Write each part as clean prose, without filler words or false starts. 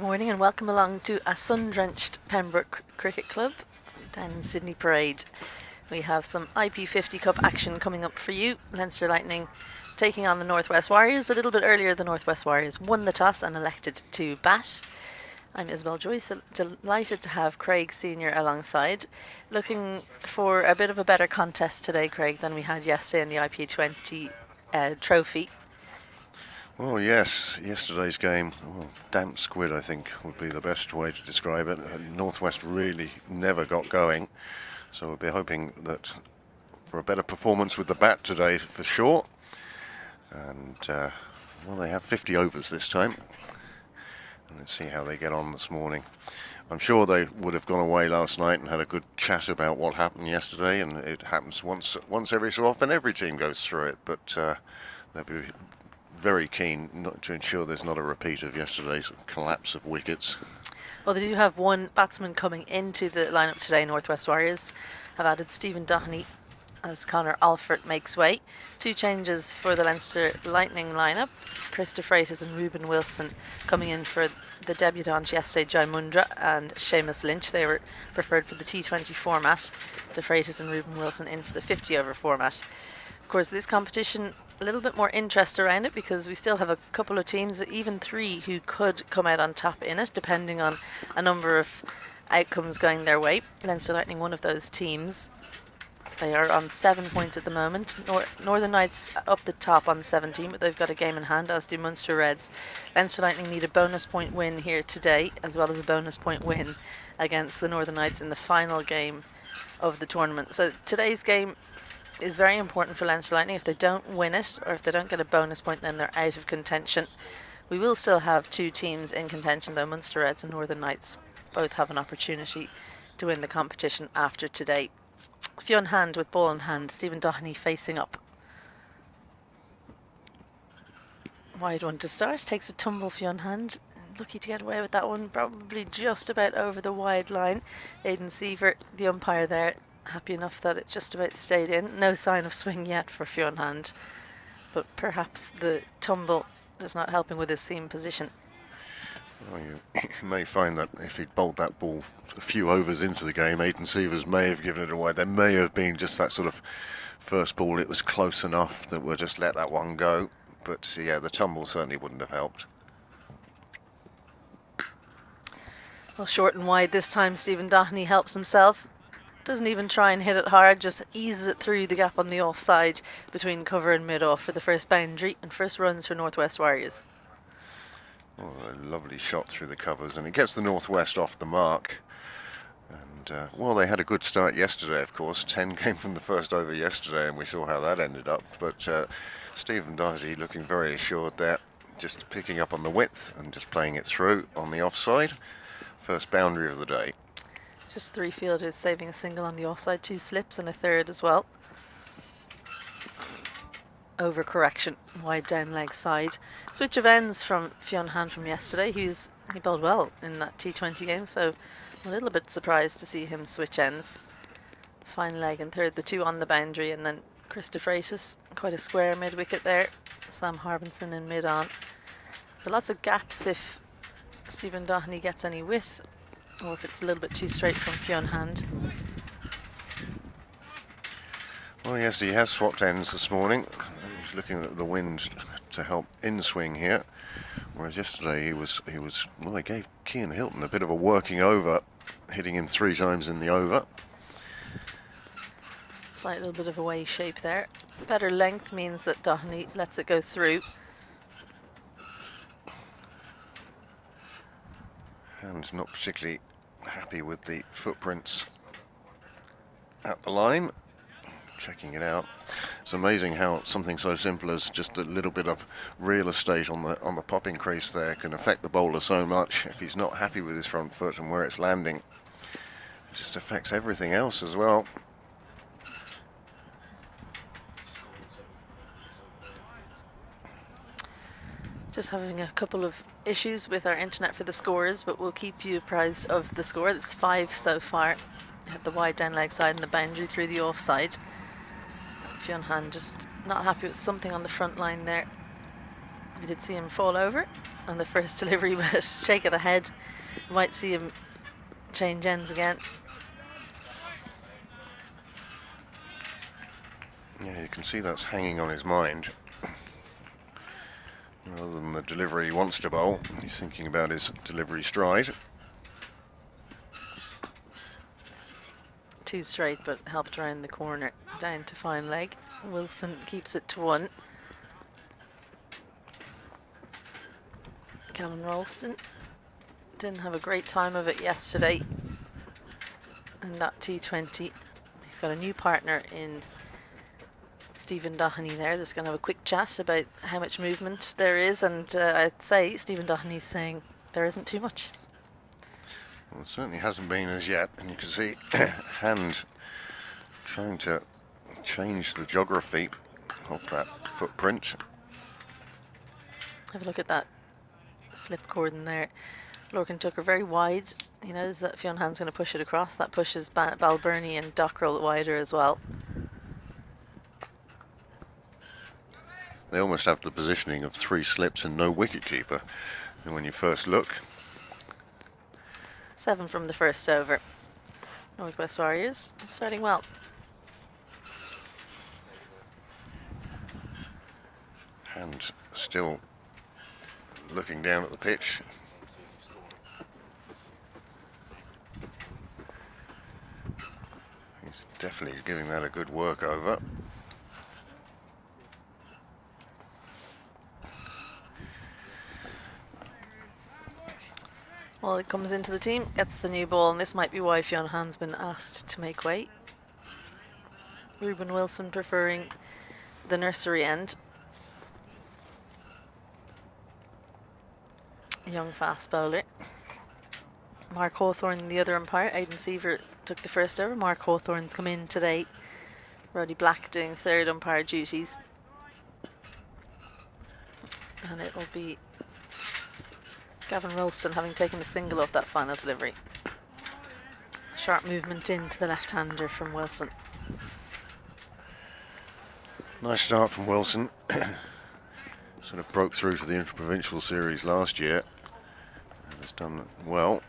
morning and welcome along to a sun-drenched Pembroke Cricket Club down in Sydney Parade. We have some IP50 Cup action coming up for you. Leinster Lightning taking on the Northwest Warriors. A little bit earlier, the Northwest Warriors won the toss and elected to bat. I'm Isabel Joyce, delighted to have Craig Senior alongside. Looking for a bit of a better contest today, Craig, than we had yesterday in the IP20 trophy. Well, yes, yesterday's game, damp squid I think would be the best way to describe it. Northwest really never got going, so we'll be hoping that for a better performance with the bat today for sure. And well, they have 50 overs this time. And let's see how they get on this morning. I'm sure they would have gone away last night and had a good chat about what happened yesterday, and it happens once every so often. Every team goes through it, but they'll be very keen not to ensure there's not a repeat of yesterday's collapse of wickets. Well, they do have one batsman coming into the lineup today. Northwest Warriors have added Stephen Doherty as Conor Alford makes way. Two changes for the Leinster Lightning lineup. Chris de Freitas and Ruben Wilson coming in for the debutant yesterday, Jai Mundra and Seamus Lynch. They were preferred for the T20 format. De Freitas and Ruben Wilson in for the 50 over format. Of course, this competition, a little bit more interest around it because we still have a couple of teams, even three, who could come out on top in it, depending on a number of outcomes going their way. Leinster Lightning, one of those teams. They are on 7 points at the moment. Northern Knights up the top on 17, but they've got a game in hand, as do Munster Reds. Leinster Lightning need a bonus point win here today, as well as a bonus point win against the Northern Knights in the final game of the tournament. So today's game is very important for Leinster Lightning. If they don't win it, or if they don't get a bonus point, then they're out of contention. We will still have two teams in contention, though. Munster Reds and Northern Knights both have an opportunity to win the competition after today. Fionn Hand with ball in hand. Stephen Doherty facing up. Wide one to start. Takes a tumble, Fionn Hand. Lucky to get away with that one. Probably just about over the wide line. Aidan Seaver, the umpire there, happy enough that it just about stayed in. No sign of swing yet for Fionn Hand, but perhaps the tumble is not helping with his seam position. Well, you may find that if he'd bowled that ball a few overs into the game, Aidan Seavers may have given it away. There may have been just that sort of first ball, it was close enough that we'll just let that one go. But yeah, the tumble certainly wouldn't have helped. Well, short and wide this time. Stephen Doherty helps himself. Doesn't even try and hit it hard, just eases it through the gap on the offside between cover and mid-off for the first boundary and first runs for Northwest Warriors. Oh, a lovely shot through the covers, and it gets the Northwest off the mark. And well, they had a good start yesterday, of course. 10 came from the first over yesterday, and we saw how that ended up. But Stephen Doherty looking very assured there, just picking up on the width and just playing it through on the offside. First boundary of the day. Just three fielders saving a single on the offside, two slips and a third as well. Over correction, wide down leg side. Switch of ends from Fionn Hand from yesterday. He bowled well in that T20 game, so I'm a little bit surprised to see him switch ends. Fine leg and third, the two on the boundary, and then Chris de Freitas, quite a square mid-wicket there. Sam Harbinson in mid-on. So lots of gaps if Stephen Doherty gets any width, or if it's a little bit too straight from Fionn Hand. Well, yes, he has swapped ends this morning. He's looking at the wind to help in swing here, whereas yesterday he was well, he gave Cian Hilton a bit of a working over, hitting him 3 times in the over. Slight little bit of a way shape there. Better length means that Doherty lets it go through. And not particularly happy with the footprints at the line. Checking it out. It's amazing how something so simple as just a little bit of real estate on the popping crease there can affect the bowler so much. If he's not happy with his front foot and where it's landing, it just affects everything else as well. Just having a couple of issues with our internet for the scores, but we'll keep you apprised of the score. That's 5 so far. At the wide down leg side and the boundary through the offside. Fionn Hand just not happy with something on the front line there. We did see him fall over on the first delivery, but shake of the head. Might see him change ends again. Yeah, you can see that's hanging on his mind. Rather than the delivery he wants to bowl, he's thinking about his delivery stride. Too straight, but helped around the corner, down to fine leg. Wilson keeps it to 1. Gavin Ralston didn't have a great time of it yesterday in that T20. He's got a new partner in Stephen Doherty there. There's going to have a quick chat about how much movement there is, and I'd say Stephen Doherty's saying there isn't too much. Well, it certainly hasn't been as yet, and you can see Hand trying to change the geography of that footprint. Have a look at that slip cordon there. Lorcan took her very wide. He knows that Fionn Hand's going to push it across. That pushes Balbirnie and Dockrell wider as well. They almost have the positioning of 3 slips and no wicketkeeper when you first look. 7 from the first over. Northwest Warriors starting well. Hand still looking down at the pitch. He's definitely giving that a good work over. Well, it comes into the team, gets the new ball, and this might be why Fionn Hand's been asked to make way. Ruben Wilson preferring the nursery end. Young fast bowler. Mark Hawthorne, the other umpire. Aidan Seaver took the first over. Mark Hawthorne's come in today. Roddy Black doing third umpire duties. And it'll be Gavin Ralston having taken the single off that final delivery. Sharp movement into the left-hander from Wilson. Nice start from Wilson. Sort of broke through to the Interprovincial Series last year and has done well.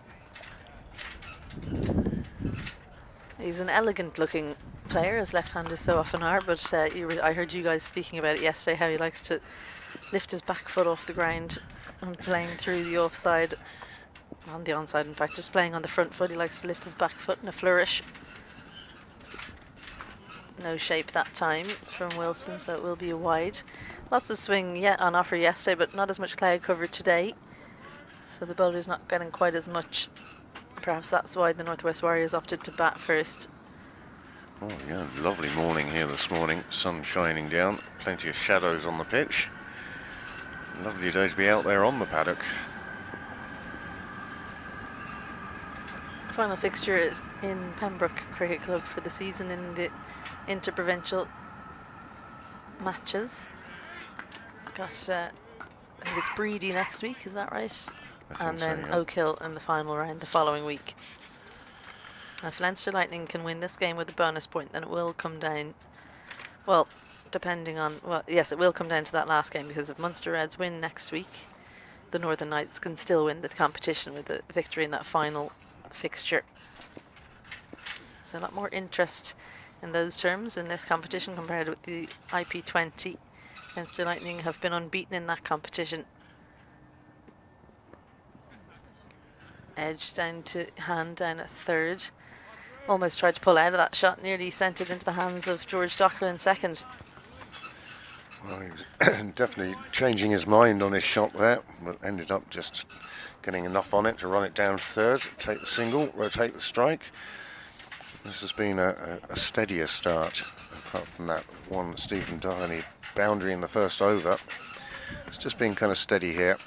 He's an elegant looking player, as left-handers so often are, but I heard you guys speaking about it yesterday, how he likes to lift his back foot off the ground and playing through the offside, on the onside in fact, just playing on the front foot. He likes to lift his back foot in a flourish. No shape that time from Wilson, so it will be a wide. Lots of swing on offer yesterday, but not as much cloud cover today, so the bowler's not getting quite as much. Perhaps that's why the Northwest Warriors opted to bat first. Oh yeah, lovely morning here this morning. Sun shining down, plenty of shadows on the pitch. Lovely day to be out there on the paddock. Final fixture is in Pembroke Cricket Club for the season in the interprovincial matches. Got, I think it's Breedy next week, is that right? And then so, yeah. Oak Hill in the final round the following week. If Leinster Lightning can win this game with a bonus point, then it will come down, well, depending on, well, yes, it will come down to that last game, because if Munster Reds win next week, the Northern Knights can still win the competition with a victory in that final fixture. So a lot more interest in those terms in this competition compared with the IP20. Leinster Lightning have been unbeaten in that competition. Edge down to Hand down at third. Almost tried to pull out of that shot, nearly sent it into the hands of George Dockrell in second. Well, he was definitely changing his mind on his shot there, but ended up just getting enough on it to run it down third, take the single, rotate the strike. This has been a steadier start, apart from that one Stephen Doherty boundary in the first over. It's just been kind of steady here.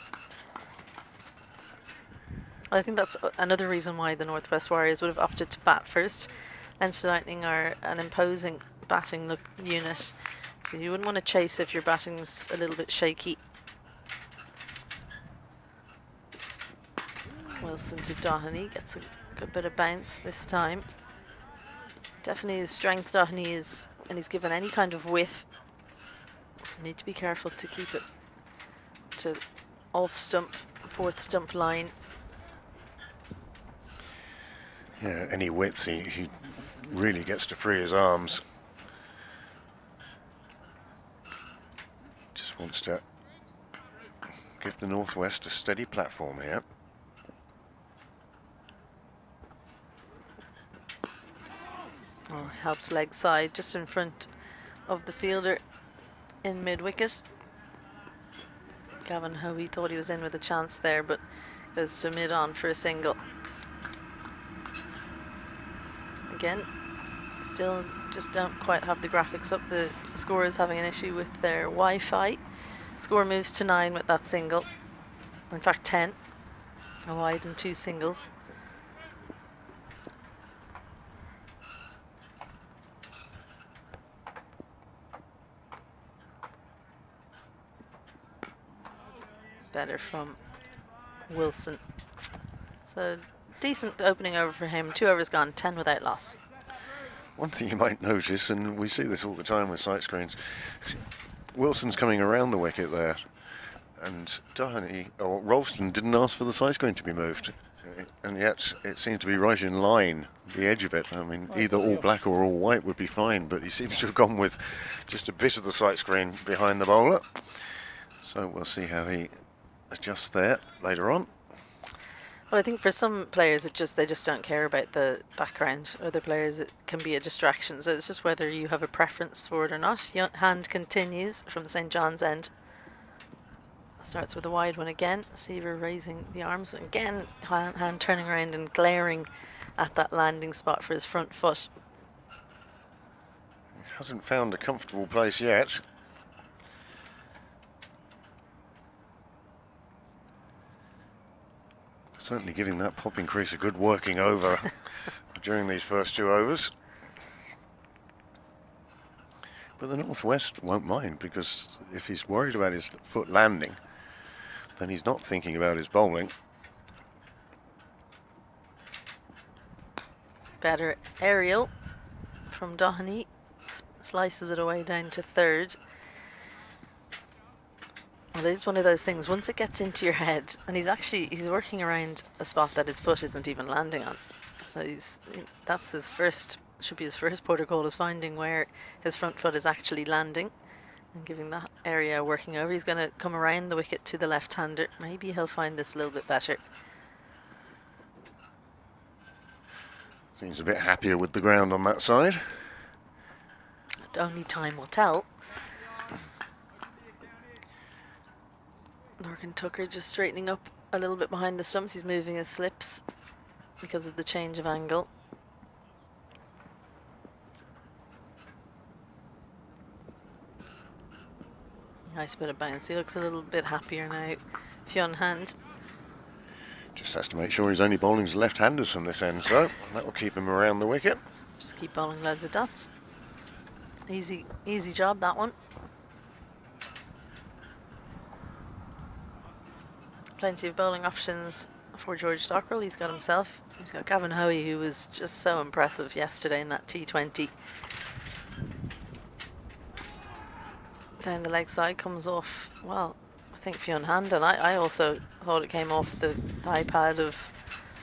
I think that's another reason why the Northwest Warriors would have opted to bat first. Leinster Lightning are an imposing batting unit, so you wouldn't want to chase if your batting's a little bit shaky. Wilson to Doherty, gets a good bit of bounce this time. Definitely his strength, Doherty, is, and he's given any kind of width, so need to be careful to keep it, to off stump, fourth stump line. Yeah, any width, he really gets to free his arms. Just wants to give the Northwest a steady platform here. Oh, helped leg side just in front of the fielder in mid-wicket. Gavin Hoey thought he was in with a chance there, but goes to mid-on for a single. Again, still just don't quite have the graphics up. The scorers having an issue with their Wi-Fi. Score moves to 9 with that single. In fact, 10. A wide and 2 singles. Better from Wilson. So decent opening over for him. 2 overs gone, 10 without loss. One thing you might notice, and we see this all the time with sight screens, Wilson's coming around the wicket there, and Doherty or Rolston didn't ask for the sight screen to be moved, and yet it seemed to be right in line, the edge of it. I mean, either all black or all white would be fine, but he seems to have gone with just a bit of the sight screen behind the bowler. So we'll see how he adjusts there later on. Well, I think for some players they just don't care about the background. Other players it can be a distraction. So it's just whether you have a preference for it or not. Hand continues from the St. John's end. Starts with a wide one again. Seaver raising the arms again. Hand turning around and glaring at that landing spot for his front foot. He hasn't found a comfortable place yet. Certainly giving that popping crease a good working over during these first 2 overs. But the Northwest won't mind, because if he's worried about his foot landing, then he's not thinking about his bowling. Better aerial from Doherty. Slices it away down to third. Well, it is one of those things, once it gets into your head, and he's working around a spot that his foot isn't even landing on. So that's his first, should be his first protocol, is finding where his front foot is actually landing and giving that area working over. He's going to come around the wicket to the left-hander. Maybe he'll find this a little bit better. Seems a bit happier with the ground on that side. Only time will tell. Morgan Tucker just straightening up a little bit behind the stumps. He's moving his slips because of the change of angle. Nice bit of bounce. He looks a little bit happier now. Fionn Hand. Just has to make sure he's only bowling to left-handers from this end, so that will keep him around the wicket. Just keep bowling loads of dots. Easy job, that one. Plenty of bowling options for George Dockrell. He's got himself. He's got Gavin Hoey, who was just so impressive yesterday in that T20. Down the leg side comes off, well, I think Fionn Hand, and I also thought it came off the iPad of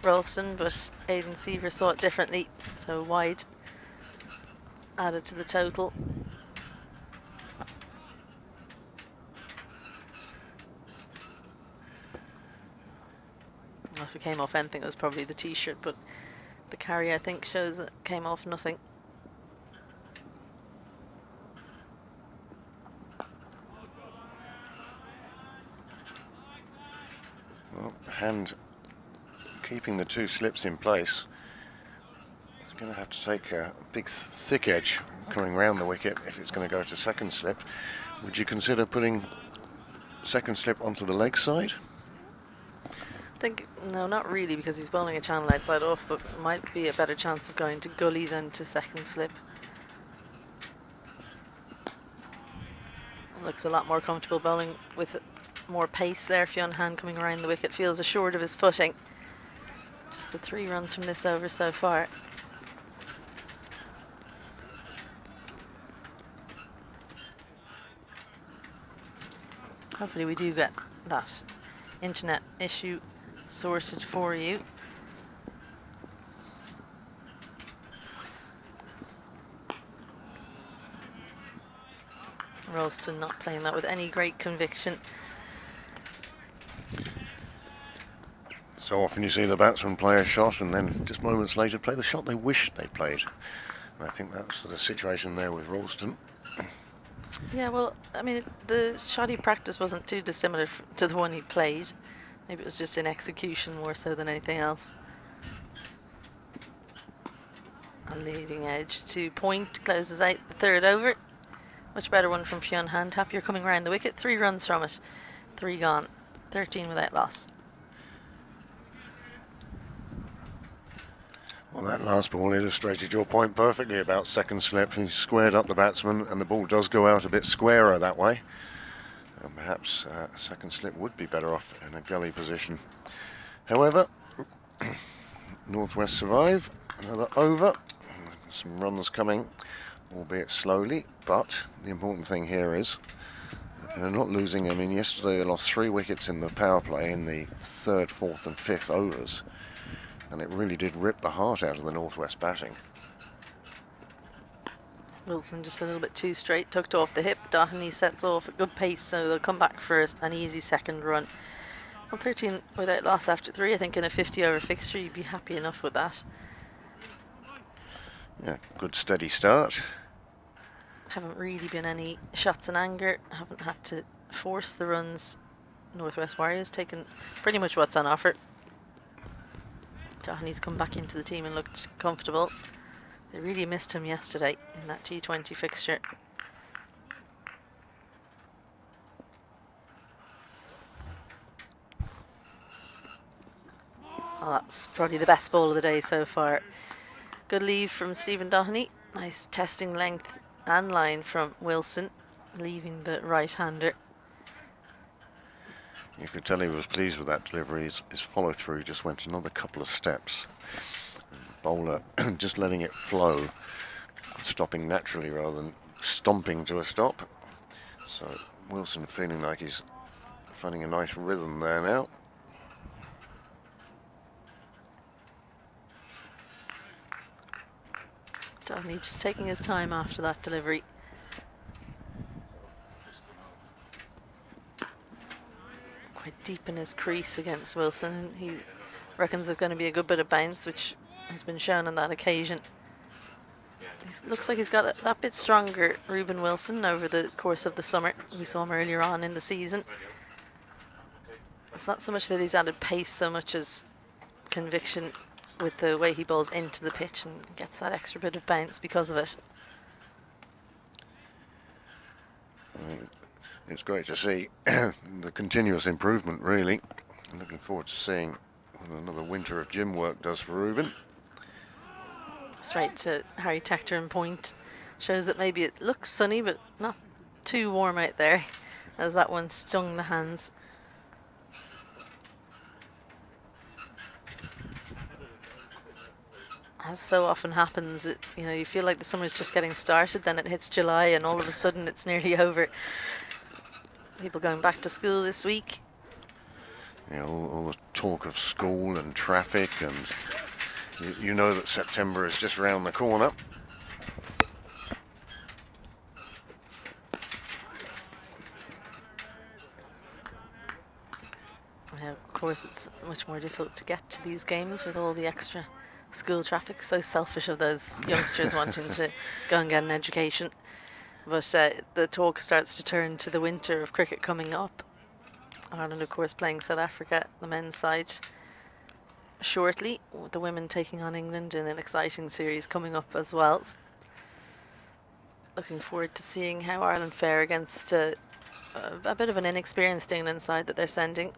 Ralston, but Aidan Seaver saw it differently, so wide added to the total. Well, if it came off anything, it was probably the t-shirt, but the carry, I think, shows it came off nothing. Well, Hand keeping the 2 slips in place. He's going to have to take a big thick edge coming round the wicket if it's going to go to second slip. Would you consider putting second slip onto the leg side? I think, no, not really, because he's bowling a channel outside off, but might be a better chance of going to gully than to second slip. Looks a lot more comfortable bowling with more pace there. Fionn Hand coming around the wicket, feels assured of his footing. Just the 3 runs from this over so far. Hopefully we do get that internet issue sorted for you. Ralston not playing that with any great conviction. So often you see the batsman play a shot and then just moments later play the shot they wish they'd played. And I think that's the situation there with Ralston. Yeah, well, I mean, the shot he practiced wasn't too dissimilar to the one he played. Maybe it was just in execution more so than anything else. A leading edge to point, closes out the third over. Much better one from Fionn Hand. Happier coming round the wicket. 3 runs from it. 3 gone. 13 without loss. Well, that last ball illustrated your point perfectly about second slip. He squared up the batsman and the ball does go out a bit squarer that way. And perhaps second slip would be better off in a gully position. However, Northwest survive. Another over. Some runs coming, albeit slowly, but the important thing here is that they're not losing. I mean, yesterday they lost 3 wickets in the power play in the 3rd, 4th and 5th overs, and it really did rip the heart out of the Northwest batting. Wilson just a little bit too straight, tucked off the hip. Doherty sets off at good pace, so they'll come back for an easy second run. Well, 13 without loss after 3. I think in a 50-over fixture you'd be happy enough with that. Yeah, good steady start. Haven't really been any shots in anger. Haven't had to force the runs. Northwest Warriors taken pretty much what's on offer. Doherty's come back into the team and looked comfortable. They really missed him yesterday in that T20 fixture. Well, that's probably the best ball of the day so far. Good leave from Stephen Doherty. Nice testing length and line from Wilson, leaving the right-hander. You could tell he was pleased with that delivery. His follow-through just went another couple of steps. Bowler just letting it flow, stopping naturally rather than stomping to a stop. So Wilson feeling like he's finding a nice rhythm there now. Doherty just taking his time after that delivery. Quite deep in his crease against Wilson. He reckons there's going to be a good bit of bounce, which has been shown on that occasion. Looks like he's got that bit stronger, Ruben Wilson, over the course of the summer. We saw him earlier on in the season. It's not so much that he's added pace so much as conviction with the way he bowls into the pitch and gets that extra bit of bounce because of it. It's great to see the continuous improvement, really. I'm looking forward to seeing what another winter of gym work does for Ruben. Straight to Harry Tector and point. Shows that maybe it looks sunny, but not too warm out there, as that one stung the hands. As so often happens, you feel like the summer's just getting started, then it hits July and all of a sudden it's nearly over. People going back to school this week. Yeah, all the talk of school and traffic, and you know that September is just around the corner. Of course, it's much more difficult to get to these games with all the extra school traffic. So selfish of those youngsters wanting to go and get an education. But the talk starts to turn to the winter of cricket coming up. Ireland, of course, playing South Africa, the men's side, shortly, with the women taking on England in an exciting series coming up as well. Looking forward to seeing how Ireland fare against a bit of an inexperienced England side that they're sending.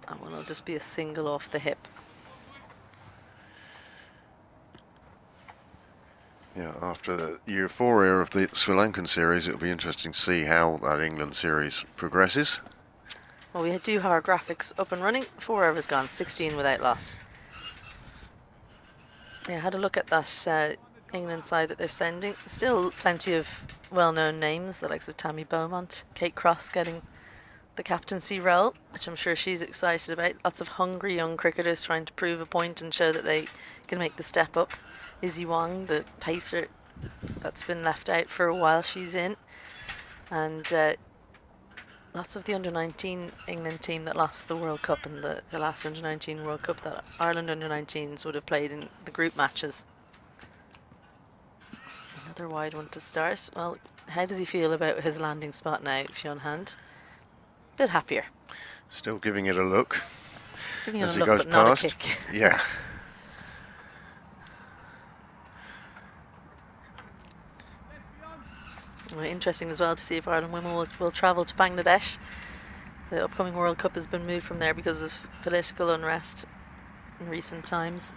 That one will just be a single off the hip. Yeah, after the euphoria of the Sri Lankan series, it'll be interesting to see how that England series progresses. Well, we do have our graphics up and running. 4 overs gone, 16 without loss. Yeah, I had a look at that England side that they're sending. Still plenty of well-known names, the likes of Tammy Beaumont, Kate Cross getting the captaincy role, which I'm sure she's excited about. Lots of hungry young cricketers trying to prove a point and show that they can make the step up. Izzy Wong, the pacer that's been left out for a while, she's in. And lots of the under-19 England team that lost the World Cup and the last under-19 World Cup that Ireland under-19s would have played in the group matches. Another wide one to start. Well, how does he feel about his landing spot now, Fionn Hand? Bit happier. Still giving it a look. Giving it as a he look, goes but not past. a kick. Yeah. Well, interesting as well to see if Ireland women will travel to Bangladesh. The upcoming World Cup has been moved from there because of political unrest in recent times.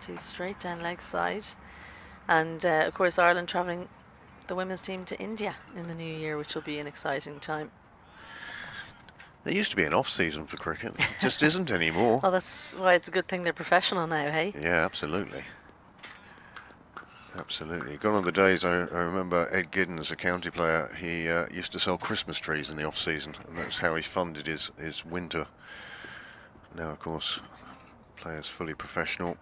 To straight down leg side. And of course Ireland travelling the women's team to India in the new year, which will be an exciting time. There used to be an off-season for cricket. It just isn't anymore. Well, that's why it's a good thing they're professional now, hey? Yeah, absolutely. Absolutely. Gone are the days, I remember Ed Giddens, a county player, he used to sell Christmas trees in the off-season, and that's how he funded his winter. Now, of course, players fully professional.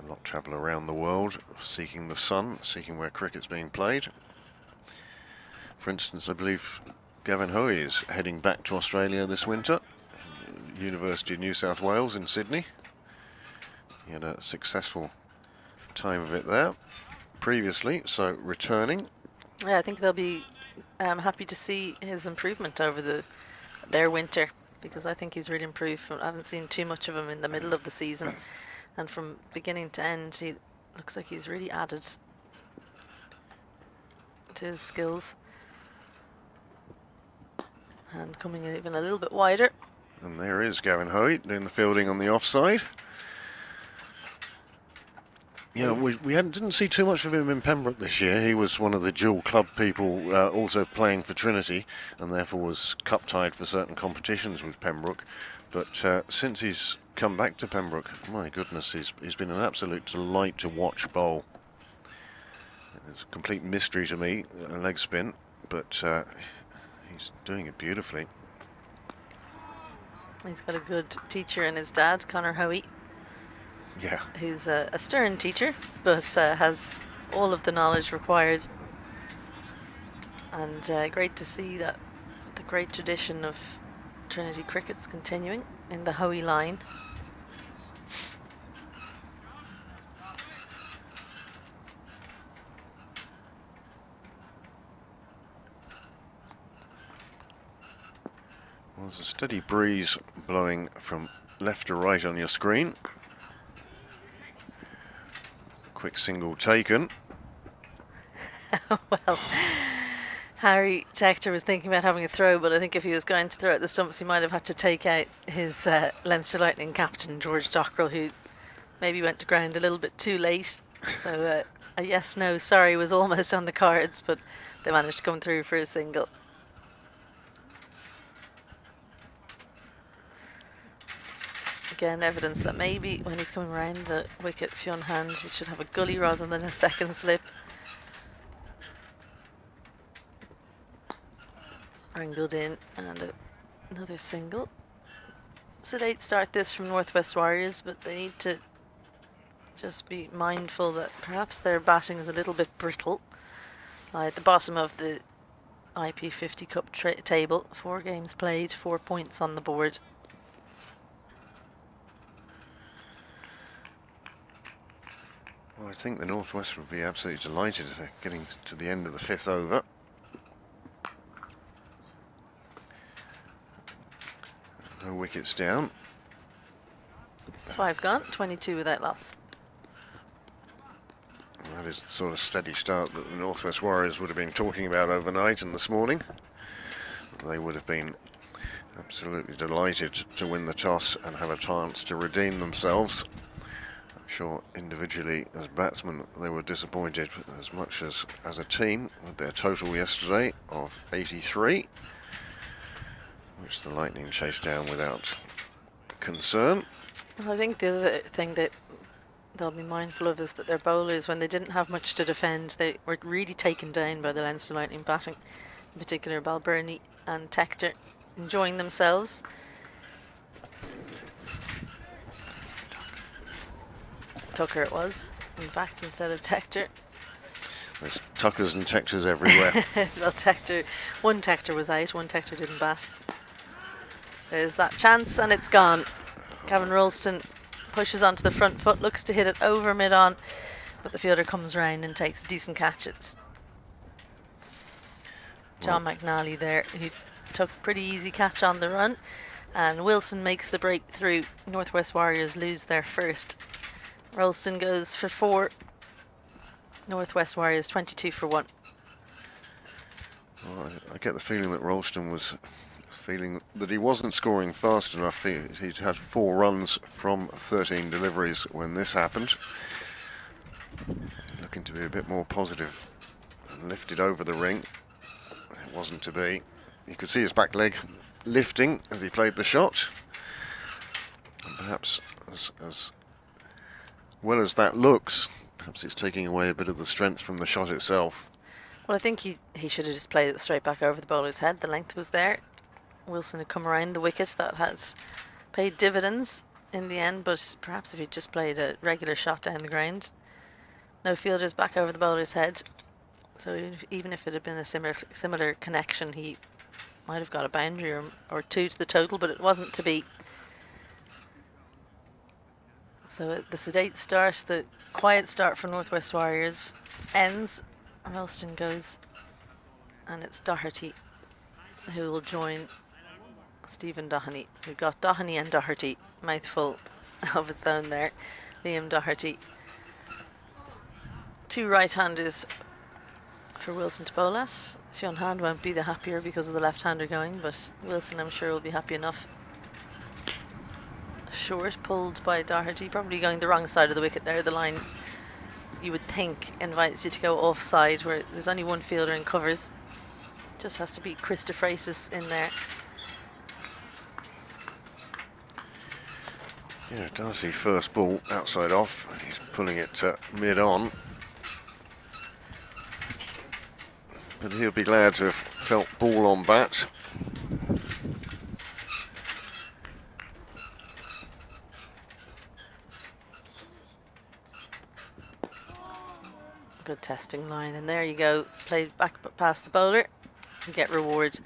A lot travel around the world, seeking the sun, seeking where cricket's being played. For instance, I believe Gavin Hoey is heading back to Australia this winter, University of New South Wales in Sydney. He had a successful time of it there previously, so returning. Yeah, I think they'll be happy to see his improvement over their winter, because I think he's really improved. I haven't seen too much of him in the middle of the season, and from beginning to end he looks like he's really added to his skills. And coming in even a little bit wider. And there is Gavin Hoey doing the fielding on the offside. Yeah, we didn't see too much of him in Pembroke this year. He was one of the dual club people also playing for Trinity, and therefore was cup tied for certain competitions with Pembroke. But since he's come back to Pembroke, my goodness, he's been an absolute delight to watch bowl. It's a complete mystery to me, a leg spin, but he's doing it beautifully. He's got a good teacher in his dad, Conor Hoey. Yeah. Who's a stern teacher, but has all of the knowledge required. And great to see that the great tradition of Trinity cricket's continuing in the Hoey line. Well, there's a steady breeze blowing from left to right on your screen. Quick single taken. Well, Harry Tector was thinking about having a throw, but I think if he was going to throw at the stumps, he might have had to take out his Leinster Lightning captain, George Dockrell, who maybe went to ground a little bit too late. So a yes, no, sorry was almost on the cards, but they managed to come through for a single. Again, evidence that maybe when he's coming around the wicket, Fionn Hand, he should have a gully rather than a second slip. Angled in, and another single. Sedate start this from Northwest Warriors, but they need to just be mindful that perhaps their batting is a little bit brittle. At the bottom of the IP50 Cup table, 4 games played, 4 points on the board. Well, I think the Northwest would be absolutely delighted if they're getting to the end of the 5th over. No wickets down. 5 gone, 22 without loss. That is the sort of steady start that the Northwest Warriors would have been talking about overnight and this morning. They would have been absolutely delighted to win the toss and have a chance to redeem themselves. I'm sure individually as batsmen they were disappointed as much as a team with their total yesterday of 83, which the Lightning chased down without concern. Well, I think the other thing that they'll be mindful of is that their bowlers, when they didn't have much to defend, they were really taken down by the Leinster Lightning batting, in particular Balbirnie and Tector enjoying themselves. Tucker it was, in fact, instead of Tector. There's Tuckers and Tectors everywhere. Well, one Tector was out, one Tector didn't bat. There's that chance and it's gone. Gavin Ralston pushes onto the front foot, looks to hit it over mid-on, but the fielder comes round and takes a decent catch. It's John McNally there, who took a pretty easy catch on the run, and Wilson makes the breakthrough. Northwest Warriors lose their first. Ralston goes for 4. Northwest Warriors 22 for 1. Well, I get the feeling that Ralston was feeling that he wasn't scoring fast enough. He'd had 4 runs from 13 deliveries when this happened. Looking to be a bit more positive. Lifted over the ring. It wasn't to be. You could see his back leg lifting as he played the shot. And perhaps as well as that looks, perhaps it's taking away a bit of the strength from the shot itself. Well, I think he should have just played it straight back over the bowler's head. The length was there. Wilson had come around the wicket. That had paid dividends in the end, but perhaps if he'd just played a regular shot down the ground. No fielders back over the bowler's head. So even if it had been a similar connection, he might have got a boundary or 2 to the total, but it wasn't to be. So the sedate start, the quiet start for Northwest Warriors ends. Ralston goes, and it's Doherty who will join Stephen Doherty. So we've got Doherty and Doherty, mouthful of its own there. Liam Doherty. 2 right-handers for Wilson to bowl at. Fionn Hand won't be the happier because of the left-hander going, but Wilson I'm sure will be happy enough. Short, pulled by Doherty, probably going the wrong side of the wicket there. The line, you would think, invites you to go offside where there's only one fielder in covers. Just has to be Christophraitis in there. Yeah, Darcy first ball outside off, and he's pulling it mid-on. But he'll be glad to have felt ball on bat. Good testing line, and there you go. Played back past the bowler. You get reward.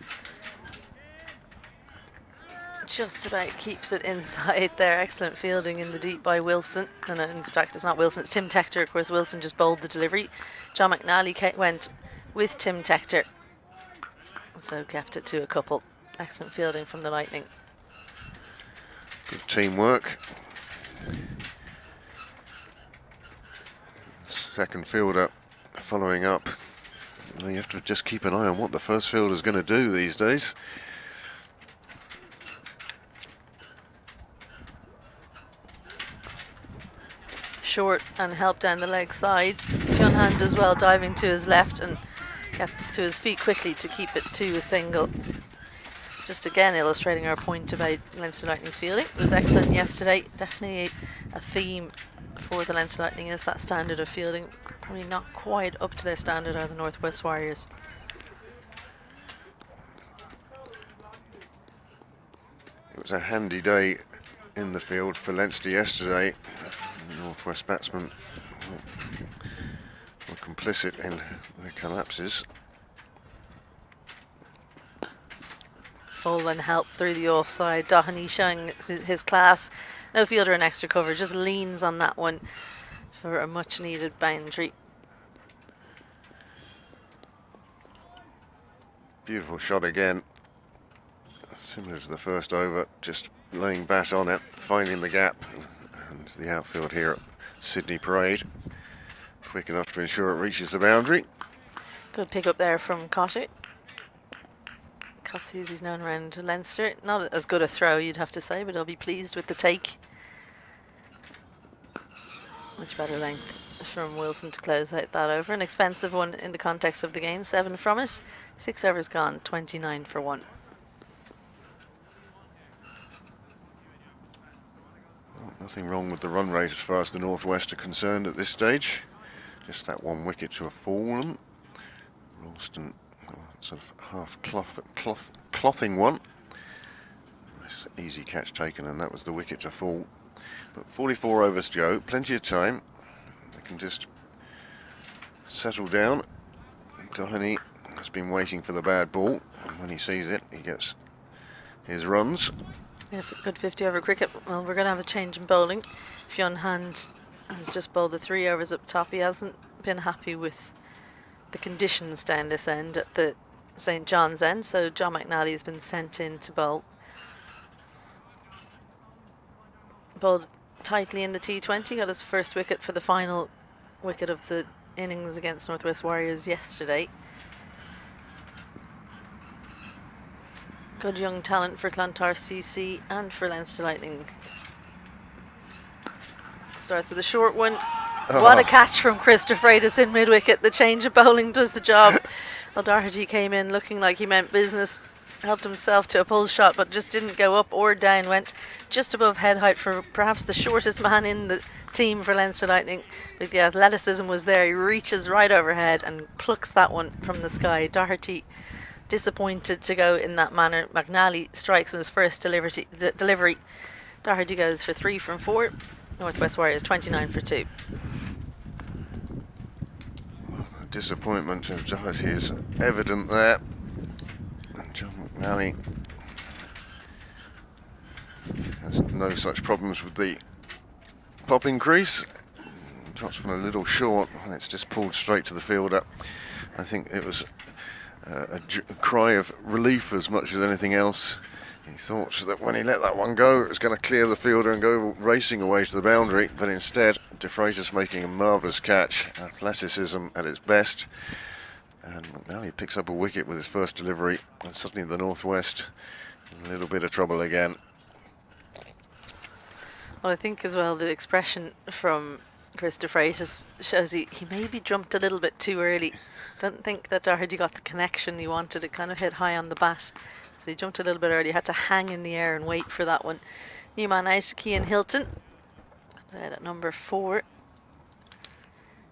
Just about keeps it inside there. Excellent fielding in the deep by Wilson. And in fact, it's not Wilson, it's Tim Tector. Of course, Wilson just bowled the delivery. John McNally went with Tim Tector. So kept it to a couple. Excellent fielding from the Lightning. Good teamwork. Second fielder following up. Well, you have to just keep an eye on what the first fielder's going to do these days. Short and help down the leg side. Fionn Hand as well, diving to his left and gets to his feet quickly to keep it to a single. Just again illustrating our point about Leinster Lightning's fielding. It was excellent yesterday. Definitely a theme for the Leinster Lightning is that standard of fielding. Probably not quite up to their standard are the Northwest Warriors. It was a handy day in the field for Leinster yesterday. Northwest batsmen were complicit in the collapses. Full and help through the offside. Doherty showing his class. No fielder in extra cover, just leans on that one for a much needed boundary. Beautiful shot again. Similar to the first over, just laying bat on it, finding the gap. And the outfield here at Sydney Parade. Quick enough to ensure it reaches the boundary. Good pick up there from Cotter. Cotsy, as he's known around Leinster. Not as good a throw, you'd have to say, but I'll be pleased with the take. Much better length from Wilson to close out that over. An expensive one in the context of the game. 7 from it. 6 overs gone. 29 for 1. Nothing wrong with the run rate as far as the Northwest are concerned at this stage. Just that one wicket to have fallen. Ralston, sort of half clothing one. Nice easy catch taken, and that was the wicket to fall. But 44 overs to go, plenty of time. They can just settle down. Doheny has been waiting for the bad ball, and when he sees it, he gets his runs. Yeah, good 50 over cricket. Well, we're going to have a change in bowling. Fionn Hand has just bowled the 3 overs up top. He hasn't been happy with the conditions down this end at the St John's end, so John McNally has been sent in to bowl. Bowled tightly in the T20, got his first wicket for the final wicket of the innings against Northwest Warriors yesterday. Good young talent for Clontarf CC and for Leinster Lightning. Starts with a short one. Oh. What a catch from Chris de Freitas in mid-wicket. The change of bowling does the job. O'Doherty came in looking like he meant business. Helped himself to a pull shot, but just didn't go up or down. Went just above head height for perhaps the shortest man in the team for Leinster Lightning. But the athleticism was there. He reaches right overhead and plucks that one from the sky. Doherty disappointed to go in that manner. McNally strikes in his first delivery. Doherty goes for 3 from 4. Northwest Warriors 29 for 2. Well, the disappointment of Doherty is evident there. And John McNally has no such problems with the popping crease. Drops from a little short and it's just pulled straight to the fielder. I think it was a cry of relief as much as anything else. He thought that when he let that one go, it was going to clear the fielder and go racing away to the boundary, but instead, de Freitas making a marvellous catch. Athleticism at its best. And McNally picks up a wicket with his first delivery, and suddenly the Northwest in a little bit of trouble again. Well, I think as well the expression from Chris de Freitas shows he maybe jumped a little bit too early. Don't think that Doherty got the connection he wanted. It kind of hit high on the bat. So he jumped a little bit early. Had to hang in the air and wait for that one. New man out, Cian Hilton. Comes out at number 4.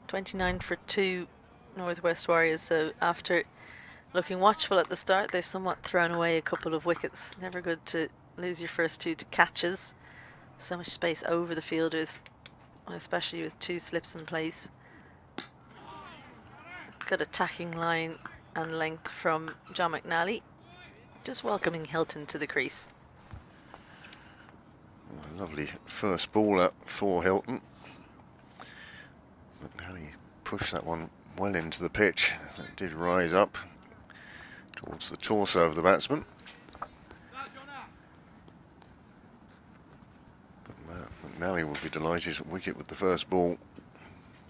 29 for 2 Northwest Warriors. So after looking watchful at the start, they've somewhat thrown away a couple of wickets. Never good to lose your first 2 to catches. So much space over the fielders, especially with 2 slips in place. Good attacking line and length from John McNally. Just welcoming Hilton to the crease. A lovely first ball for Hilton. McNally pushed that one well into the pitch. It did rise up towards the torso of the batsman. But McNally will be delighted. Wicket with the first ball.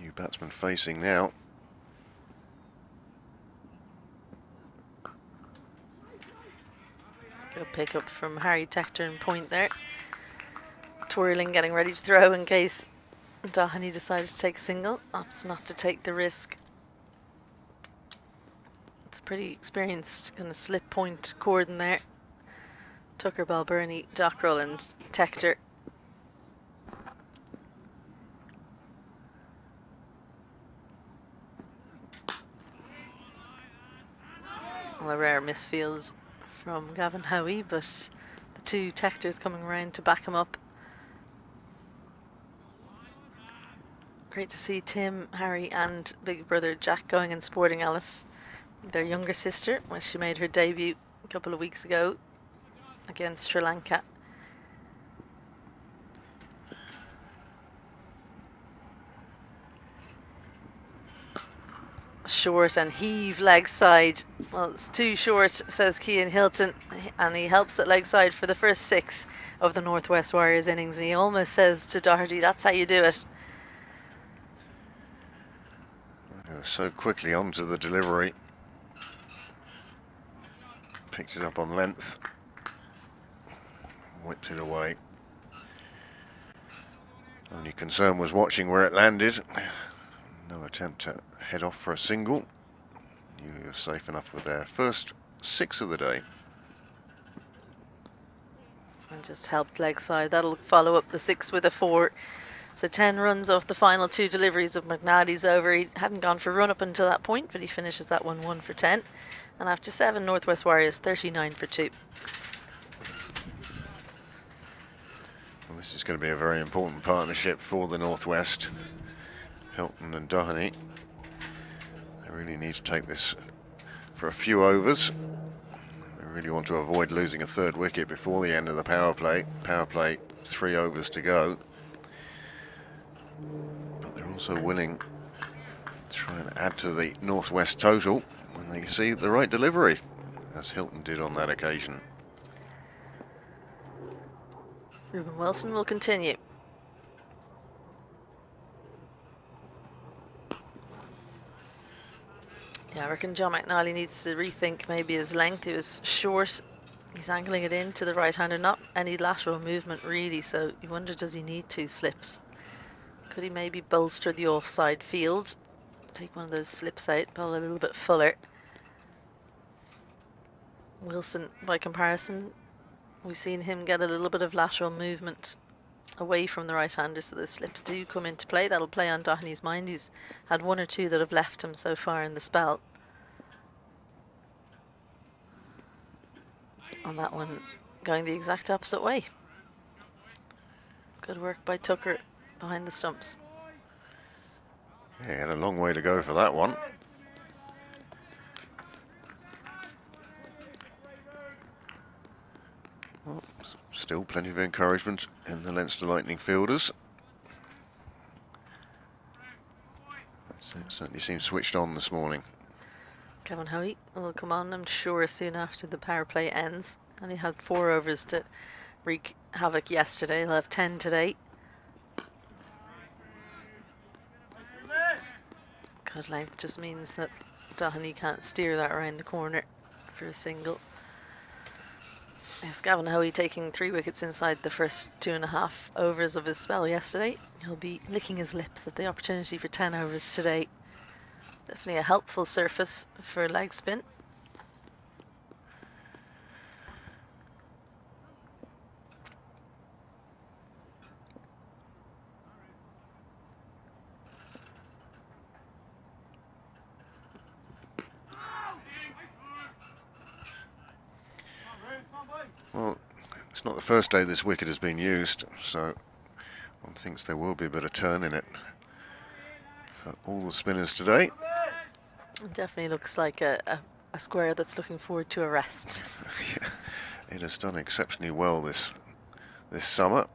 New batsman facing now. Good pick up from Harry Tector in point there. Twirling, getting ready to throw in case Doheny decided to take a single. Opts not to take the risk. It's a pretty experienced kind of slip point cordon there. Tucker, Balbirnie, Dockrell and Tector. Well, a rare misfield from Gavin Howie, but the 2 Tectors coming around to back him up. Great to see Tim, Harry and big brother Jack going and sporting Alice, their younger sister, when she made her debut a couple of weeks ago against Sri Lanka. Short and heave leg side. Well, it's too short, says Cian Hilton, and he helps at leg side for the first 6 of the Northwest Warriors innings. He almost says to Doherty, that's how you do it. So quickly onto the delivery. Picked it up on length. Whipped it away. Only concern was watching where it landed. No attempt to head off for a single. Knew he was safe enough with their first 6 of the day. And just helped leg side. That'll follow up the 6 with a 4. So 10 runs off the final 2 deliveries of McNally's over. He hadn't gone for run up until that point, but he finishes that one 1 for 10. And after 7, Northwest Warriors 39 for 2. Well, this is going to be a very important partnership for the Northwest. Hilton and Doheny. They really need to take this for a few overs. They really want to avoid losing a 3rd wicket before the end of the power play. Power play, 3 overs to go. But they're also willing to try and add to the Northwest total when they see the right delivery, as Hilton did on that occasion. Ruben Wilson will continue. Yeah, I reckon John McNally needs to rethink maybe his length. He was short. He's angling it into the right-hander, not any lateral movement really, so you wonder, does he need 2 slips? Could he maybe bolster the offside field? Take one of those slips out, bowl a little bit fuller. Wilson, by comparison, we've seen him get a little bit of lateral movement away from the right-hander, so the slips do come into play. That'll play on Doheny's mind. He's had 1 or 2 that have left him so far in the spell. On that one, going the exact opposite way. Good work by Tucker behind the stumps. Yeah, he had a long way to go for that one. Well, still plenty of encouragement in the Leinster Lightning fielders. It certainly seems switched on this morning. Kevin Hoey will come on, I'm sure, soon after the power play ends. And he had 4 overs to wreak havoc yesterday. He'll have 10 today. Good length just means that Doheny can't steer that around the corner for a single. Yes, Gavin Hoey taking 3 wickets inside the first 2.5 overs of his spell yesterday. He'll be licking his lips at the opportunity for 10 overs today. Definitely a helpful surface for leg spin. Well, it's not the first day this wicket has been used, so one thinks there will be a bit of turn in it for all the spinners today. It definitely looks like a square that's looking forward to a rest. Yeah, it has done exceptionally well this summer.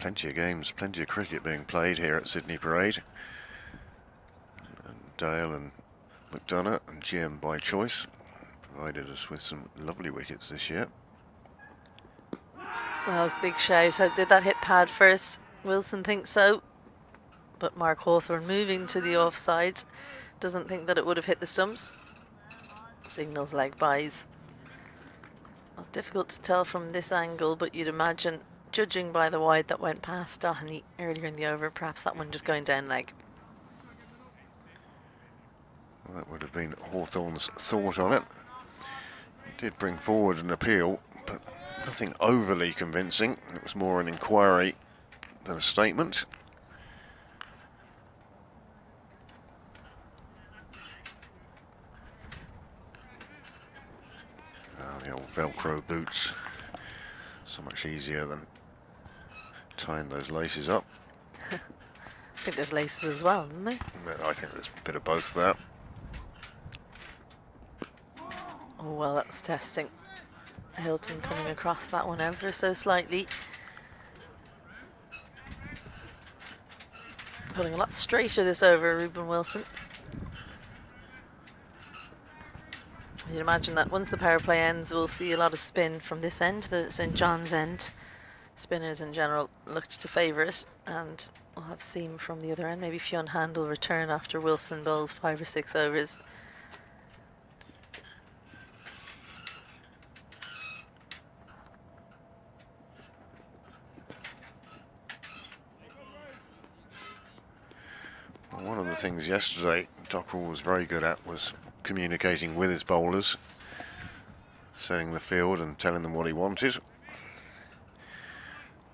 Plenty of games, plenty of cricket being played here at Sydney Parade. And Dale and McDonough and GM by choice provided us with some lovely wickets this year. Oh, big shout. Did that hit pad first? Wilson thinks so. But Mark Hawthorne moving to the offside. Doesn't think that it would have hit the stumps. Signals leg byes. Well, difficult to tell from this angle, but you'd imagine, judging by the wide that went past Doheny earlier in the over, perhaps that one just going down leg. Well, that would have been Hawthorne's thought on it. He did bring forward an appeal, but nothing overly convincing. It was more an inquiry than a statement. The old Velcro boots, so much easier than tying those laces up. I think there's laces as well, isn't there? I think there's a bit of both there. Oh, well, that's testing. Hilton coming across that one ever so slightly. Pulling a lot straighter this over, Ruben Wilson. You'd imagine that once the power play ends, we'll see a lot of spin from this end, the St John's end. Spinners in general looked to favour it, and we'll have seam from the other end. Maybe Fionn Hand will return after Wilson bowls 5 or 6 overs. Well, one of the things yesterday Dockrell was very good at was communicating with his bowlers, setting the field and telling them what he wanted.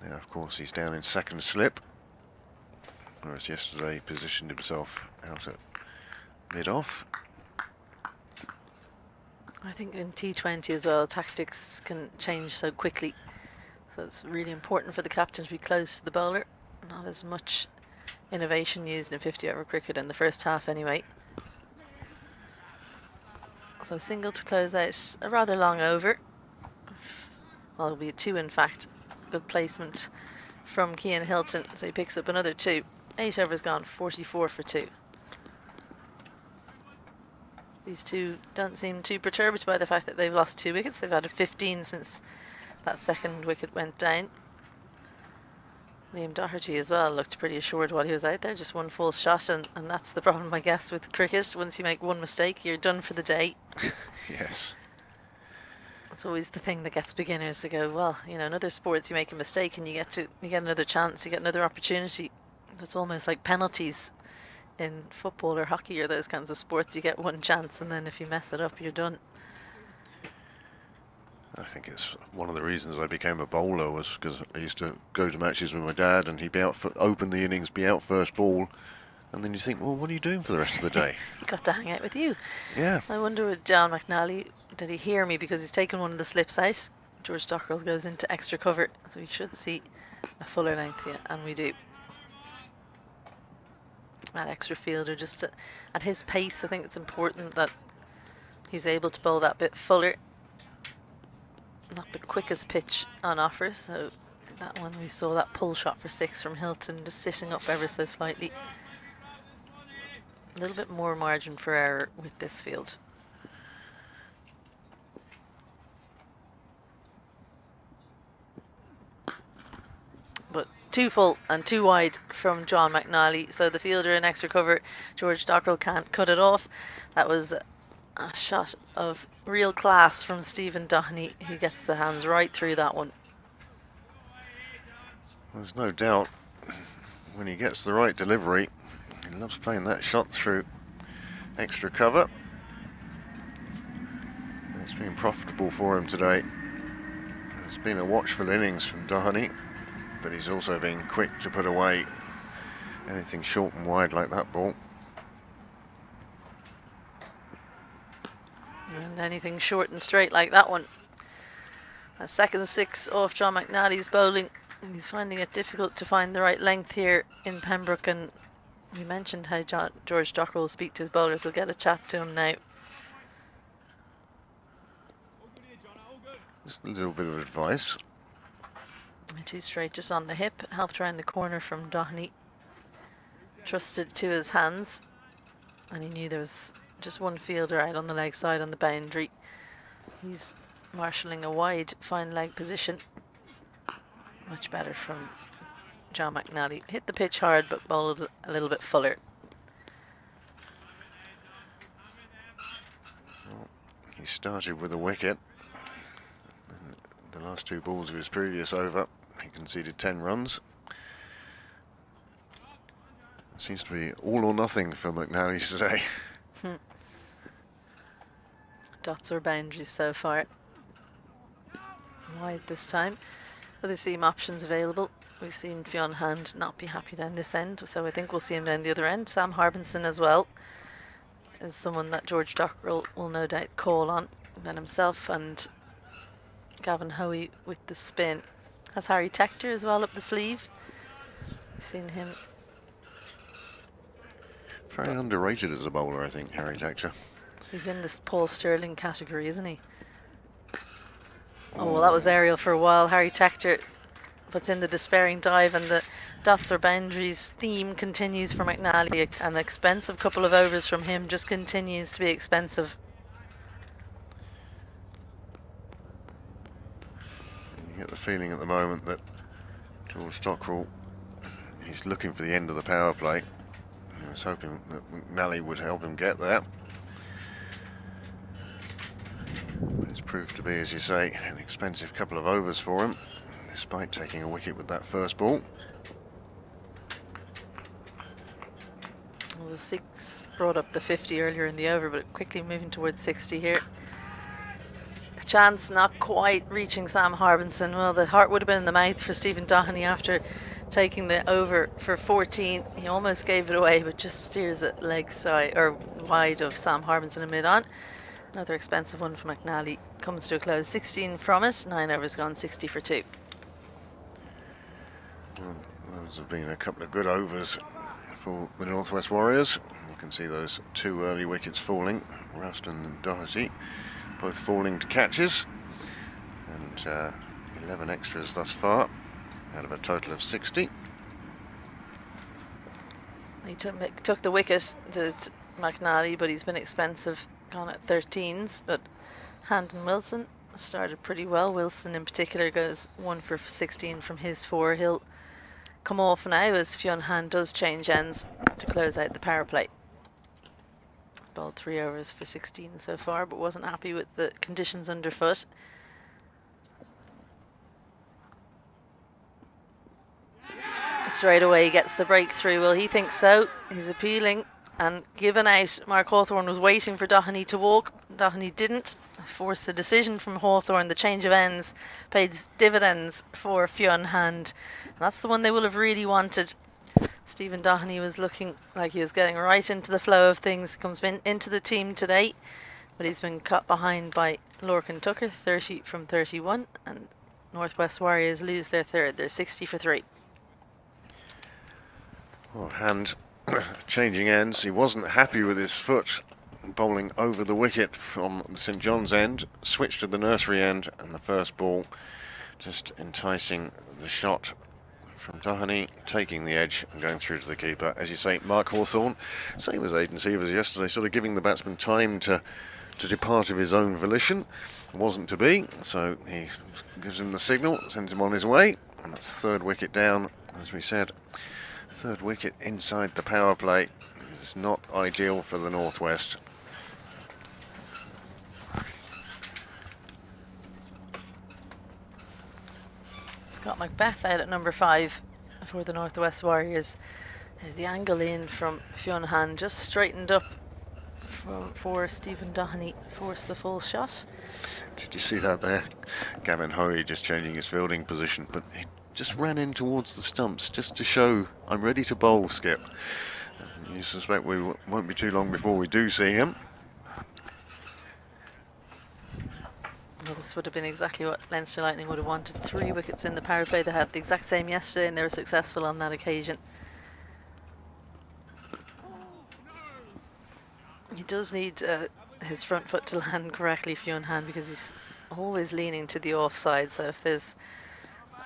Now, of course, he's down in second slip, whereas yesterday he positioned himself out at mid-off. I think in T20 as well, tactics can change so quickly. So it's really important for the captain to be close to the bowler. Not as much innovation used in 50-over cricket in the first half anyway. So single to close out a rather long over. Well, it'll be a 2 in fact. Good placement from Cian Hilton, so he picks up another 2. 8 overs gone, 44 for 2. These two don't seem too perturbed by the fact that they've lost 2 wickets. They've had 15 since that second wicket went down. Liam Doherty as well looked pretty assured while he was out there. Just one false shot, and that's the problem, I guess, with cricket. Once you make one mistake, you're done for the day. Yes. It's always the thing that gets beginners to go, well, you know, in other sports you make a mistake and you get another chance, you get another opportunity. It's almost like penalties in football or hockey or those kinds of sports. You get one chance, and then if you mess it up, you're done. I think it's one of the reasons I became a bowler was because I used to go to matches with my dad, and he'd be out for open the innings, be out first ball, and then you think, well, what are you doing for the rest of the day? He got to hang out with you. Yeah. I wonder with John McNally, did he hear me because he's taken one of the slips out? George Dockrell goes into extra cover, so we should see a fuller length, yeah, and we do. That extra fielder, just at his pace, I think it's important that he's able to bowl that bit fuller. Not the quickest pitch on offer, so that one we saw that pull shot for 6 from Hilton, just sitting up ever so slightly. A little bit more margin for error with this field. But 2 full and 2 wide from John McNally, so the fielder in extra cover. George Dockrell can't cut it off. That was a shot of real class from Stephen Doherty, who gets the hands right through that one. There's no doubt when he gets the right delivery, he loves playing that shot through extra cover. It's been profitable for him today. It's been a watchful innings from Doherty, but he's also been quick to put away anything short and wide like that ball. And anything short and straight like that one. A second 6 off John McNally's bowling. He's finding it difficult to find the right length here in Pembroke, and we mentioned how George Dockrell will speak to his bowlers. We'll get a chat to him now. Just a little bit of advice. 2 straight just on the hip, helped around the corner from Doherty. Trusted to his hands, and he knew there was just one fielder out on the leg side on the boundary. He's marshalling a wide fine leg position. Much better from John McNally. Hit the pitch hard but bowled a little bit fuller. Well, he started with a wicket. The last 2 balls of his previous over, he conceded 10 runs. Seems to be all or nothing for McNally today. Dots or boundaries so far. Wide this time. Other seam options available. We've seen Fionn Hand not be happy down this end, so I think we'll see him down the other end. Sam Harbinson as well is someone that George Dockrell will no doubt call on. And then himself and Gavin Hoey with the spin. Has Harry Tector as well up the sleeve. We've seen him. Very underrated as a bowler, I think, Harry Tector. He's in this Paul Stirling category, isn't he? Oh, well, that was aerial for a while. Harry Tector puts in the despairing dive, and the dots or boundaries theme continues for McNally. An expensive couple of overs from him just continues to be expensive. You get the feeling at the moment that George Dockrell, he's looking for the end of the power play. He was hoping that McNally would help him get there. But it's proved to be, as you say, an expensive couple of overs for him, despite taking a wicket with that first ball. Well, the 6 brought up the 50 earlier in the over, but quickly moving towards 60 here. A chance, not quite reaching Sam Harbinson. Well, the heart would have been in the mouth for Stephen Doherty after taking the over for 14. He almost gave it away, but just steers it leg side or wide of Sam Harbinson and mid-on. Another expensive one for McNally comes to a close. 16 from it, 9 overs gone, 60 for 2. Well, those have been a couple of good overs for the Northwest Warriors. You can see those 2 early wickets falling. Ruston and Doherty both falling to catches, and 11 extras thus far out of a total of 60. He took the wicket to McNally, but he's been expensive, gone at 13s. But Hand and Wilson started pretty well. Wilson in particular goes 1 for 16 from his 4. He'll come off now as Fionn Hand does change ends to close out the power play. Bowled 3 overs for 16 so far, but wasn't happy with the conditions underfoot. Straight away he gets the breakthrough. Well, he thinks so. He's appealing and given out. Mark Hawthorne was waiting for Doherty to walk. Doherty didn't. Forced the decision from Hawthorne. The change of ends paid dividends for Fionn Hand. And that's the one they will have really wanted. Stephen Doherty was looking like he was getting right into the flow of things. Comes into the team today, but he's been cut behind by Lorcan Tucker, 30 from 31, and Northwest Warriors lose their third. They're 60 for 3. Well, Hand changing ends. He wasn't happy with his foot, bowling over the wicket from the St John's end, switched to the nursery end, and the first ball just enticing the shot from Doherty, taking the edge and going through to the keeper. As you say, Mark Hawthorne, same as Aidan Seavers yesterday, sort of giving the batsman time to depart of his own volition. It wasn't to be, so he gives him the signal, sends him on his way, and that's 3rd wicket down, as we said. 3rd wicket inside the power play. It's not ideal for the Northwest. Scott Macbeth out at number 5 for the Northwest Warriors. The angle in from Fionn Hand just straightened up for Stephen Doherty, forced the full shot. Did you see that there? Gavin Hoey just changing his fielding position, but he just ran in towards the stumps just to show, I'm ready to bowl, Skip. You suspect we won't be too long before we do see him. Well, this would have been exactly what Leinster Lightning would have wanted. 3 wickets in the power play. They had the exact same yesterday and they were successful on that occasion. He does need his front foot to land correctly, Fionn Hand, because he's always leaning to the offside. So if there's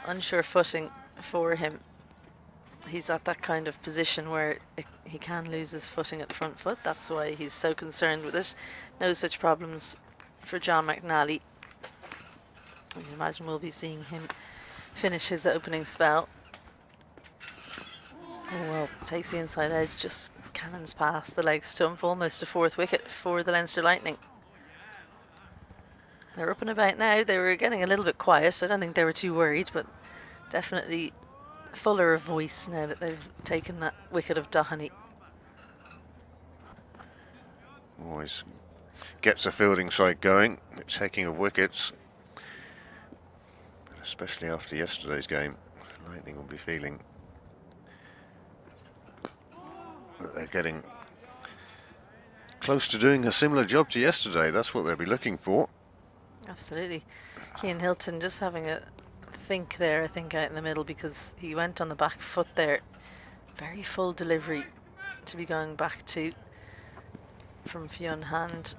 unsure footing for him, he's at that kind of position where he can lose his footing at the front foot. That's why he's so concerned with it. No such problems for John McNally. I can imagine we'll be seeing him finish his opening spell. Oh well, takes the inside edge, just cannons past the leg stump, almost a 4th wicket for the Leinster Lightning. They're up and about now. They were getting a little bit quiet. I don't think they were too worried, but definitely fuller of voice now that they've taken that wicket of Doherty. Always gets a fielding side going, the taking of wickets. Especially after yesterday's game, Lightning will be feeling that they're getting close to doing a similar job to yesterday. That's what they'll be looking for. Absolutely. Cian Hilton just having a think there, I think, out in the middle, because he went on the back foot there. Very full delivery to be going back to from Fionn Hand.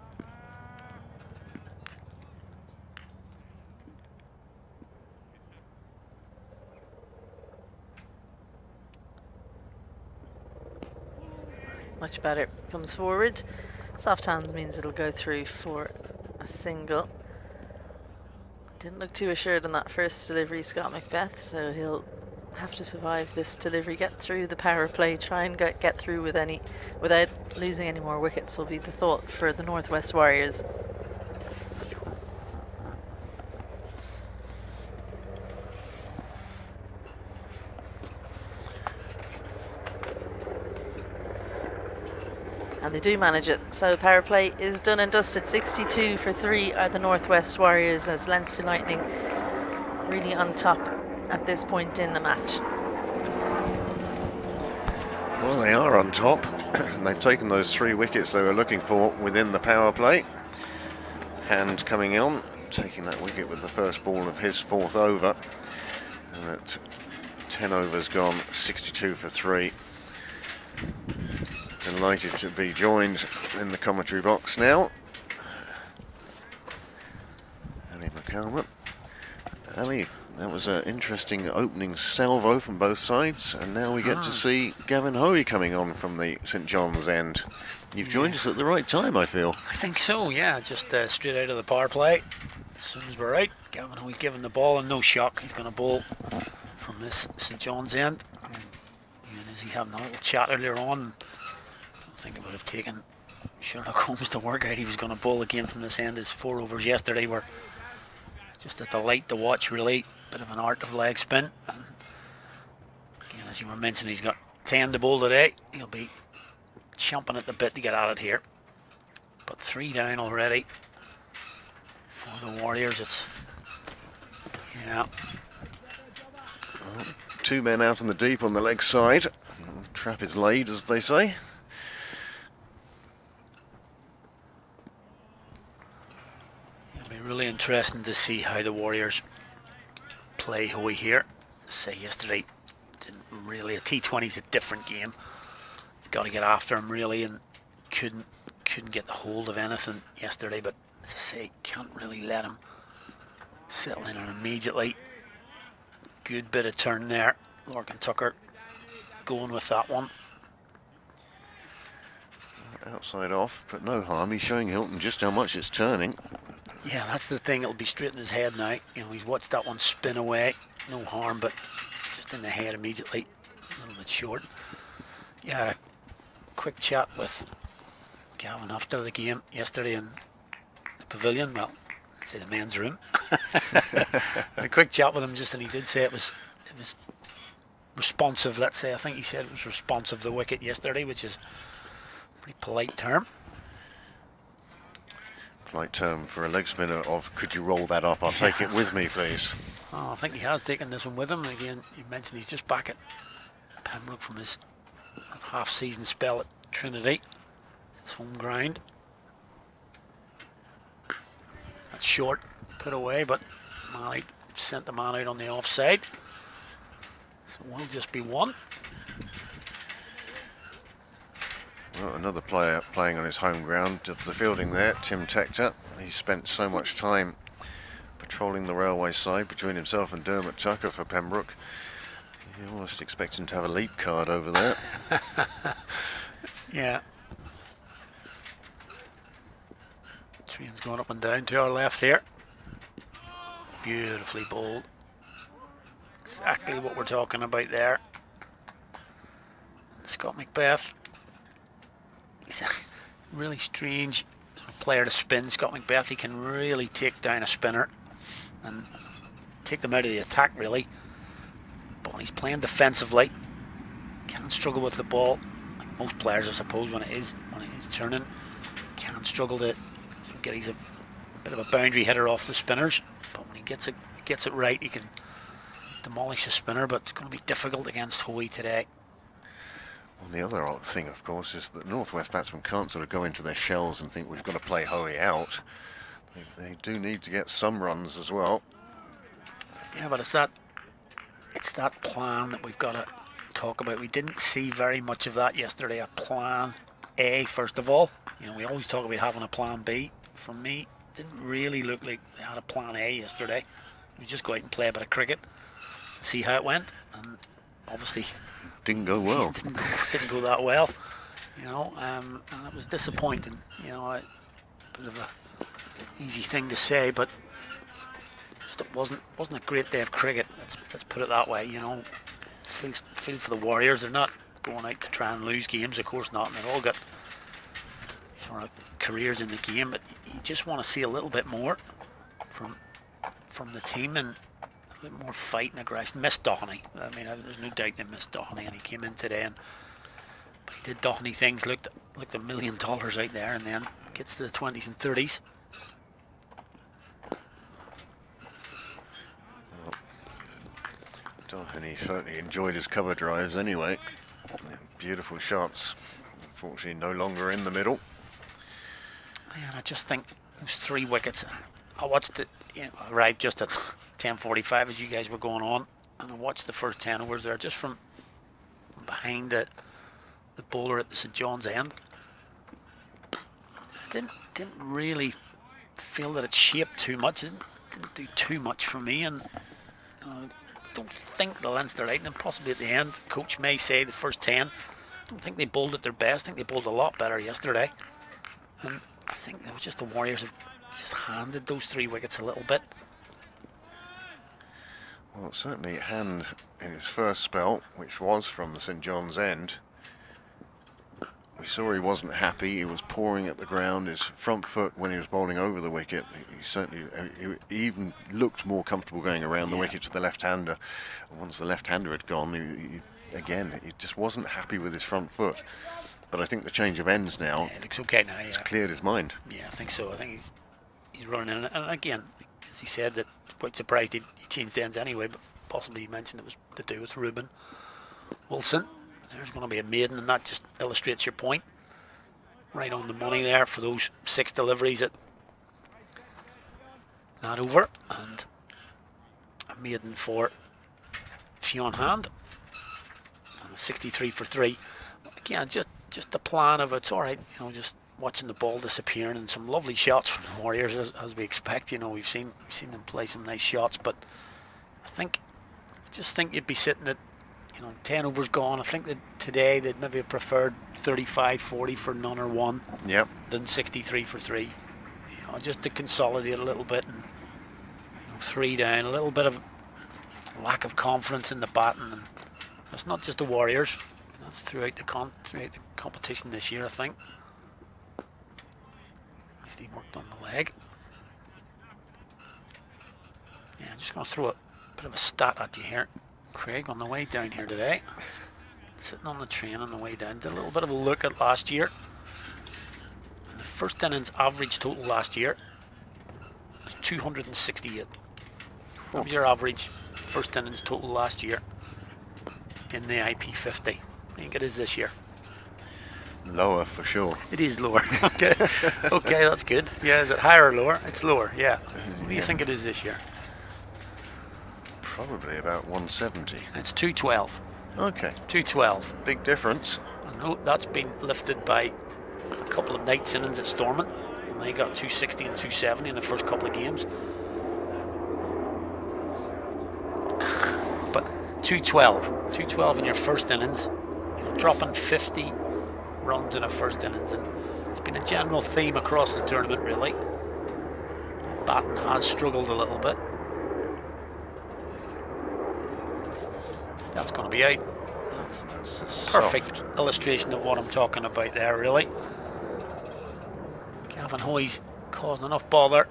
Much better. Comes forward. Soft hands means it'll go through for a single. Didn't look too assured on that first delivery, Scott Macbeth, so he'll have to survive this delivery, get through the power play, try and get through without losing any more wickets will be the thought for the Northwest Warriors. And they do manage it. So power play is done and dusted. 62 for 3 are the Northwest Warriors, as Leinster Lightning really on top at this point in the match. Well, they are on top. They've taken those 3 wickets they were looking for within the power play. Hand coming on, taking that wicket with the first ball of his 4th over. And at 10 overs gone, 62 for 3. Delighted to be joined in the commentary box now. Ali McCallum. Ali, that was an interesting opening salvo from both sides, and now we get to see Gavin Hoey coming on from the St John's end. You've joined us at the right time, I feel. I think so, yeah, just straight out of the power play. As soon as we're out, Gavin Hoey giving the ball, and no shock, he's going to bowl from this St John's end. And as he having a little chat earlier on, I think it would have taken Sherlock Holmes to work out he was going to bowl again from this end. His 4 overs yesterday were just a delight to watch, really. Bit of an art of leg spin. And again, as you were mentioning, he's got 10 to bowl today. He'll be chomping at the bit to get at it here. But 3 down already for the Warriors. It's, yeah. Well, 2 men out on the deep on the leg side. The trap is laid, as they say. Really interesting to see how the Warriors play Hoey here. Say yesterday, didn't really, a T20 is a different game. You've got to get after him really, and couldn't get the hold of anything yesterday. But as I say, can't really let him settle in on immediately. Good bit of turn there. Lorcan Tucker going with that one. Outside off, but no harm. He's showing Hilton just how much it's turning. Yeah, that's the thing. It'll be straight in his head now. You know, he's watched that one spin away. No harm, but just in the head immediately. A little bit short. Yeah, had a quick chat with Gavin after the game yesterday in the pavilion. Well, I'd say the men's room. Had a quick chat with him just, and he did say it was responsive. Let's say, I think he said it was responsive, the wicket yesterday, which is a pretty polite term. Polite term for a leg spinner of, could you roll that up? I'll take it with me, please. Oh, I think he has taken this one with him. Again, you mentioned he's just back at Pembroke from his half-season spell at Trinity, his home ground. That's short, put away, but McNally sent the man out on the offside. So it will just be 1. Well, another player playing on his home ground. The fielding there, Tim Tector. He spent so much time patrolling the railway side between himself and Dermot Tucker for Pembroke. You almost expect him to have a leap card over there. Yeah. Train's going up and down to our left here. Beautifully bowled. Exactly what we're talking about there. Scott Macbeth. He's a really strange player to spin. Scott Macbeth, he can really take down a spinner and take them out of the attack, really. But when he's playing defensively, can struggle with the ball. Like most players, I suppose, when it is turning, can struggle to get. He's a bit of a boundary hitter off the spinners, but when he gets it right, he can demolish a spinner. But it's going to be difficult against Hoey today. Well, the other thing, of course, is that Northwest batsmen can't sort of go into their shells and think we've got to play Hoey out. They do need to get some runs as well. Yeah, but it's that plan that we've got to talk about. We didn't see very much of that yesterday. A plan A, first of all. You know, we always talk about having a plan B. For me, it didn't really look like they had a plan A yesterday. We just go out and play a bit of cricket, see how it went, and obviously didn't go well. Didn't go that well, you know, and it was disappointing. You know, a bit of a easy thing to say, but just it wasn't a great day of cricket. Let's put it that way. You know, feel for the Warriors. They're not going out to try and lose games, of course not, and they've all got sort of careers in the game. But you just want to see a little bit more from the team, and a bit more fight and aggression. Missed Doheny. I mean, there's no doubt they missed Doheny, and he came in today, but he did Doheny things. Looked like $1 million out there, and then gets to the 20s and 30s. And he certainly enjoyed his cover drives anyway. Beautiful shots. Unfortunately, no longer in the middle. Yeah, and I just think those 3 wickets. I watched it. I arrived just at 10:45 as you guys were going on, and I watched the first 10 overs there, just from behind the bowler at the St John's end. I didn't really feel that it shaped too much. It didn't do too much for me, and I don't think the Leinster Lightning, possibly at the end, coach may say the first 10, I don't think they bowled at their best. I think they bowled a lot better yesterday, and I think it was just the Warriors have just handed those 3 wickets a little bit. Well, certainly Hand in his first spell, which was from the St John's end, we saw he wasn't happy. He was pawing at the ground. His front foot, when he was bowling over the wicket, he certainly he even looked more comfortable going around the wicket to the left-hander. And once the left-hander had gone, he just wasn't happy with his front foot. But I think the change of ends now, it looks okay now. It's cleared his mind. Yeah, I think so. I think he's running in, and again, as he said, that quite surprised he changed ends anyway. But possibly he mentioned it was to do with Ruben Wilson. There's going to be a maiden, and that just illustrates your point. Right on the money there for those 6 deliveries at that over, and a maiden for Fionn Hand, and a 63 for 3. Again, just the plan of it's all right, just watching the ball disappearing, and some lovely shots from the Warriors as we expect. We've seen them play some nice shots, but I just think you'd be sitting at 10 overs gone. I think that today they'd maybe have preferred 35-40 for none or one, than 63 for 3. Just to consolidate a little bit, and 3 down, a little bit of lack of confidence in the batting, and that's not just the Warriors. That's throughout the competition this year, I think. At least he worked on the leg. Yeah, I'm just going to throw a bit of a stat at you here. Craig, on the way down here today, sitting on the train on the way down, did a little bit of a look at last year. And the first innings average total last year was 268. What was your average first innings total last year in the IP50? I think it is this year. Lower for sure. It is lower. Okay, okay, that's good. Yeah, is it higher or lower? It's lower. Yeah. What do you think it is this year? Probably about 170. It's 212. Okay. 212. Big difference. And that's been lifted by a couple of nights innings at Stormont, and they got 260 and 270 in the first couple of games. But 212 in your first innings, dropping 50 runs in a first innings, and it's been a general theme across the tournament, really. Batting has struggled a little bit. That's going to be out. That's a perfect illustration of what I'm talking about there, really. Gavin Hoy's causing enough bother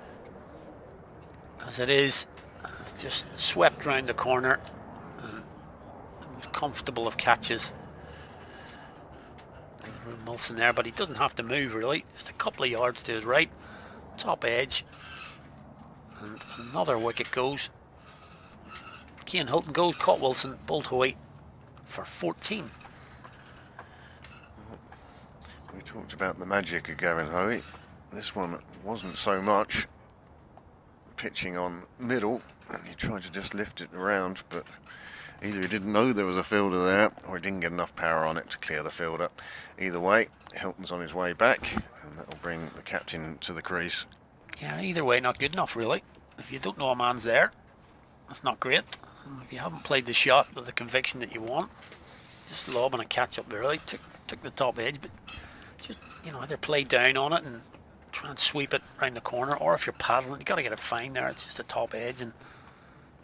as it is. It's just swept round the corner, and the most comfortable of catches. Ruben Wilson there, but he doesn't have to move, really. Just a couple of yards to his right, top edge, and another wicket goes. Cian Hilton goes, caught Wilson, bowled Hoy for 14. We talked about the magic of Gavin Hoy. This one wasn't so much. Pitching on middle, and he tried to just lift it around, but either he didn't know there was a fielder there, or he didn't get enough power on it to clear the fielder. Either way, Hilton's on his way back, and that will bring the captain to the crease. Yeah, either way, not good enough, really. If you don't know a man's there, that's not great. If you haven't played the shot with the conviction that you want, just lobbing a catch up there, really took the top edge, but just either play down on it and try and sweep it round the corner, or if you're paddling, you got to get it fine there. It's just a top edge, and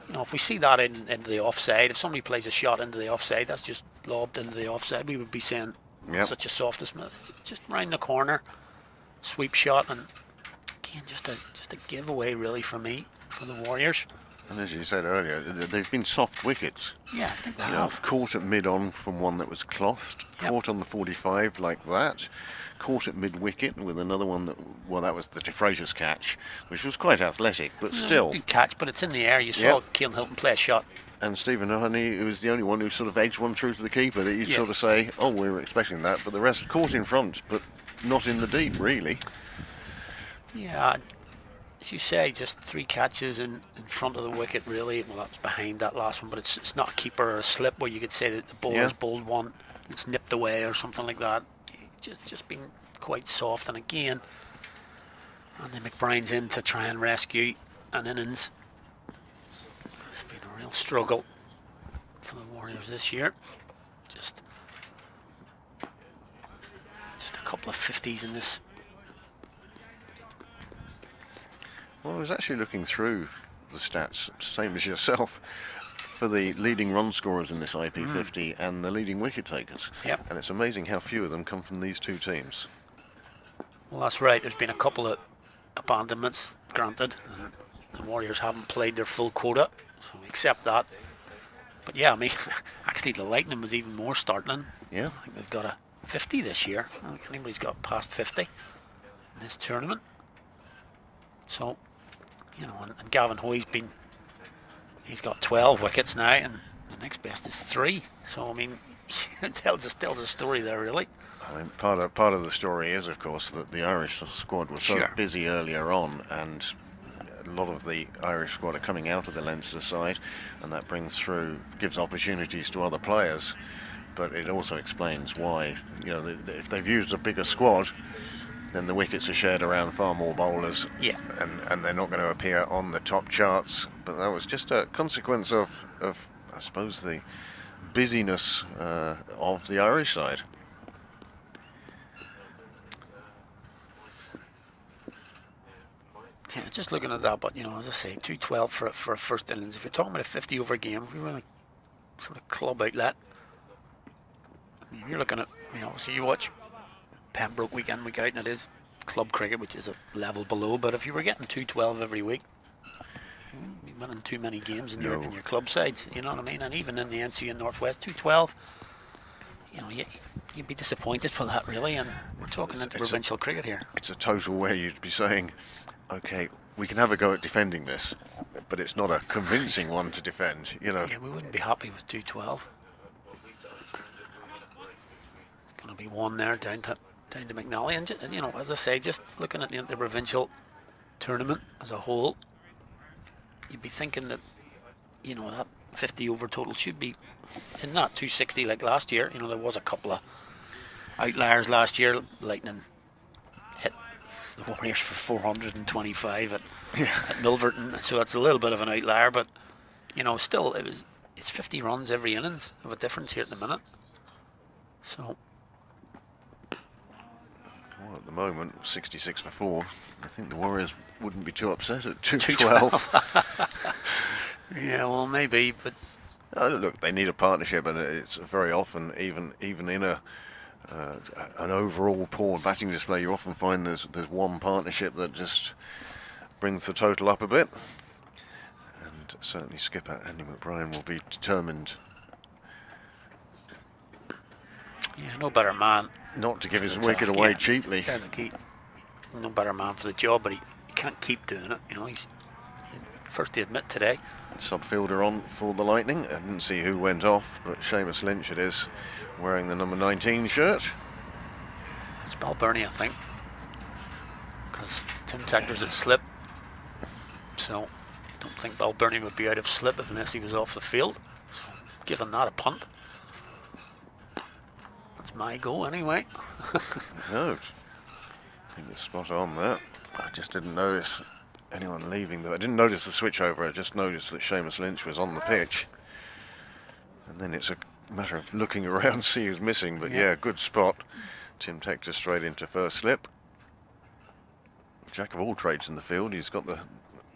if we see that into the offside, if somebody plays a shot into the offside, that's just lobbed into the offside, we would be saying such a softness. It's just round the corner, sweep shot, and again, just a giveaway really for me, for the Warriors. And as you said earlier, they've been soft wickets. Yeah, I think they You know, have. caught at mid-on from one that was clothed, Yep. caught on the 45 like that, caught at mid-wicket with another one that, well, that was the DeFrazier's catch, which was quite athletic, but still. Good catch, but it's in the air. You saw Yep. Keelan Hilton play a shot. And Stephen Doherty was the only one who sort of edged one through to the keeper that you Yeah. sort of say, oh, we were expecting that, but the rest caught in front, but not in the deep, really. Yeah, as you say, just 3 catches in front of the wicket, really. Well, that was behind that last one, but it's not a keeper or a slip where you could say that the bowler's bowled one, it's nipped away or something like that. Just been quite soft. And again, Andy McBride's in to try and rescue an innings. It's been a real struggle for the Warriors this year. Just a couple of 50s in this. Well, I was actually looking through the stats, same as yourself, for the leading run scorers in this IP50 and the leading wicket takers. Yep. And it's amazing how few of them come from these two teams. Well, that's right. There's been a couple of abandonments, granted, and the Warriors haven't played their full quota, so we accept that. But yeah, I mean, actually the Lightning was even more startling. Yeah. I think they've got a 50 this year. I don't think anybody's got past 50 in this tournament. So, you know, and Gavin Hoy's he's got 12 wickets now, and the next best is 3. So, I mean, it tells a story there, really. I mean, part of the story is, of course, that the Irish squad was so busy earlier on, and a lot of the Irish squad are coming out of the Leinster side, and that gives opportunities to other players. But it also explains why, you know, if they've used a bigger squad, then the wickets are shared around far more bowlers. Yeah. And they're not going to appear on the top charts. But that was just a consequence of I suppose, the busyness of the Irish side. Yeah, just looking at that, but you know, as I say, 212 for a first innings. If you're talking about a 50 over game, if we were like sort of club outlet, I mean, you're looking at, you know, so you watch Pembroke week in, week out, and it is club cricket, which is a level below. But if you were getting 212 every week, you wouldn't be winning too many games in your club sides. You know what I mean? And even in the NC and Northwest, 212. You know, you'd be disappointed for that, really. And we're talking into provincial cricket here. It's a total where you'd be saying, okay, we can have a go at defending this, but it's not a convincing one to defend, you know. Yeah, we wouldn't be happy with 212. It's going to be one there down to McNally. And, you know, as I say, just looking at the interprovincial tournament as a whole, you'd be thinking that, you know, that 50 over total should be in that 260 like last year. You know, there was a couple of outliers last year. Lightning hit the Warriors for 425 at Milverton, so that's a little bit of an outlier, but you know, still it's 50 runs every innings of a difference here at the minute. So well, at the moment 66 for 4. I think the Warriors wouldn't be too upset at 212. Yeah, well, maybe, but look, they need a partnership, and it's very often, even in an overall poor batting display, you often find there's one partnership that just brings the total up a bit. And certainly skipper Andy McBride will be determined. Yeah, no better man. Not to give his wicket away cheaply. Yeah, no better man for the job, but he can't keep doing it. You know, he's first to admit today. Subfielder on for the Lightning. I didn't see who went off, but Seamus Lynch it is, wearing the number 19 shirt. It's Balburney, I think, because Tim Tector's at slip, so I don't think Balburney would be out of slip unless he was off the field. So, giving that a punt. That's my go anyway. No, I think it's spot on there. I just didn't notice anyone leaving. I didn't notice the switch over. I just noticed that Seamus Lynch was on the pitch, and then it's a matter of looking around, see who's missing. But yeah, good spot. Tim Tector straight into first slip. Jack of all trades in the field. He's got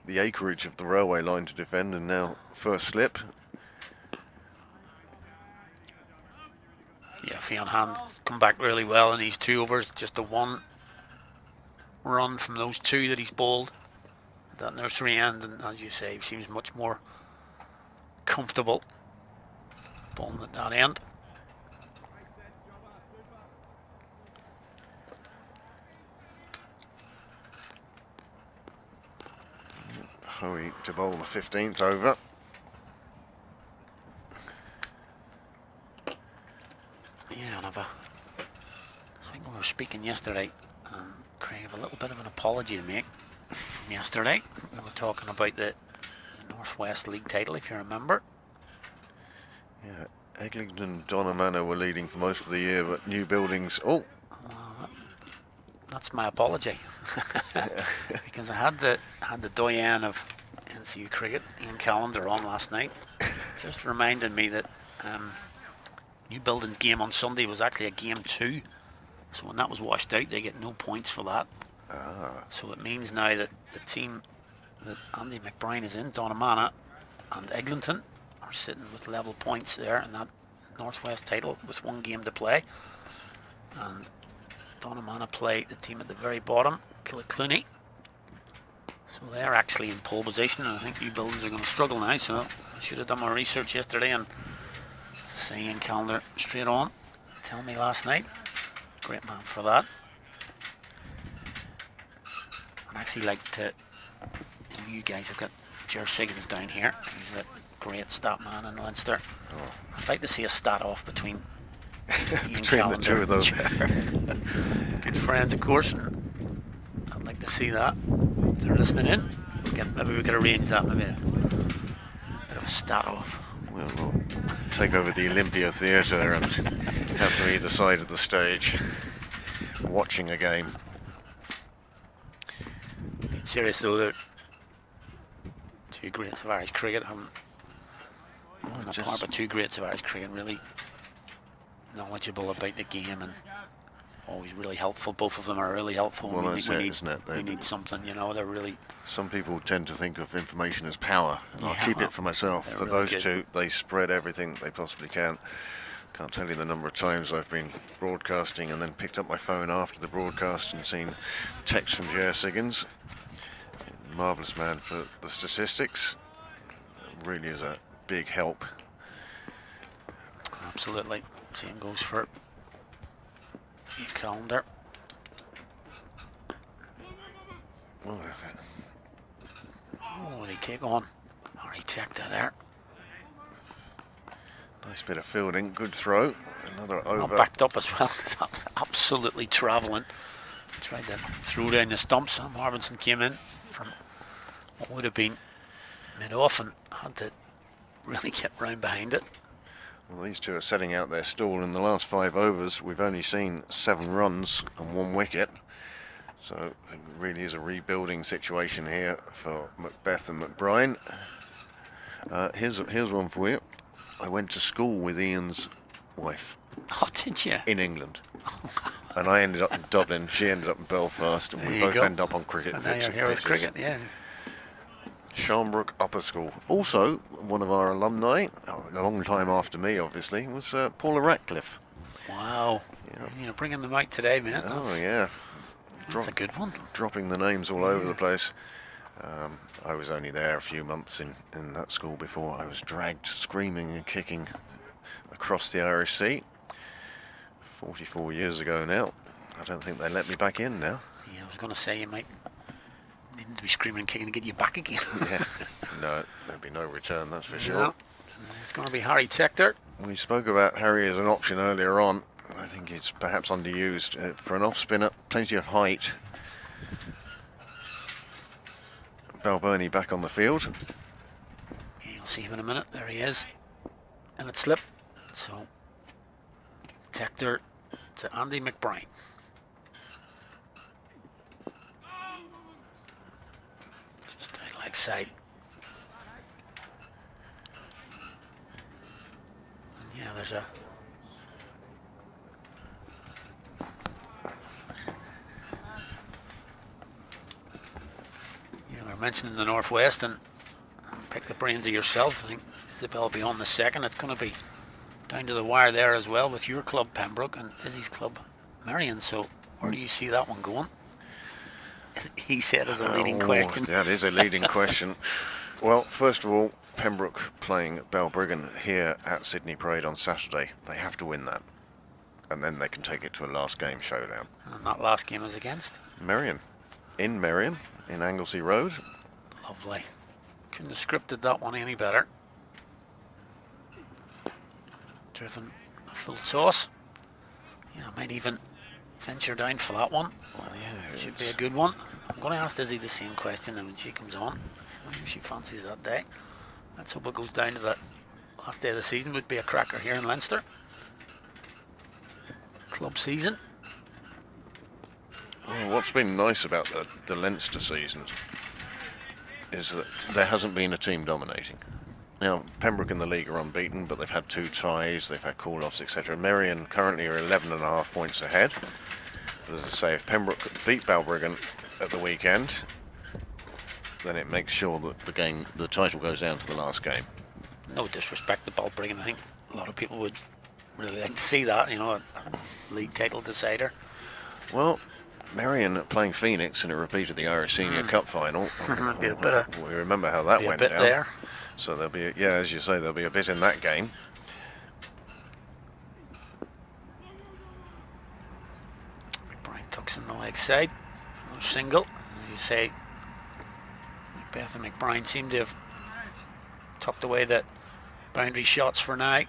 the acreage of the railway line to defend, and now first slip. Yeah, Fionn Hand's come back really well in these 2 overs. Just the one run from those 2 that he's bowled. that nursery end, and as you say, seems much more comfortable bowling at that end. Hoey to bowl the 15th over. Yeah, and I think we were speaking yesterday, Craig, have a little bit of an apology to make from yesterday. We were talking about the Northwest League title, if you remember. Yeah, Eglinton and Donnamana were leading for most of the year, but New Buildings. Oh, well, that's my apology. Because I had the doyen of NCU cricket, Ian Callender, on last night. Just reminded me that New Buildings game on Sunday was actually a game 2. So when that was washed out, they get no points for that. So it means now that the team that Andy McBride is in, Donnamana and Eglinton, are sitting with level points there in that Northwest title with 1 game to play. And Donnamana play the team at the very bottom, Killiclooney. So they're actually in pole position, and I think New Buildings are going to struggle now. So I should have done my research yesterday, and to say Ian Calendar straight on, tell me last night. Great man for that. I'd actually like to, you guys have got Ger Siggins down here, who's a great stat man in Leinster. I'd like to see a stat off between Ian between the two of them. Good friends, of course. I'd like to see that. If they're listening in, maybe we could arrange that, maybe a bit of a stat off. We'll take over the Olympia Theatre and have them either side of the stage watching a game. Being serious though, they're 2 greats of Irish cricket. But 2 greats of Irish cricket, really knowledgeable about the game and always really helpful. Both of them are really helpful. Well, that's it, isn't it? We need something, they're really... Some people tend to think of information as power. I'll keep it for myself. For really those good. two, they spread everything they possibly can. Can't tell you the number of times I've been broadcasting and then picked up my phone after the broadcast and seen text from Ger Siggins. Marvellous man for the statistics. Really is a big help. Absolutely. Same goes for Ian Calendar. Oh, what did he take on? Harry Tector there. nice bit of fielding, good throw. Another over. Backed up as well. It's absolutely travelling. Tried to throw down the stumps. Marvinson came in from what would have been mid-off and had to really get round behind it. Well, these two are setting out their stall. In the last 5 overs, we've only seen 7 runs and 1 wicket. So it really is a rebuilding situation here for Macbeth and McBride. Here's one for you. I went to school with Ian's wife. Oh, did you? In England. And I ended up in Dublin, she ended up in Belfast, and we both ended up on cricket and now pitches. you're here with cricket, yeah. Sharnbrook Upper School. Also, one of our alumni, a long time after me obviously, was Paula Ratcliffe. Wow. Yeah. You're bringing them out today, man. Oh yeah. That's a good one. Dropping the names all over the place. I was only there a few months in that school before I was dragged screaming and kicking across the Irish Sea. 44 years ago now. I don't think they let me back in now. Yeah, I was going to say you might need to be screaming and kicking to get you back again. Yeah. No, there'd be no return, that's for sure. No. It's going to be Harry Tector. We spoke about Harry as an option earlier on. I think he's perhaps underused for an off-spinner. Plenty of height. Balbirnie back on the field. Yeah, you'll see him in a minute. There he is. And it slipped. So, Tector to Andy McBride. Just out leg side. And yeah, there's a... Yeah, we were mentioning the Northwest, and pick the brains of yourself. I think Isabel will be on the second. It's going to be down to the wire there as well with your club Pembroke and Izzy's club Marion. So where do you see that one going? he said as a leading question. That is a leading question. Well, first of all, Pembroke playing Balbriggan here at Sydney Parade on Saturday. They have to win that, and then they can take it to a last game showdown. And that last game was against? Merion, in Anglesey Road. Lovely. Couldn't have scripted that one any better. Driven a full toss. Yeah, I might even venture down for that one. Well, yeah, Should be a good one. I'm going to ask Izzy the same question now when she comes on. Maybe she fancies that day. Let's hope it goes down to the last day of the season. Would be a cracker here in Leinster. Club season. Well, what's been nice about the Leinster seasons is that there hasn't been a team dominating. Now, Pembroke in the league are unbeaten, but they've had 2 ties, they've had call-offs, etc. Merion currently are 11.5 points ahead. But as I say, if Pembroke beat Balbriggan at the weekend, then it makes sure that the title goes down to the last game. No disrespect to Balbriggan. I think a lot of people would really like to see that, you know, a league title decider. Well, Merion playing Phoenix in a repeat of the Irish Senior Cup final. Be a bit of, we remember how that went down. There. So there'll be, as you say, there'll be a bit in that game. McBride tucks in the leg side. No single. As you say, Macbeth and McBride seem to have tucked away the boundary shots for now.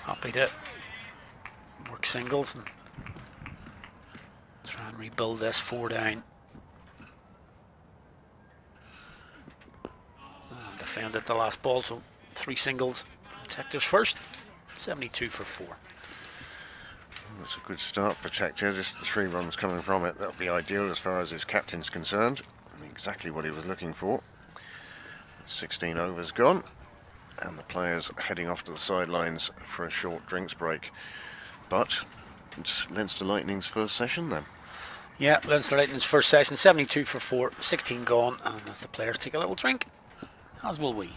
Happy to work singles and try and rebuild this 4 down. And defended the last ball, so 3 singles. Tector's first, 72 for 4. That's a good start for Chekcha, just the 3 runs coming from it. That'll be ideal as far as his captain's concerned. Exactly what he was looking for. 16 overs gone, and the players heading off to the sidelines for a short drinks break. But it's Leinster Lightning's first session then. Yeah, Leinster Lightning's first session, 72 for 4, 16 gone, and as the players take a little drink, as will we.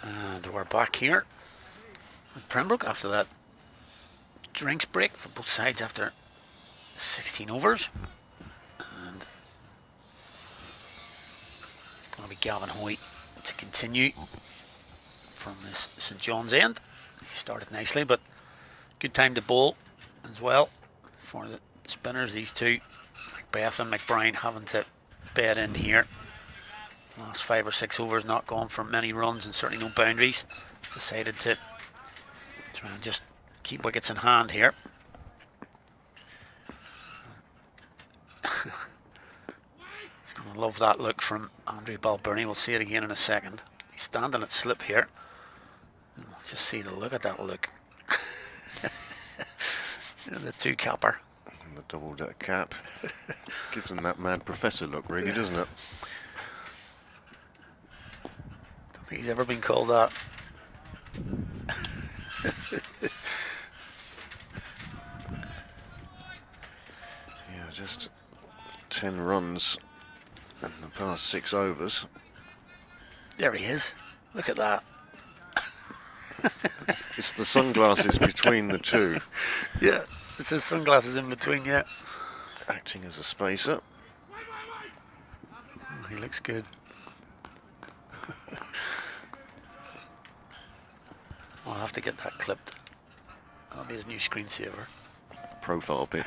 And we're back here with Pembroke after that drinks break for both sides after 16 overs. And it's going to be Gavin Hoy to continue from this St John's end. He started nicely, but good time to bowl as well for the spinners. These two, Macbeth and McBride, having to bed in here. Last 5 or 6 overs not gone for many runs and certainly no boundaries. Decided to try and just keep wickets in hand here. He's going to love that look from Andrew Balbirnie. We'll see it again in a second. He's standing at slip here. And we'll just see the look at that look. The two-capper. And the double-deck cap. Gives him that mad professor look, really, doesn't it? Don't think he's ever been called that. Yeah, just 10 runs in the past 6 overs. There he is. Look at that. It's the sunglasses between the two. Yeah, it's his sunglasses in between, yeah. Acting as a spacer. Oh, he looks good. I'll have to get that clipped. That'll be his new screensaver. Profile pic.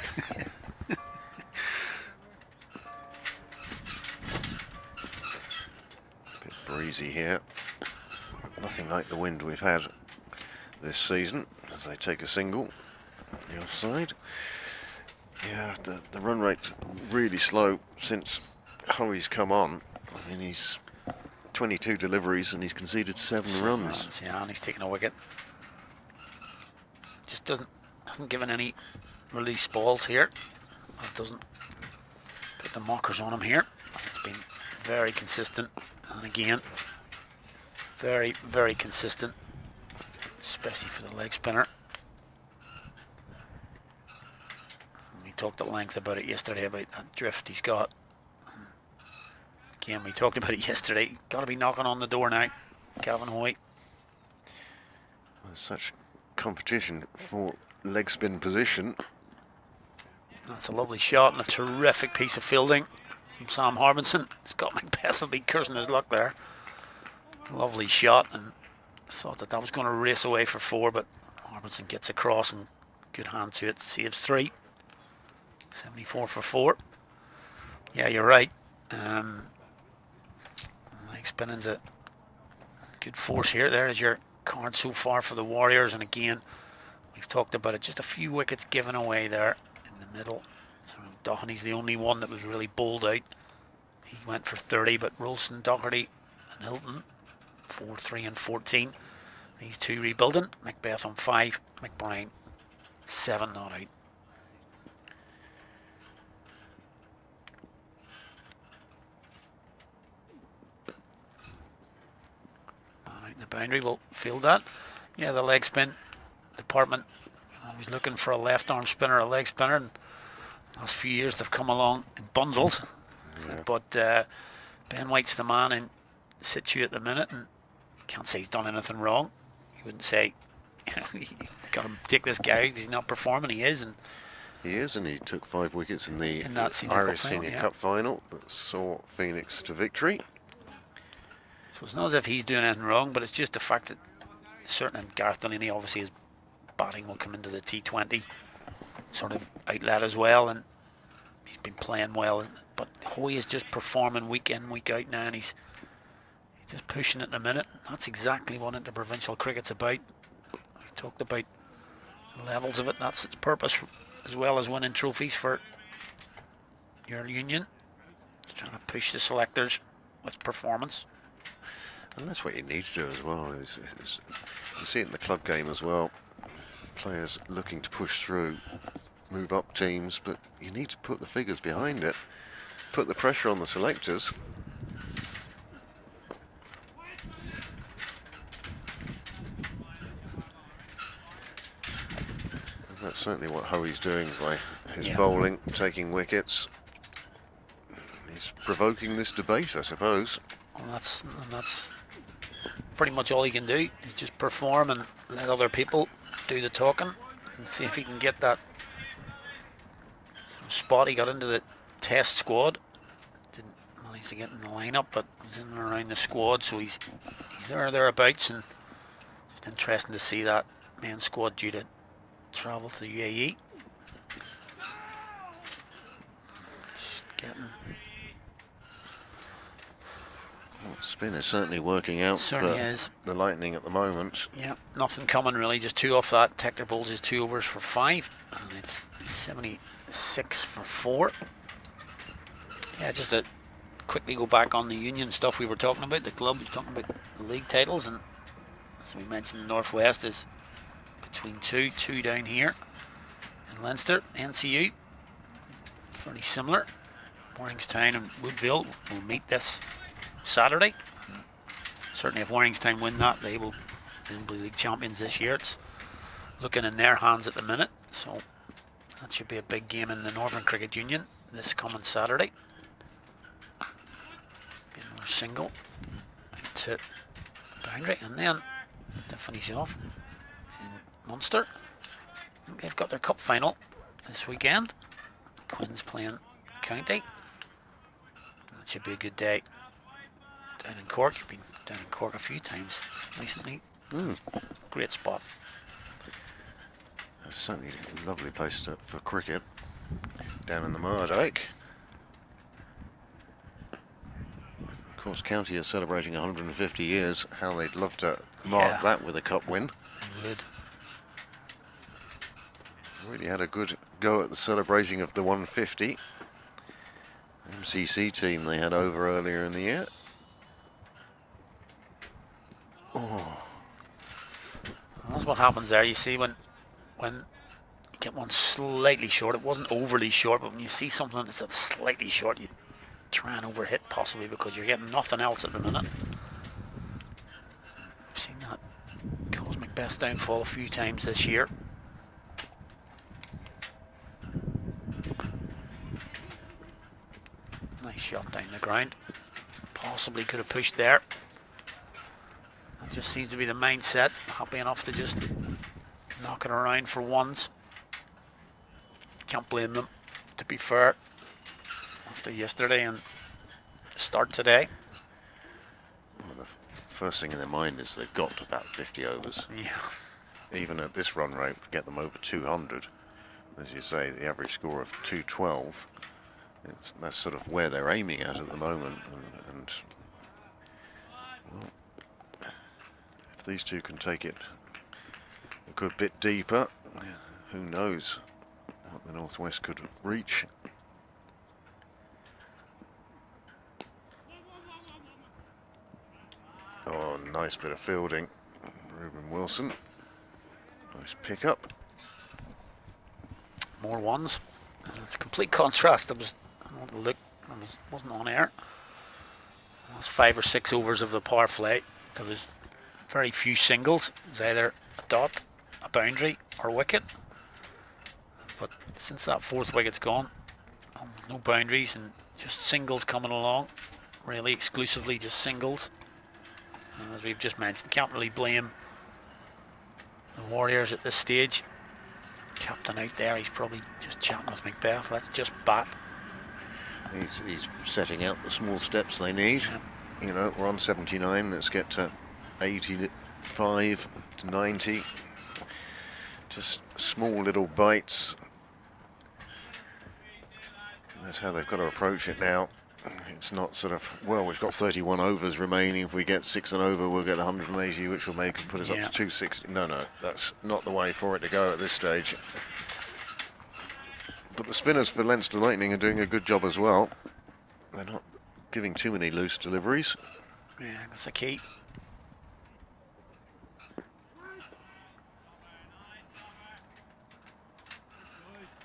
Bit breezy here. Nothing like the wind we've had this season as they take a single. The offside. Yeah, the run rate really slow since Hoey's come on. I mean, he's 22 deliveries and he's conceded 7 runs. Yeah, and he's taken a wicket. Just hasn't given any release balls here. That doesn't put the mockers on him here. It's been very consistent, and again, very, very consistent, especially for the leg spinner. We talked at length about it yesterday, about that drift he's got. Again, we talked about it yesterday. Got to be knocking on the door now, Gavin Hoy. There's such competition for leg spin position. That's a lovely shot and a terrific piece of fielding from Sam Harbinson. Scott Macbeth will be cursing his luck there. Lovely shot, and thought that was going to race away for 4, but Harbinson gets across and good hand to it, saves 3. 74 for 4. Yeah, you're right. Leg spinning's a good force here. There is your card so far for the Warriors, and again, we've talked about it, just a few wickets given away there in the middle. So Doherty's the only one that was really bowled out. He went for 30, but Rolson, Doherty and Hilton 4, 3 and 14. These two rebuilding. Macbeth on 5, McBride 7 not out. Out in the boundary, we'll field that. Yeah, the leg spin department always looking for a left arm spinner, a leg spinner, and last few years they've come along in bundles. Yeah. But Ben White's the man in situ at the minute, and can't say he's done anything wrong. You wouldn't say, you got to take this guy, he's not performing. He is, and he took 5 wickets in the that Irish Senior Cup final that saw Phoenix to victory. So it's not as if he's doing anything wrong, but it's just the fact that certain, and Gareth Delaney obviously his batting will come into the T20 sort of outlet as well, and he's been playing well, but Hoy is just performing week in, week out now, and he's just pushing it in a minute. That's exactly what interprovincial cricket's about. I've talked about the levels of it. That's its purpose, as well as winning trophies for your union. Just trying to push the selectors with performance. And that's what you need to do as well. You see it in the club game as well. Players looking to push through, move up teams, but you need to put the figures behind it, put the pressure on the selectors. And that's certainly what Hoey's doing by his bowling, taking wickets. He's provoking this debate, I suppose. Well, that's pretty much all he can do is just perform and let other people do the talking and see if he can get that spot. He got into the test squad, didn't manage to get in the lineup, but was in and around the squad, so he's there or thereabouts, and just interesting to see that main squad due to travel to the UAE. Just getting... Well, spin is certainly working out certainly for is. the Lightning at the moment. Yeah, nothing coming really, just 2 off that. Tector bowls his 2 overs for 5, and it's 76 for 4. Yeah, just to quickly go back on the union stuff we were talking about, the club, talking about the league titles, and as we mentioned, the Northwest is between two down here in Leinster. NCU, fairly similar. Warringstown and Woodville will meet this Saturday. And certainly if Warringstown win that, they'll be league champions this year. It's looking in their hands at the minute, so that should be a big game in the Northern Cricket Union this coming Saturday. Be another single to boundary, and then to finish off in Munster. I think they've got their cup final this weekend. The Quins playing County. That should be a good day down in Cork. You've been down in Cork a few times recently. Great spot. It's certainly a lovely place for cricket down in the Mardyke. Of course, County is celebrating 150 years. How they'd love to mark that with a cup win. They would. Really had a good go at the celebrating of the 150. MCC team they had over earlier in the year. Oh. And that's what happens there. You see, when you get one slightly short, it wasn't overly short, but when you see something that's slightly short, you try and overhit possibly because you're getting nothing else at the minute. We've seen that cosmic best downfall a few times this year. Nice shot down the ground. Possibly could have pushed there. That just seems to be the mindset. Happy enough to just knock it around for ones. Can't blame them, to be fair, after yesterday and the start today. Well, the first thing in their mind is they've got to bat 50 overs. Yeah. Even at this run rate, to get them over 200. As you say, the average score of 212. That's sort of where they're aiming at the moment. And well, if these two can take it a good bit deeper, who knows what the Northwest could reach. Oh, nice bit of fielding. Ruben Wilson. Nice pickup. More ones. And it's complete contrast. I want to look, wasn't on air. It was 5 or 6 overs of the power play. There was very few singles. It was either a dot, a boundary, or wicket. But since that 4th wicket's gone, no boundaries and just singles coming along. Really exclusively just singles. And as we've just mentioned, can't really blame the Warriors at this stage. Captain out there, he's probably just chatting with Macbeth. Let's just bat. He's setting out the small steps they need. You know, we're on 79. Let's get to 85 to 90. Just small little bites. That's how they've got to approach it now. It's not sort of, well, we've got 31 overs remaining. If we get 6 and over, we'll get 180, which will put us up to 260. No, that's not the way for it to go at this stage. But the spinners for Leinster Lightning are doing a good job as well. They're not giving too many loose deliveries. Yeah, that's the key.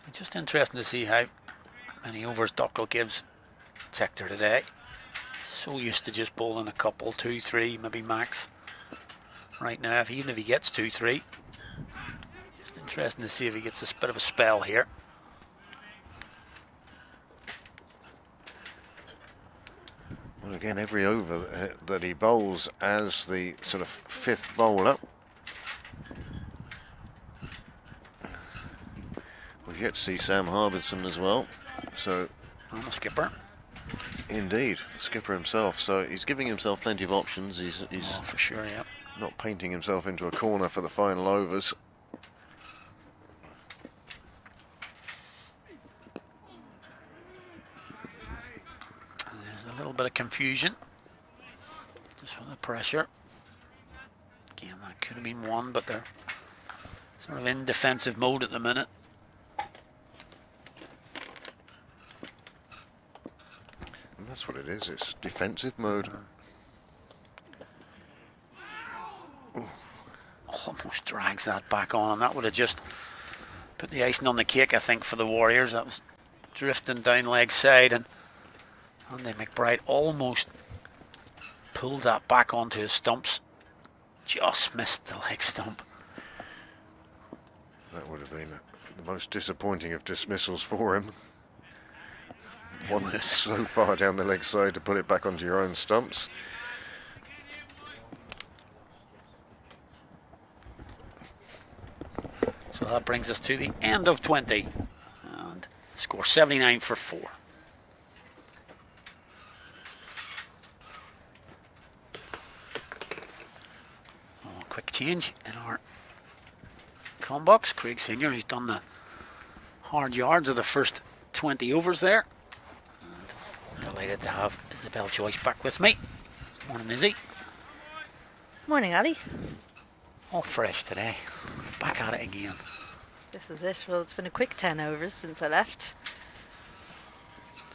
It's just interesting to see how many overs Dockrell gives Tector today. So used to just bowling a couple, 2, 3, maybe max. Right now, even if he gets 2, 3, just interesting to see if he gets a bit of a spell here. What a again, every over that he bowls as the sort of fifth bowler. We've yet to see Sam Harbison as well. So, I'm a skipper. Indeed, skipper himself. So he's giving himself plenty of options. He's Oh, for sure, yeah. not painting himself into a corner for the final overs. There's a little bit of confusion, just from the pressure. Again, that could have been one, but they're sort of in defensive mode at the minute. And that's what it is. It's defensive mode. Almost drags that back on, and that would have just put the icing on the cake, I think, for the Warriors. That was drifting down leg side, and Andy McBride almost pulled that back onto his stumps. Just missed the leg stump. That would have been the most disappointing of dismissals for him. One so far down the leg side to put it back onto your own stumps. So that brings us to the end of 20. And score 79 for 4. Oh, quick change in our com box. Craig Senior, he's done the hard yards of the first 20 overs there. And delighted to have Isabel Joyce back with me. Morning, Izzy. Morning, Ali. All fresh today. Back at it again. This is it. Well, it's been a quick 10 overs since I left.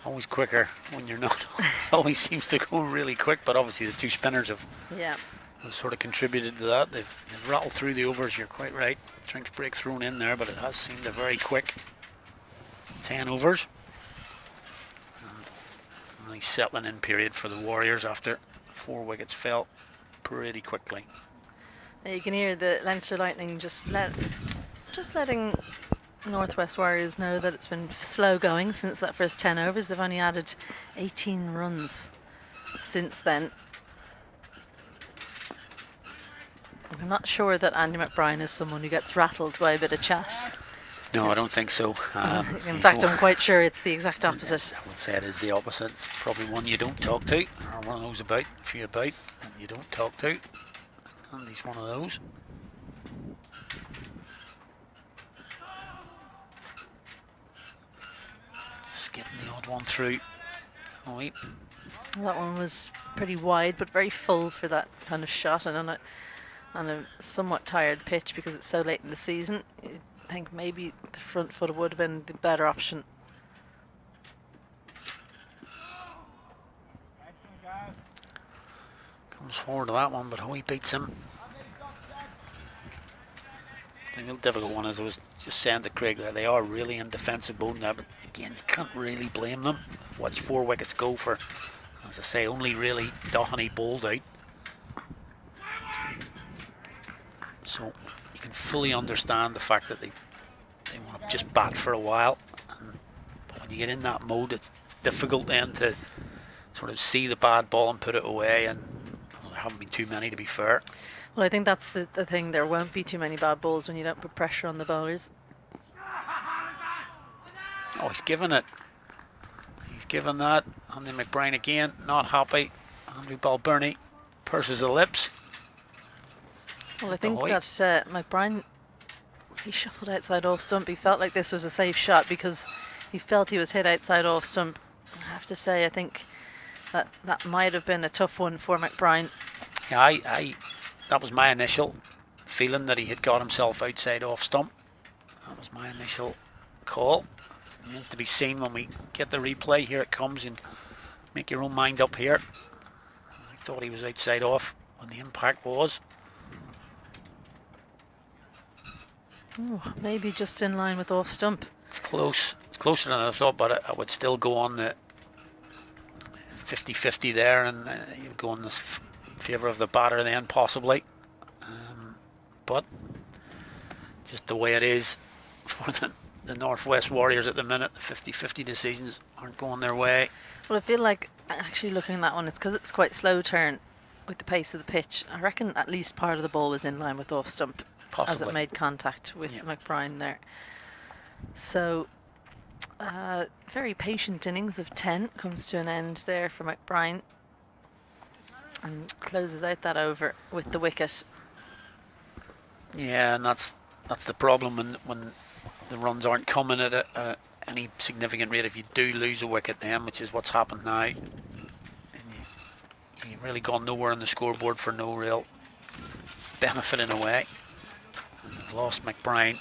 Always quicker when you're not. Always seems to go really quick, but obviously the two spinners have sort of contributed to that. They've rattled through the overs, you're quite right. Drinks break thrown in there, but it has seemed a very quick 10 overs. And really settling in period for the Warriors after 4 wickets fell pretty quickly. You can hear the Leinster Lightning just letting Northwest Warriors know that it's been slow going since that first 10 overs. They've only added 18 runs since then. I'm not sure that Andy McBride is someone who gets rattled by a bit of chat. No, I don't think so. In fact, I'm quite sure it's the exact opposite. I would say it is the opposite. It's probably one you don't talk to, or one of those a few about, and you don't talk to. And he's one of those. Just getting the odd one through. Oh, wait. That one was pretty wide, but very full for that kind of shot, and on a somewhat tired pitch because it's so late in the season. I think maybe the front foot would have been the better option. Comes forward to that one, but Hoey beats him. The real difficult one, as I was just saying to Craig, that they are really in defensive mode now, but again, you can't really blame them. Watch 4 wickets go for, as I say, only really Doheny bowled out. So you can fully understand the fact that they want to just bat for a while. But when you get in that mode, it's difficult then to sort of see the bad ball and put it away, and well, there haven't been too many, to be fair. Well, I think that's the thing. There won't be too many bad balls when you don't put pressure on the bowlers. Oh, he's given it. He's given that. Andy McBride again, not happy. Andrew Balbirnie purses the lips. Well, I think that McBride, he shuffled outside off stump. He felt like this was a safe shot because he felt he was hit outside off stump. I have to say, I think that might have been a tough one for McBride. Yeah, that was my initial feeling, that he had got himself outside off stump. That was my initial call. It needs to be seen when we get the replay. Here it comes, and make your own mind up here. I thought he was outside off when the impact was. Oh, maybe just in line with off stump. It's close. It's closer than I thought, but I would still go on the 50-50 there, and you would go in the favour of the batter then, possibly. But just the way it is for the Northwest Warriors at the minute. The 50-50 decisions aren't going their way. Well, I feel like actually looking at that one, it's because it's quite slow turn with the pace of the pitch. I reckon at least part of the ball was in line with off stump as it made contact with McBride there. So, very patient innings of 10 comes to an end there for McBride and closes out that over with the wicket. Yeah, and that's the problem when the runs aren't coming at any significant rate. If you do lose a wicket then, which is what's happened now, and you've really gone nowhere on the scoreboard for no real benefit in a way. And they've lost McBride.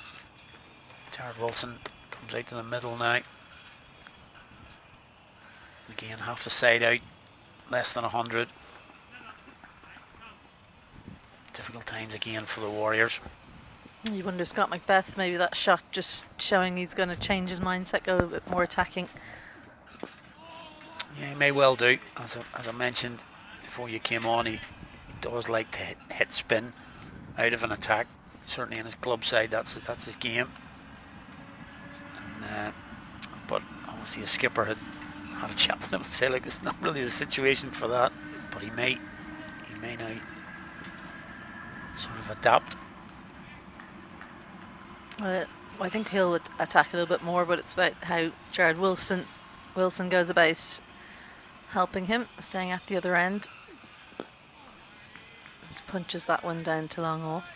Jared Wilson comes out to the middle now. Again, half the side out, less than 100. Difficult times again for the Warriors. You wonder, Scott Macbeth, maybe that shot just showing he's going to change his mindset, go a bit more attacking. Yeah, he may well do. As I mentioned before you came on, he does like to hit spin out of an attack. Certainly in his club side, that's his game. And, but obviously a skipper had a chat with him and say, like, it's not really the situation for that. But he may now sort of adapt. I think he'll attack a little bit more, but it's about how Jared Wilson goes about helping him, staying at the other end. Just punches that one down to long off.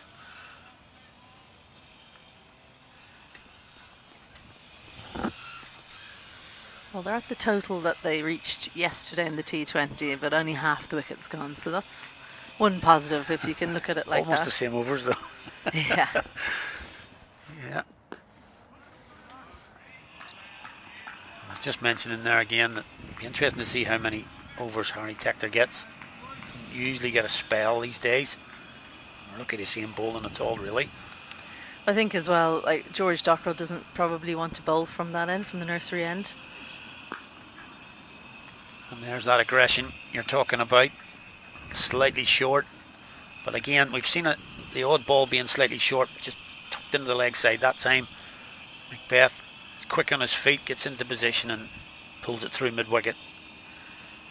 Well, they're at the total that they reached yesterday in the T20, but only half the wicket's gone, so that's one positive if you can look at it like Almost that. the same overs though. Yeah. Yeah. I was just mentioning there again that it'd be interesting to see how many overs Harry Tector gets. Doesn't usually get a spell these days. We're lucky to see him bowling at all, really. I think as well, like George Dockrell doesn't probably want to bowl from that end, from the nursery end. And there's that aggression you're talking about. Slightly short, but again, we've seen the odd ball being slightly short, just tucked into the leg side that time. Macbeth is quick on his feet, gets into position and pulls it through mid-wicket.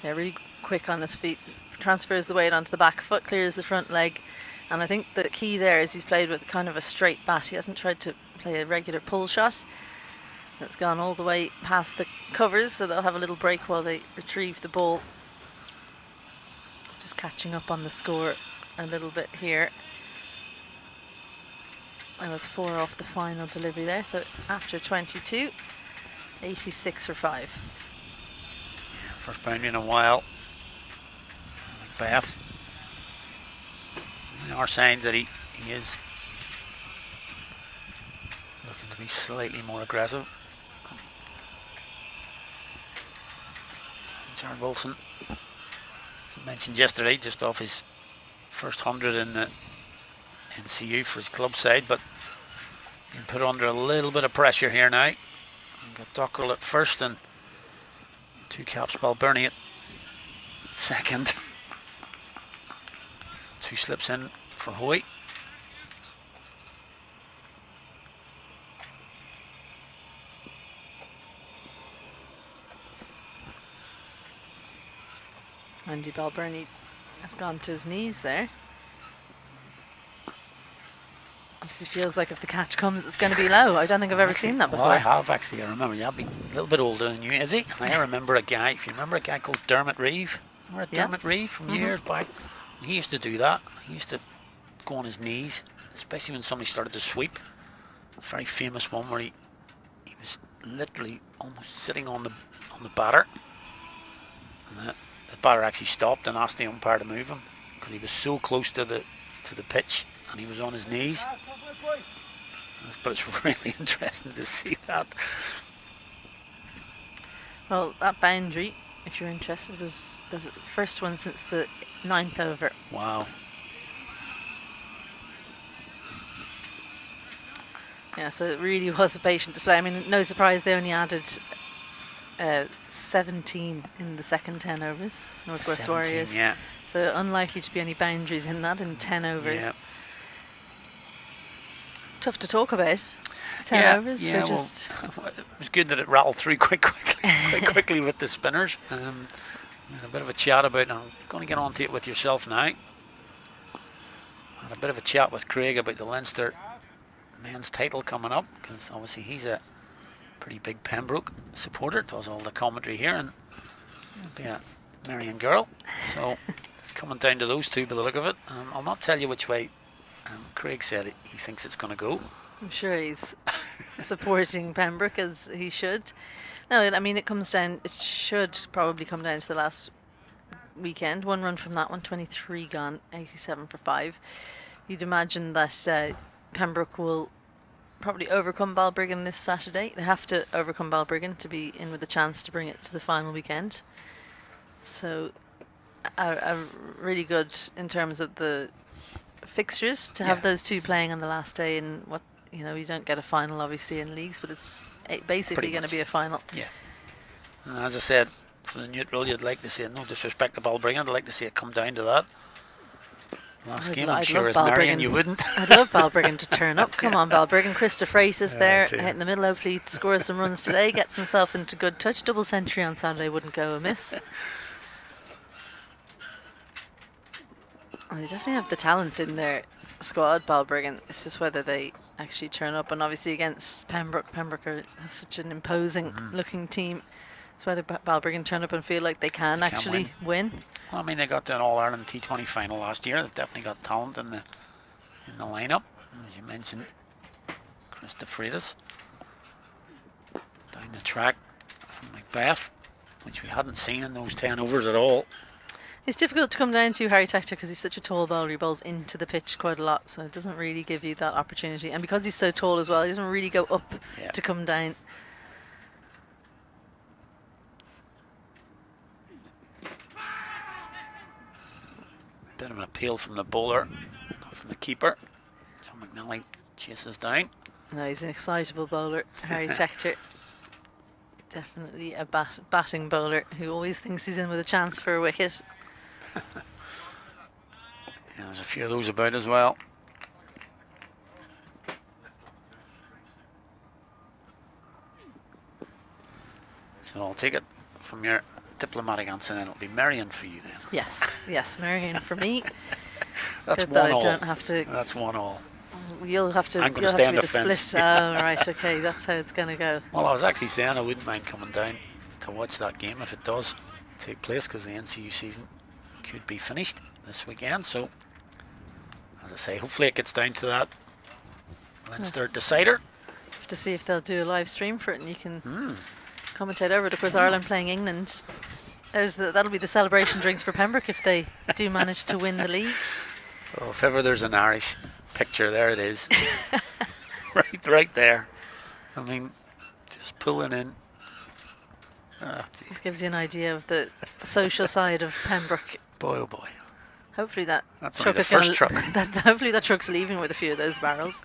Yeah, really quick on his feet, transfers the weight onto the back foot, clears the front leg, and I think the key there is he's played with kind of a straight bat. He hasn't tried to play a regular pull shot. That's gone all the way past the covers, so they'll have a little break while they retrieve the ball. Just catching up on the score a little bit here. I was 4 off the final delivery there, so after 22, 86 for 5. Yeah, first boundary in a while. Macbeth. There are signs that he is looking to be slightly more aggressive. Jared Wilson, I mentioned yesterday, just off his first 100 in the NCU for his club side, but been put under a little bit of pressure here now. And got Dockrell at first and 2 caps Balbirnie at second. 2 slips in for Hoy. Andy Balbirnie has gone to his knees there. Obviously feels like if the catch comes it's going to be low. I don't think I've ever seen that before. Well, I have actually. I remember. Yeah, I've been a little bit older than you, is he? And I remember a guy, if you remember a guy called Dermot Reeve. Remember Dermot Reeve from years back? He used to do that. He used to go on his knees, especially when somebody started to sweep. A very famous one where he was literally almost sitting on the batter. And the batter actually stopped and asked the umpire to move him because he was so close to the pitch and he was on his knees. But it's really interesting to see that. Well, that boundary, if you're interested, was the first one since the 9th over. Wow. Yeah, so it really was a patient display. I mean, no surprise they only added 17 in the second 10 overs, Northwest Warriors. Yeah. So unlikely to be any boundaries in that in 10 overs. Yeah. Tough to talk about. 10 overs yeah, for just... well, it was good that it rattled through quite quickly with the spinners. And a bit of a chat about, I'm going to get on to it with yourself now. Had a bit of a chat with Craig about the Leinster men's title coming up, because obviously he's a pretty big Pembroke supporter, does all the commentary here, and he'll be a Marion girl. So coming down to those two by the look of it. I'll not tell you which way Craig said he thinks it's going to go. I'm sure he's supporting Pembroke as he should. No, I mean, it should probably come down to the last weekend. 1 run from that one, 23 gone, 87 for 5. You'd imagine that Pembroke will probably overcome Balbriggan this Saturday. They have to overcome Balbriggan to be in with a chance to bring it to the final weekend. So, really good in terms of the fixtures to have those two playing on the last day. And you don't get a final obviously in leagues, but it's basically going to be a final. Yeah. And as I said, for the neutral, you'd like to see it, no disrespect to Balbriggan, I'd like to see it come down to that. Last game, I'm sure as Marion you wouldn't. I'd love Balbriggan to turn up. Come on, Balbriggan. Christa Freitas there, out in the middle. Hopefully scores some runs today, gets himself into good touch. Double century on Saturday wouldn't go amiss. They definitely have the talent in their squad, Balbriggan. It's just whether they actually turn up. And obviously against Pembroke have such an imposing looking team. It's whether Balbriggan turn up and feel like they can actually win. Well, I mean, they got to an All-Ireland T20 final last year. They've definitely got talent in the lineup. As you mentioned, Christa Freitas down the track from Macbeth, which we hadn't seen in those 10 overs at all. It's difficult to come down to Harry Tector because he's such a tall bowler. He bowls into the pitch quite a lot, so it doesn't really give you that opportunity. And because he's so tall as well, he doesn't really go up to come down. Bit of an appeal from the bowler, not from the keeper. John McNally chases down. No, he's an excitable bowler, Harry Tector. Definitely a batting bowler who always thinks he's in with a chance for a wicket. Yeah, there's a few of those about as well. So I'll take it from your diplomatic answer, then it'll be Marion for you then. Yes, Marion for me. That's Good 1 all. I don't have to. That's 1 all. You'll have to. I'm going to stay on the fence. Split. Oh, right, okay, that's how it's going to go. Well, I was actually saying I wouldn't mind coming down to watch that game if it does take place, because the NCU season could be finished this weekend. So, as I say, hopefully it gets down to that Leinster decider. Have to see if they'll do a live stream for it, and you can commentate over it. Of course, Ireland playing England. That'll be the celebration drinks for Pembroke if they do manage to win the league. Oh, if ever there's an Irish picture, there it is. right there. I mean, just pulling in. It gives you an idea of the social side of Pembroke. Boy, oh boy. Hopefully that's only the first truck. Hopefully that truck's leaving with a few of those barrels.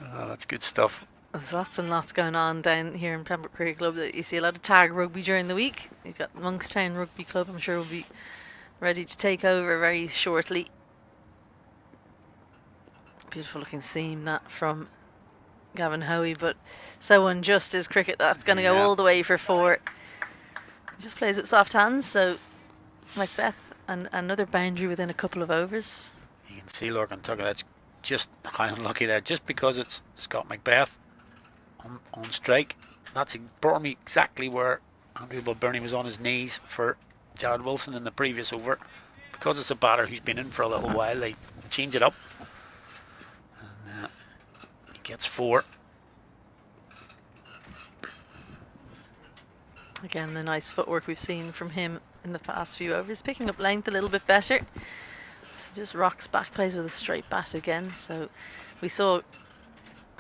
Oh, that's good stuff. There's lots and lots going on down here in Pembroke Cricket Club. You see a lot of tag rugby during the week. You've got Monkstown Rugby Club, I'm sure will be ready to take over very shortly. Beautiful looking seam that from Gavin Hoey, but so unjust is cricket. That's going to go all the way for 4. He just plays with soft hands, so Macbeth and another boundary within a couple of overs. You can see Lorcan Tucker, that's just high unlucky there, just because it's Scott Macbeth on strike. That's brought me exactly where Andrew Bulburney was on his knees for Jared Wilson in the previous over. Because it's a batter who's been in for a little while, they change it up. And he gets 4. Again, the nice footwork we've seen from him in the past few overs, picking up length a little bit better. So just rocks back, plays with a straight bat again. So we saw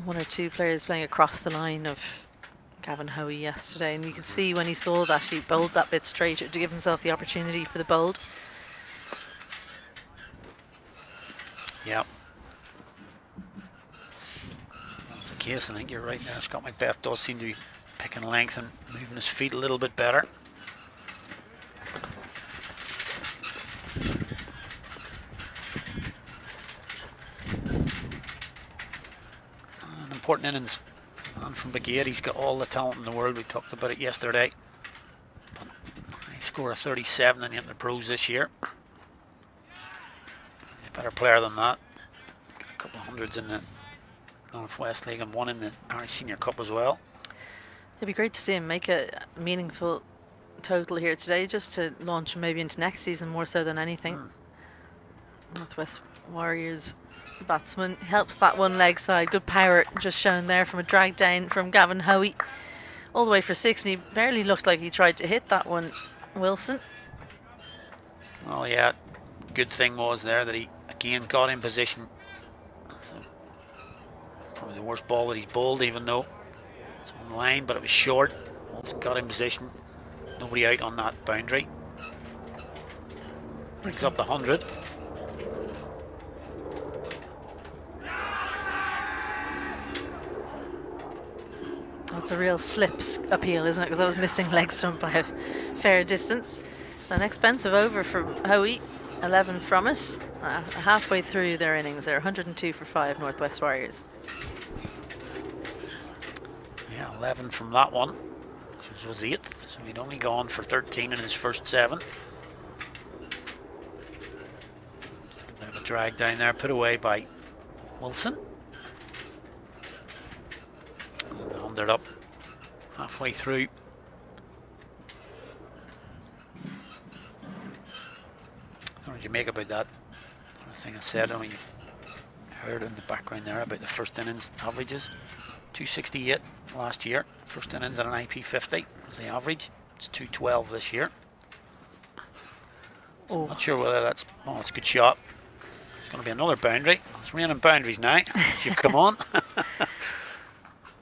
1 or 2 players playing across the line of Gavin Hoey yesterday, and you could see when he saw that he bowled that bit straighter to give himself the opportunity for the bowled. Yeah. That's the case. I think you're right there. Scott Macbeth does seem to be picking length and moving his feet a little bit better. important innings. And from Brigade, he's got all the talent in the world. We talked about it yesterday. But he scored a 37 in the Inter-Pros this year. He's a better player than that. Got a couple of hundreds in the Northwest League and one in the Irish Senior Cup as well. It'd be great to see him make a meaningful total here today, just to launch him maybe into next season more so than anything. Northwest Warriors batsman helps that one leg side. Good power just shown there from a drag down from Gavin Hoey all the way for 6, and he barely looked like he tried to hit that one, Wilson. Well, yeah, good thing was there that he again got in position. Probably the worst ball that he's bowled, even though it's on line, but it was short. Wilson got in position. Nobody out on that boundary. Brings up the 100. That's a real slips appeal, isn't it? Because I was missing leg stump by a fair distance. An expensive over from Hoey, 11 from it. Halfway through their innings, they're 102 for 5, Northwest Warriors. Yeah, 11 from that one, which was 8th. So he'd only gone for 13 in his first 7. Just a bit of a drag down there, put away by Wilson. And the 100 up halfway through. What did you make about that sort of thing I said? I mean, you heard in the background there about the first innings averages. 268 last year. First innings at an IP50 was the average. It's 212 this year. So I'm not sure whether that's... Oh, it's a good shot. It's going to be another boundary. It's raining boundaries now. You've come on.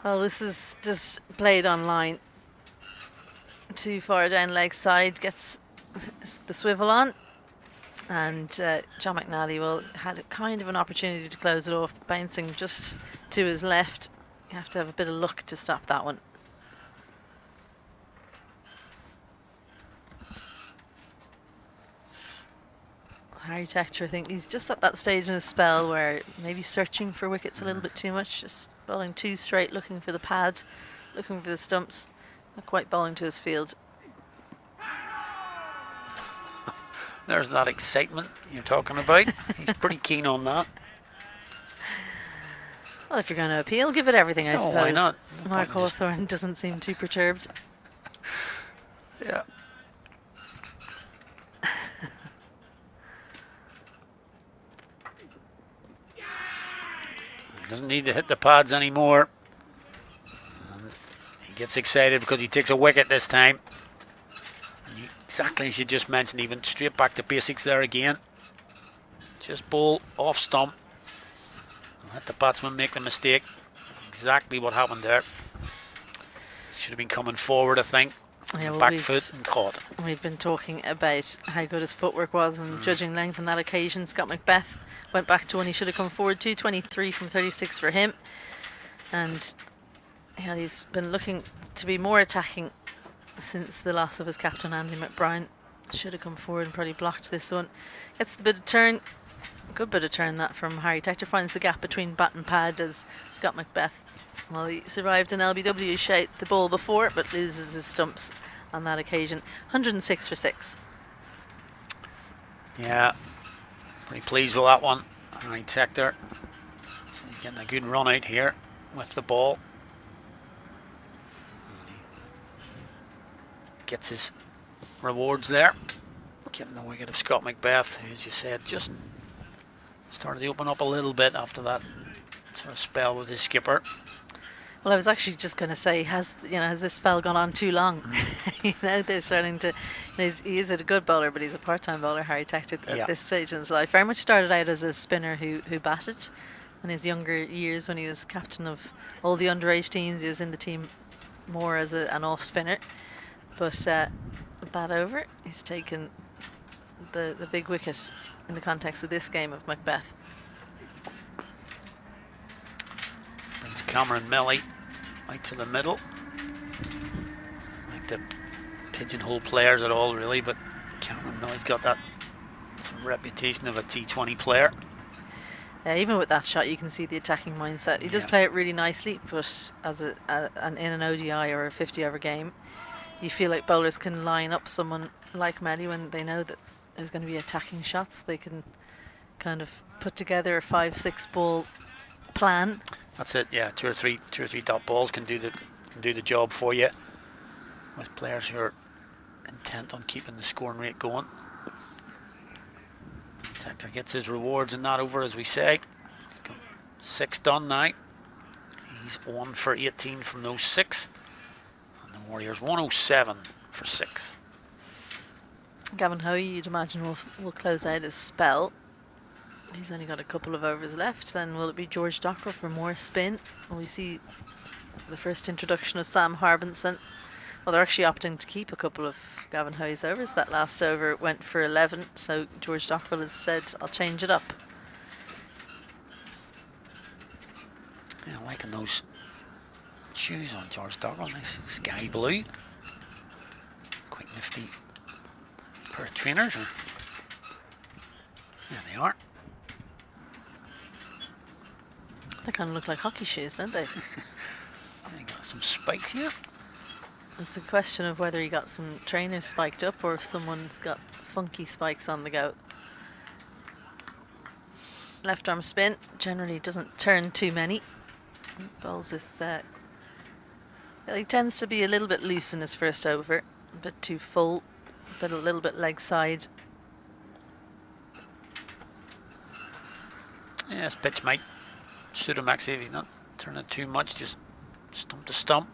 Well, this is just played online. Too far down leg side, gets the swivel on. And John McNally had a kind of an opportunity to close it off, bouncing just to his left. You have to have a bit of luck to stop that one. Harry Tector, I think he's just at that stage in his spell where maybe searching for wickets a little bit too much, just bowling too straight, looking for the pad, looking for the stumps, not quite bowling to his field. There's that excitement you're talking about. He's pretty keen on that. Well, if you're going to appeal, give it everything, I suppose. Why not? No Mark point in just- Hawthorne doesn't seem too perturbed. Yeah. He doesn't need to hit the pads anymore. And he gets excited because he takes a wicket this time. And exactly as you just mentioned, he went straight back to basics there again. Just bowl off stump. And let the batsman make the mistake. Exactly what happened there. Should have been coming forward, I think. Yeah, well, Back foot and caught. We've been talking about how good his footwork was and judging length on that occasion. Scott Macbeth went back to one he should have come forward to, 23 from 36 for him. And yeah, he's been looking to be more attacking since the loss of his captain, Andy McBride. Should have come forward and probably blocked this one. Gets the bit of turn. Good bit of turn that from Harry Tector. Finds the gap between bat and pad as Scott Macbeth. Well, he survived an LBW shout the ball before, but loses his stumps on that occasion. 106 for 6. Yeah, pretty pleased with that one. Harry Tector. So he's getting a good run out here with the ball. And he gets his rewards there. Getting the wicket of Scott Macbeth, who, as you said, just started to open up a little bit after that sort of spell with his skipper. Well, I was actually just going to say, has this spell gone on too long? They're starting to. He is a good bowler, but he's a part-time bowler, Harry Tector, at this stage in his life. Very much started out as a spinner who batted in his younger years when he was captain of all the underage teams. He was in the team more as an off spinner, but that over, he's taken the big wicket in the context of this game of Macbeth. Brings Cameron Melly out to the middle. Like to pigeonhole players at all, really, but Cameron Melly's got that sort of reputation of a T20 player. Yeah, even with that shot, you can see the attacking mindset. He does play it really nicely, but as in an ODI or a 50-over game, you feel like bowlers can line up someone like McNally when they know that there's going to be attacking shots. They can kind of put together a 5-6 ball plan. That's it. Yeah, two or three dot balls can do the job for you. With players who are intent on keeping the scoring rate going. Hector gets his rewards in that over, as we say. He's got 6 done now. He's 1 for 18 from those 6. And the Warriors 107 for 6. Gavin Hoey, you'd imagine, will close out his spell. He's only got a couple of overs left. Then will it be George Dockrell for more spin? Will we see the first introduction of Sam Harbinson? Well, they're actually opting to keep a couple of Gavin Hoey's overs. That last over went for 11, so George Dockrell has said, I'll change it up. Yeah, I'm liking those shoes on George Dockrell. Nice sky blue. Quite nifty pair of trainers. Yeah, they are. They kind of look like hockey shoes, don't they? They got some spikes here. It's a question of whether he got some trainers spiked up or if someone's got funky spikes on the go. Left arm spin generally doesn't turn too many. Bowls with he tends to be a little bit loose in his first over, a bit too full, but a little bit leg side. Yeah, this pitch might suit him actually if he's not turning too much, just stump to stump.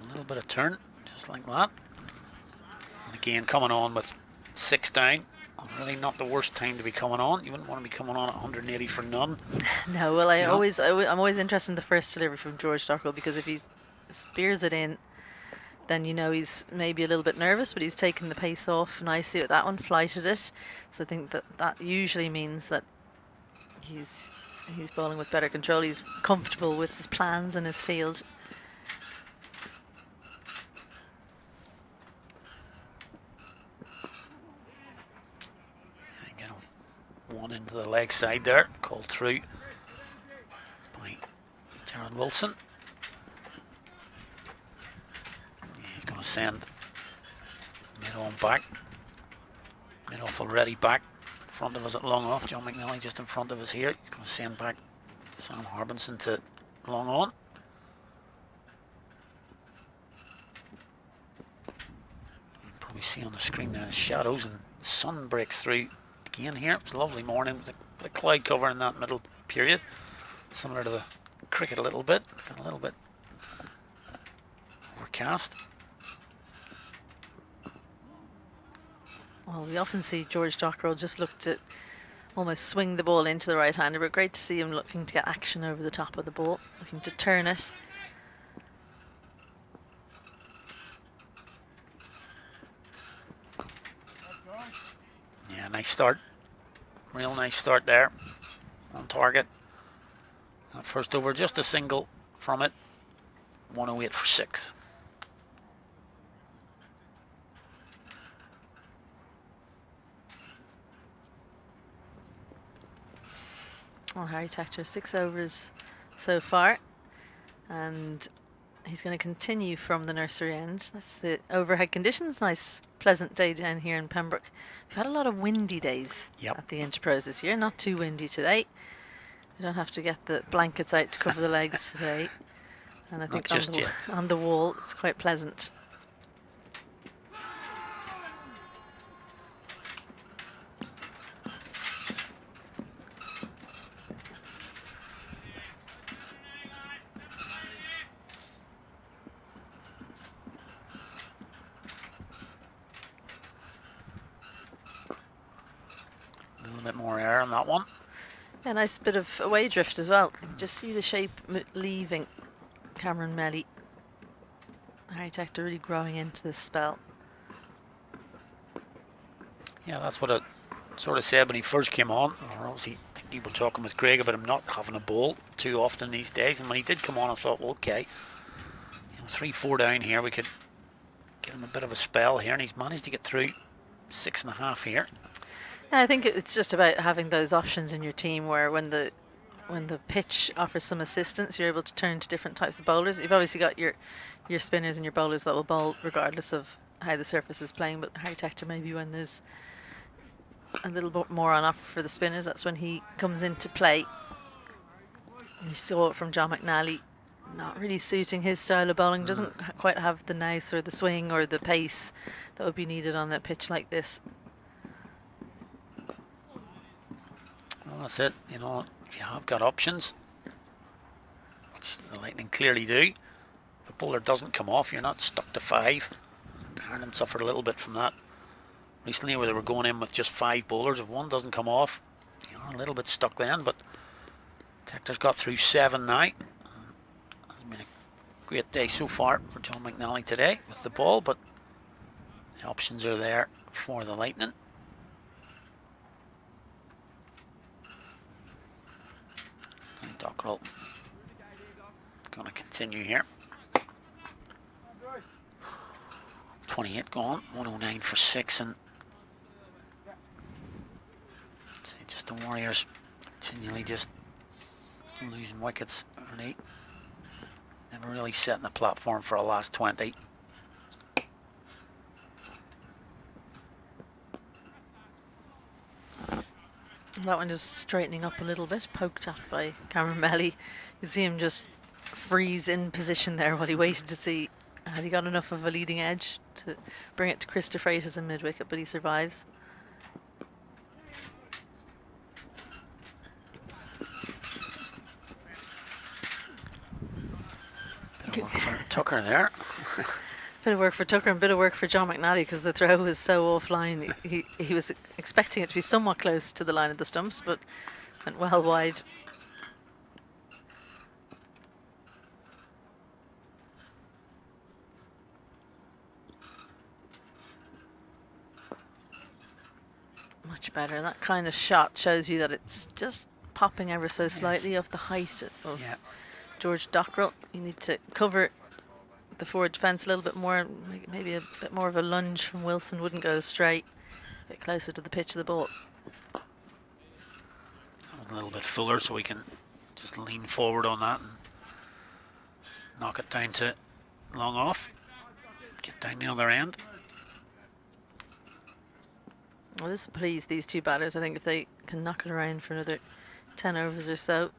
A little bit of turn, just like that. And again, coming on with 6 down. Really not the worst time to be coming on. You wouldn't want to be coming on at 180 for none. No, well, I'm always interested in the first delivery from George Dockrell, because if he spears it in, then you know he's maybe a little bit nervous, but he's taken the pace off nicely with that one, flighted it. So I think that usually means that he's bowling with better control. He's comfortable with his plans and his field. One into the leg side there, called through by Jaron Wilson. Yeah, he's going to send mid on back. Mid off already back. In front of us at long off. John McNally just in front of us here. He's going to send back Sam Harbinson to long on. You can probably see on the screen there the shadows, and the sun breaks through again here. It was a lovely morning with a bit of cloud cover in that middle period, similar to the cricket a little bit. Got a little bit overcast. Well, we often see George Dockrell just look to almost swing the ball into the right-hander, but great to see him looking to get action over the top of the ball, looking to turn it. Yeah, nice start. Real nice start there. On target. That first over, just a single from it. 108 for 6. Well, Harry Tector, 6 overs so far, and he's going to continue from the nursery end. That's the overhead conditions. Nice, pleasant day down here in Pembroke. We've had a lot of windy days at the Interpros this year. Not too windy today. We don't have to get the blankets out to cover the legs today. And I think on the wall, it's quite pleasant. More air on that one. Yeah, nice bit of away drift as well. You can just see the shape leaving Cameron McNally. Harry Tector really growing into this spell. Yeah, that's what I sort of said when he first came on. Or obviously, you were talking with Greg about him not having a ball too often these days. And when he did come on, I thought, well, okay, 3-4 down here, we could get him a bit of a spell here, and he's managed to get through 6.5 here. Yeah, I think it's just about having those options in your team where when the pitch offers some assistance, you're able to turn to different types of bowlers. You've obviously got your spinners and your bowlers that will bowl regardless of how the surface is playing, but Harry Tector maybe when there's a little bit more on offer for the spinners, that's when he comes into play. You saw it from John McNally, not really suiting his style of bowling. Doesn't quite have the nous or the swing or the pace that would be needed on a pitch like this. Well, that's it. You know, if you have got options, which the Lightning clearly do, if a bowler doesn't come off, you're not stuck to 5. Ireland suffered a little bit from that recently, where they were going in with just 5 bowlers. If one doesn't come off, you're a little bit stuck then. But Tector's got through 7 now. It's been a great day so far for John McNally today with the ball, but the options are there for the Lightning. Dockrell going to continue here. 28 gone, 109 for 6, and say just the Warriors continually just losing wickets early. Never really setting the platform for a last 20. That one just straightening up a little bit, poked at by Cameron Melly. You see him just freeze in position there while he waited to see had he got enough of a leading edge to bring it to Chris de Freitas in mid-wicket, but he survives. Bit of work for Tucker there. Bit of work for Tucker and bit of work for John McNally because the throw was so offline. He was expecting it to be somewhat close to the line of the stumps, but went well wide. Much better. That kind of shot shows you that it's just popping ever so slightly off the height of George Dockrell. You need to cover the forward defence a little bit more, maybe a bit more of a lunge from Wilson wouldn't go straight, a bit closer to the pitch of the ball. A little bit fuller so we can just lean forward on that and knock it down to long off, get down the other end. Well, this will please these two batters. I think if they can knock it around for another 10 overs or so,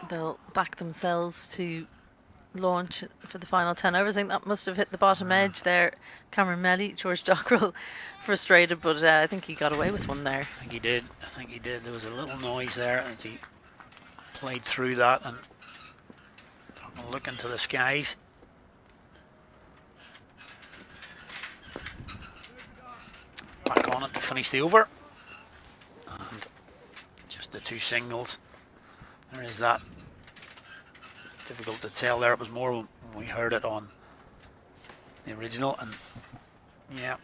they'll back themselves to launch for the final 10 overs. I think that must have hit the bottom edge there. Cameron Melly, George Dockrell frustrated, but I think he got away with one there. I think he did. There was a little noise there as he played through that and look into the skies. Back on it to finish the over. And just the 2 singles. There is that. Difficult to tell there. It was more when we heard it on the original, and as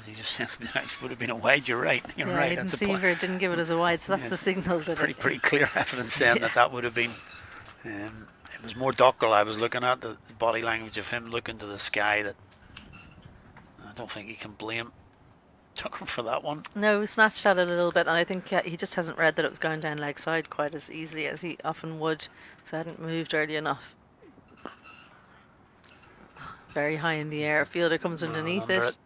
he just sent me that, it would have been a wide. You're right. You're right. Aidan Seaver didn't give it as a wide, so that's the signal that pretty clear evidence then that would have been. It was more Dockrell I was looking at, the body language of him looking to the sky. That I don't think you can blame Tucker for that one. No, snatched at it a little bit, and I think he just hasn't read that it was going down leg side quite as easily as he often would, so I hadn't moved early enough. Very high in the air, fielder comes underneath it.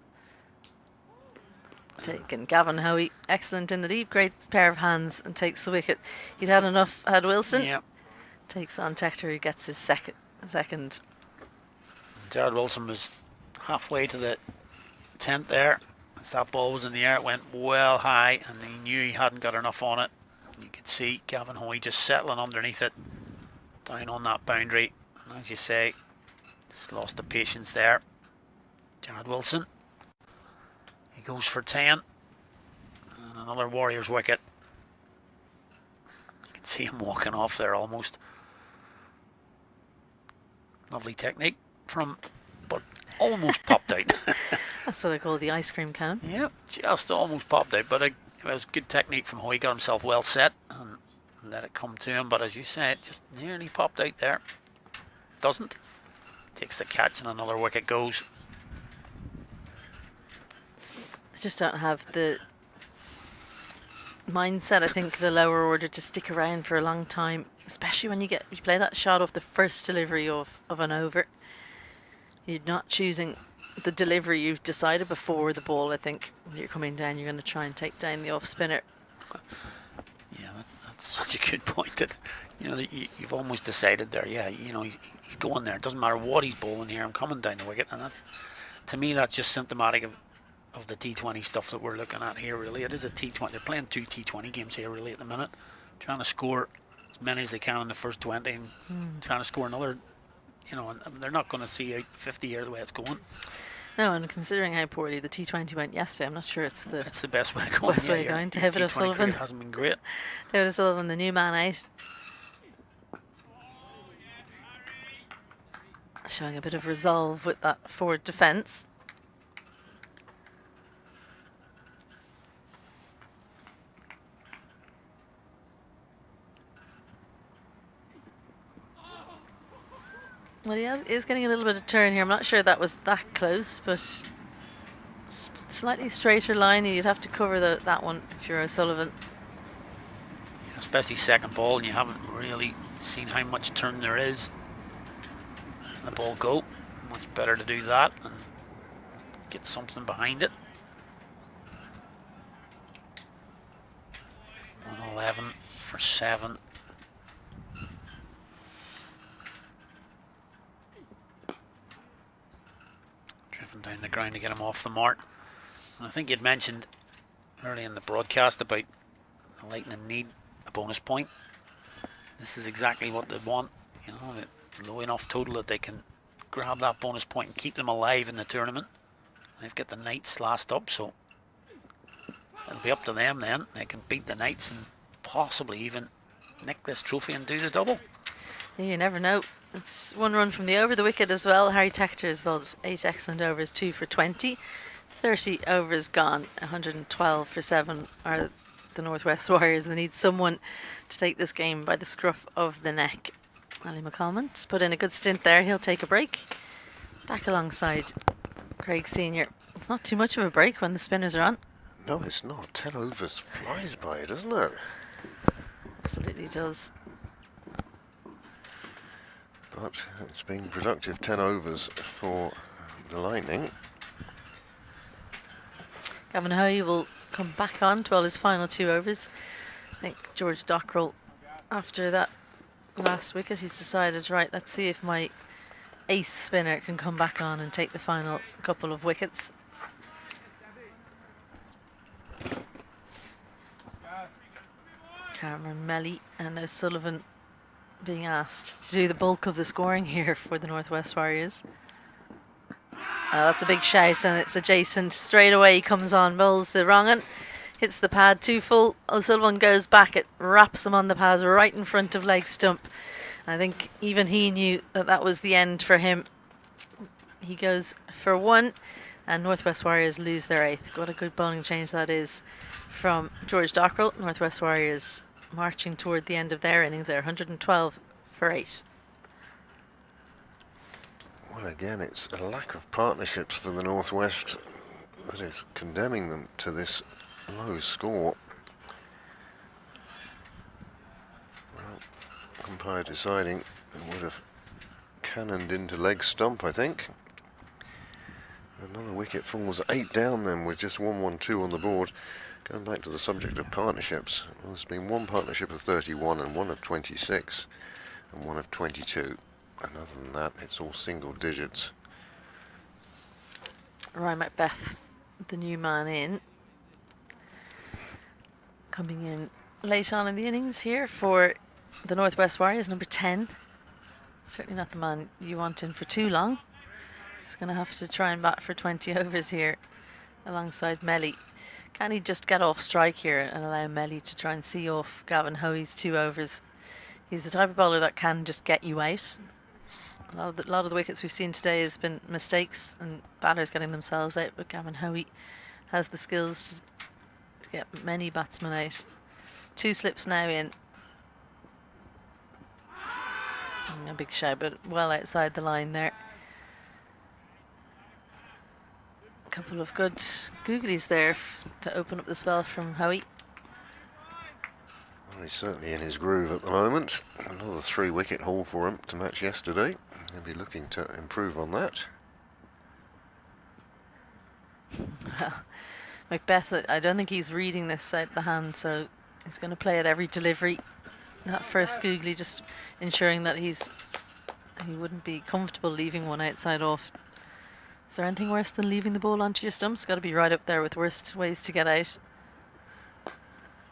Taken Gavin Hoey, excellent in the deep, great pair of hands, and takes the wicket. He'd had enough, had Wilson. Yep. Takes on Tector, who gets his second. Jared Wilson was halfway to the 10th there. As that ball was in the air, it went well high, and he knew he hadn't got enough on it. You could see Gavin Hoey just settling underneath it, down on that boundary. And as you say, just lost the patience there. Jared Wilson, he goes for 10, and another Warriors wicket. You can see him walking off there almost. Lovely technique from, but almost popped out. That's what I call the ice cream cone. Yep, just almost popped out, but it was good technique from Hoy. Got himself well set and let it come to him, but as you say, it just nearly popped out there. Doesn't. Takes the catch and another wicket goes. just don't have the mindset, I think, the lower order to stick around for a long time, especially when you play that shot off the first delivery of an over. You're not choosing the delivery you've decided before the ball. I think when you're coming down, you're going to try and take down the off spinner. Yeah, that's such a good point. That you've almost decided there. Yeah, he's going there. It doesn't matter what he's bowling here. I'm coming down the wicket, and that's, to me, that's just symptomatic of the T20 stuff that we're looking at here. Really, it is a T20. They're playing 2 T20 games here really at the minute, trying to score as many as they can in the first 20, and trying to score another. And they're not going to see out 50 here the way it's going. No, and considering how poorly the T20 went yesterday, I'm not sure it's the best way going. Best way going. David O'Sullivan hasn't been great. David O'Sullivan, the new man out, showing a bit of resolve with that forward defence. Well, he is getting a little bit of turn here. I'm not sure that was that close, but slightly straighter line. You'd have to cover that one if you're O'Sullivan. Yeah, especially second ball, and you haven't really seen how much turn there is. And the ball go. Much better to do that and get something behind it. 111 for 7. Down the ground to get him off the mark. And I think you'd mentioned early in the broadcast about the Lightning need a bonus point. This is exactly what they want, low enough total that they can grab that bonus point and keep them alive in the tournament. They've got the Knights last up, so it'll be up to them then. They can beat the Knights and possibly even nick this trophy and do the double. Yeah, you never know. It's one run from the over the wicket as well. Harry Tector has bowled 8 excellent overs, 2 for 20. 30 overs gone, 112 for 7 are the Northwest Warriors. They need someone to take this game by the scruff of the neck. Ali McCalman's put in a good stint there. He'll take a break. Back alongside Craig Senior. It's not too much of a break when the spinners are on. No, it's not. 10 overs flies by, doesn't it? Absolutely does. But it's been productive 10 overs for the Lightning. Gavin Hoey will come back on to bowl his final 2 overs. I think George Dockrell, after that last wicket, he's decided, right, let's see if my ace spinner can come back on and take the final couple of wickets. Cameron Melly and O'Sullivan being asked to do the bulk of the scoring here for the Northwest Warriors. That's a big shout, and it's adjacent. Straight away he comes on, bowls the wrong one, hits the pad too full. O'Sullivan goes back, it wraps him on the pads right in front of leg stump. I think even he knew that was the end for him. He goes for 1, and Northwest Warriors lose their 8th. What a good bowling change that is from George Dockrell. Northwest Warriors marching toward the end of their innings there, 112 for 8. Well, again, it's a lack of partnerships for the Northwest that is condemning them to this low score. Well, umpire deciding it would have cannoned into leg stump, I think. Another wicket falls 8 down then with just 1-1-2 on the board. Going back to the subject of partnerships, well, there's been one partnership of 31 and one of 26 and one of 22. And other than that, it's all single digits. Ryan Macbeth, the new man in. Coming in late on in the innings here for the Northwest Warriors, number 10. Certainly not the man you want in for too long. He's going to have to try and bat for 20 overs here alongside Melly. Can he just get off strike here and allow Melly to try and see off Gavin Hoey's 2 overs? He's the type of bowler that can just get you out. A lot of the wickets we've seen today has been mistakes and batters getting themselves out, but Gavin Hoey has the skills to get many batsmen out. 2 slips now in. A big shout, but well outside the line there. A couple of good googlies there to open up the spell from Howie. Well, he's certainly in his groove at the moment. Another 3-wicket haul for him to match yesterday. He'll be looking to improve on that. Well, Macbeth, I don't think he's reading this out of the hand, so he's going to play at every delivery. That first googly just ensuring that he wouldn't be comfortable leaving one outside off. Is there anything worse than leaving the ball onto your stumps? Got to be right up there with worst ways to get out.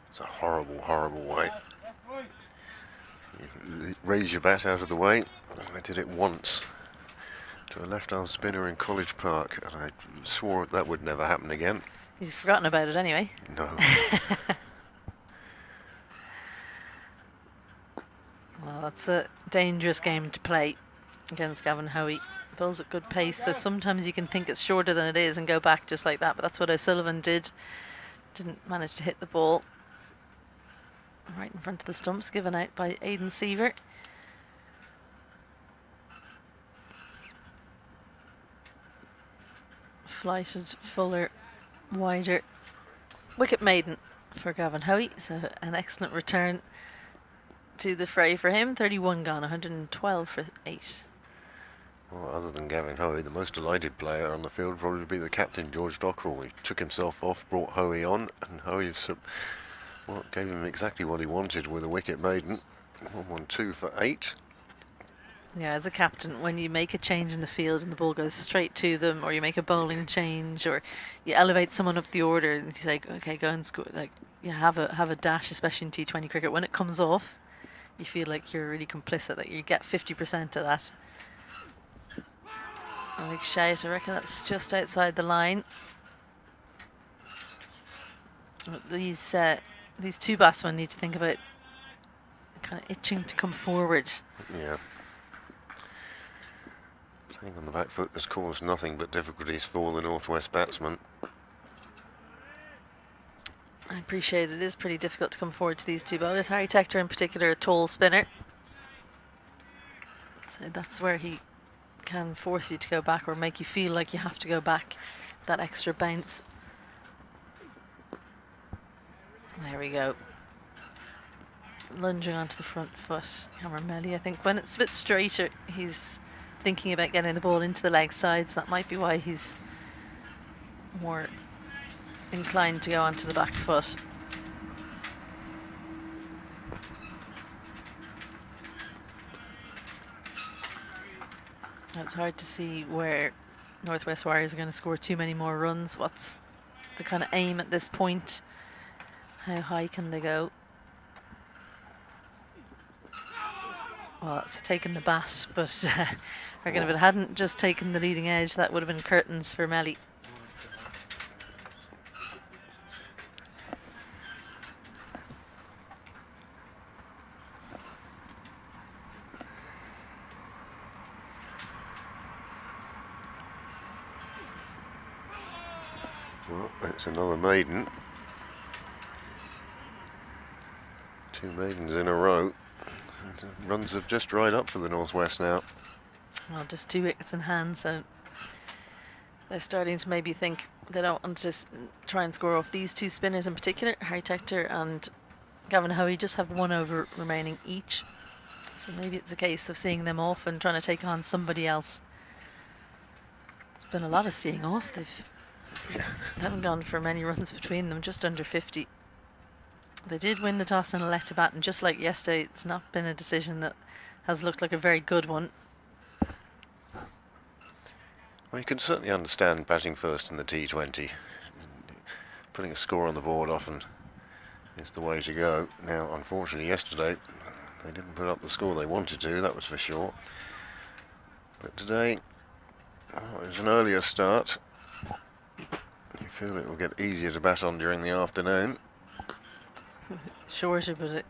It's a horrible, horrible way. You raise your bat out of the way. I did it once to a left-arm spinner in College Park, and I swore that would never happen again. You've forgotten about it anyway. No. Well, that's a dangerous game to play against Gavin Howie. Bowls at good pace, so sometimes you can think it's shorter than it is and go back just like that, but that's what O'Sullivan did. Didn't manage to hit the ball. Right in front of the stumps, given out by Aidan Seaver. Flighted, fuller, wider. Wicket maiden for Gavin Howie, so an excellent return to the fray for him. 31 gone, 112 for 8. Well, other than Gavin Hoey, the most delighted player on the field would probably be the captain, George Dockrell. He took himself off, brought Hoey on, and Hoey gave him exactly what he wanted with a wicket maiden. 1-1-2 for 8. Yeah, as a captain, when you make a change in the field and the ball goes straight to them, or you make a bowling change, or you elevate someone up the order, and you say, okay, go and score. Like, you have a dash, especially in T20 cricket. When it comes off, you feel like you're really complicit, that you get 50% of that. A big shout, I reckon that's just outside the line. But these two batsmen need to think about kind of itching to come forward. Yeah. Playing on the back foot has caused nothing but difficulties for the Northwest batsman. I appreciate it is pretty difficult to come forward to these two bowlers. Harry Tector in particular, a tall spinner. So that's where he can force you to go back or make you feel like you have to go back, that extra bounce. There we go. Lunging onto the front foot, Cameron Melly. I think when it's a bit straighter, he's thinking about getting the ball into the leg sides. That might be why he's more inclined to go onto the back foot. It's hard to see where Northwest Warriors are going to score too many more runs. What's the kind of aim at this point? How high can they go? Well, it's taken the bat, but I reckon if it hadn't just taken the leading edge, that would have been curtains for Melly. Well, it's another maiden. 2 maidens in a row. Runs have just dried up for the Northwest now. Well, just 2 wickets in hand, so they're starting to maybe think they don't want to just try and score off these 2 spinners in particular. Harry Tector and Gavin Hoey just have 1 over remaining each. So maybe it's a case of seeing them off and trying to take on somebody else. It's been a lot of seeing off. They haven't gone for many runs between them, just under 50. They did win the toss and elect to bat, and just like yesterday, it's not been a decision that has looked like a very good one. Well, you can certainly understand batting first in the T20. Putting a score on the board often is the way to go. Now, unfortunately, yesterday, they didn't put up the score they wanted to, that was for sure. But today, it was an earlier start. You feel it will get easier to bat on during the afternoon. Shorter, but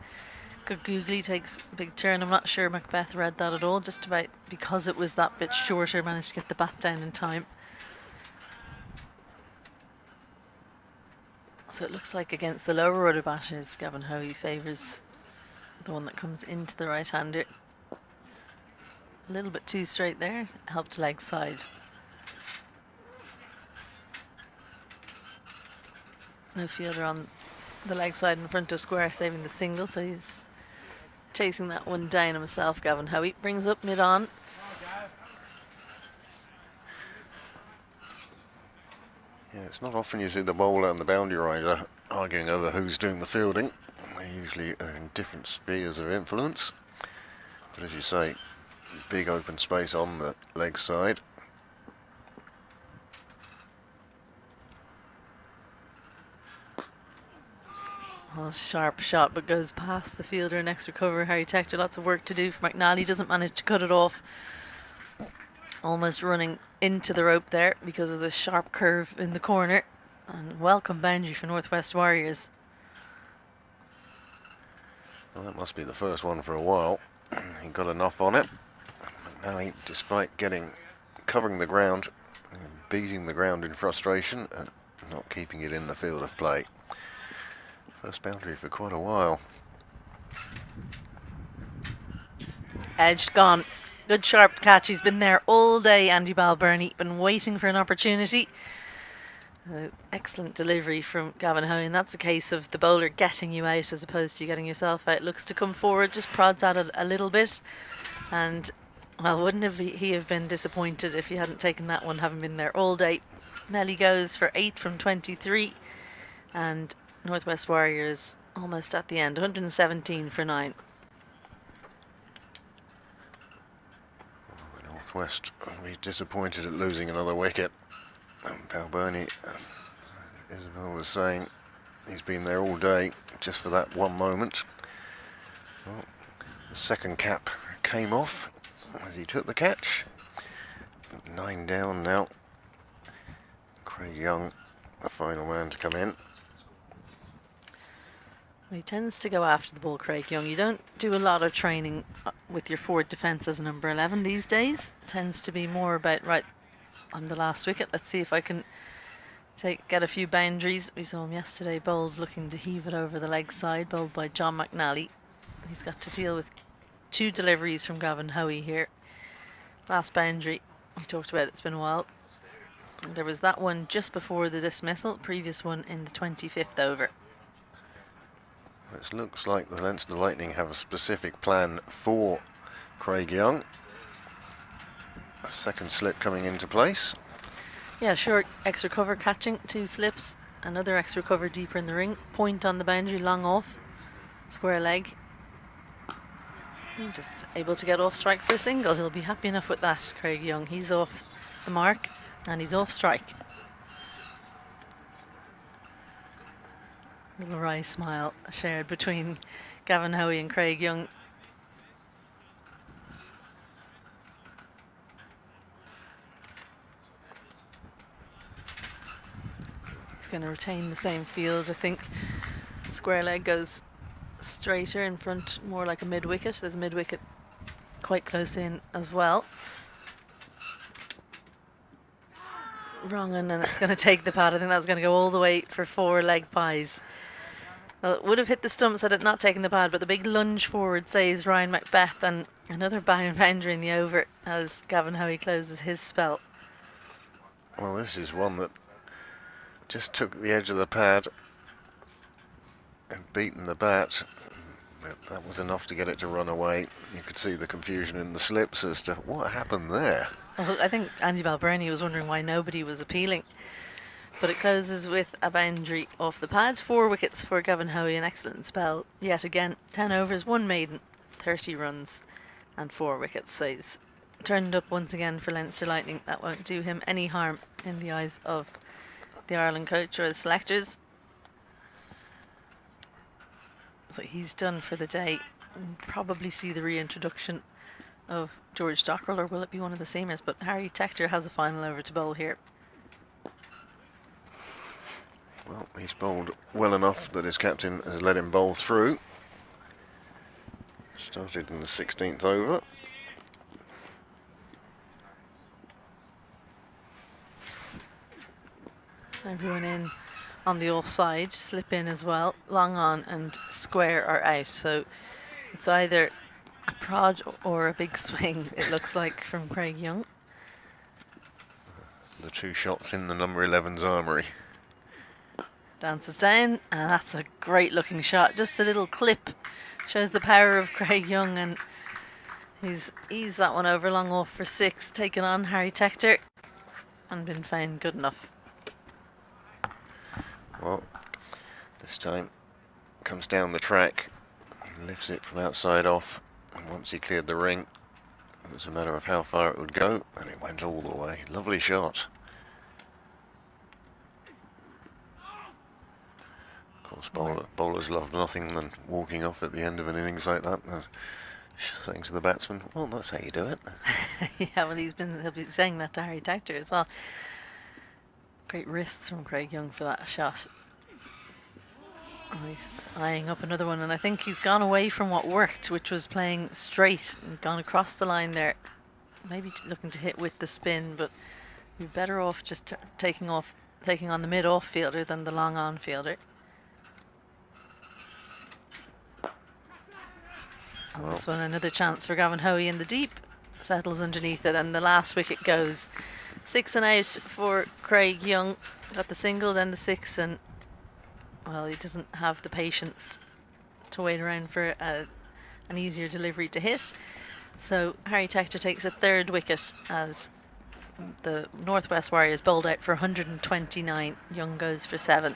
good googly takes a big turn. I'm not sure Macbeth read that at all, just about because it was that bit shorter, managed to get the bat down in time. So it looks like against the lower order batters, Gavin Hoey favours the one that comes into the right-hander. A little bit too straight there, helped leg side. No fielder on the leg side in front of square, saving the single, so he's chasing that one down himself. Gavin Hoey brings up mid on. Yeah, it's not often you see the bowler and the boundary rider arguing over who's doing the fielding. They usually are in different spheres of influence. But as you say, big open space on the leg side. Well, sharp shot, but goes past the fielder. Next recover, Harry Tector. Lots of work to do for McNally. Doesn't manage to cut it off. Almost running into the rope there because of the sharp curve in the corner. And welcome boundary for Northwest Warriors. Well, that must be the first one for a while. He got enough on it. McNally, despite covering the ground, and beating the ground in frustration, and not keeping it in the field of play. First boundary for quite a while. Edged, gone. Good sharp catch. He's been there all day, Andy Balbirnie. Been waiting for an opportunity. Excellent delivery from Gavin Hoey, and that's a case of the bowler getting you out as opposed to you getting yourself out. Looks to come forward, just prods at it a little bit. And, well, wouldn't he have been disappointed if he hadn't taken that one, having been there all day. Melly goes for 8 from 23. And Northwest Warriors almost at the end, 117 for 9. The Northwest will be disappointed at losing another wicket. Balbirnie, Isabel was saying, he's been there all day just for that one moment. Well, the second cap came off as he took the catch. 9 down now. Craig Young, the final man to come in. He tends to go after the ball, Craig Young. You don't do a lot of training with your forward defence as a number 11 these days. It tends to be more about, right, I'm the last wicket. Let's see if I can get a few boundaries. We saw him yesterday bowled, looking to heave it over the leg side, bowled by John McNally. He's got to deal with 2 deliveries from Gavin Hoey here. Last boundary we talked about, it's been a while. There was that one just before the dismissal, previous one in the 25th over. It looks like the Leinster Lightning have a specific plan for Craig Young. A second slip coming into place. Yeah, short extra cover catching, 2 slips, another extra cover deeper in the ring, point on the boundary, long off, square leg. And just able to get off strike for a single. He'll be happy enough with that, Craig Young. He's off the mark and he's off strike. Little wry smile shared between Gavin Hoey and Craig Young. He's going to retain the same field, I think. Square leg goes straighter in front, more like a mid-wicket. There's a mid-wicket quite close in as well. Wrong, and then it's going to take the pad. I think that's going to go all the way for 4 leg pies. Well, it would have hit the stumps had it not taken the pad, but the big lunge forward saves Ryan Macbeth, and another boundary in the over as Gavin Hoey closes his spell. Well, this is one that just took the edge of the pad and beaten the bat. But that was enough to get it to run away. You could see the confusion in the slips as to what happened there. Well, I think Andy Balbirnie was wondering why nobody was appealing. But it closes with a boundary off the pad. 4 wickets for Gavin Hoey, an excellent spell. Yet again, 10 overs, 1 maiden, 30 runs and 4 wickets. So he's turned up once again for Leinster Lightning. That won't do him any harm in the eyes of the Ireland coach or the selectors. So he's done for the day. We'll probably see the reintroduction of George Dockrell, or will it be one of the seamers? But Harry Tector has a final over to bowl here. Well, he's bowled well enough that his captain has let him bowl through. Started in the 16th over. Everyone in on the offside, slip in as well. Long on and square are out. So it's either a prod or a big swing, it looks like, from Craig Young. The 2 shots in the number 11's armoury. Dances down, and that's a great looking shot. Just a little clip. Shows the power of Craig Young, and he's eased that one over long off for 6, taking on Harry Tector, and been found good enough. Well, this time comes down the track and lifts it from outside off, and once he cleared the ring, it was a matter of how far it would go, and it went all the way. Lovely shot. Of course, bowlers love nothing than walking off at the end of an innings like that, and saying to the batsman, well, that's how you do it. Yeah, well, he'll be saying that to Harry Tector as well. Great wrists from Craig Young for that shot. Oh, he's eyeing up another one, and I think he's gone away from what worked, which was playing straight and gone across the line there. Maybe looking to hit with the spin, but you're better off just taking on the mid-off fielder than the long-on fielder. And this one, another chance for Gavin Hoey in the deep. Settles underneath it, and the last wicket goes. 6 and out for Craig Young. Got the single, then the 6, and well, he doesn't have the patience to wait around for an easier delivery to hit. So Harry Tector takes a 3rd wicket as the Northwest Warriors bowled out for 129. Young goes for 7.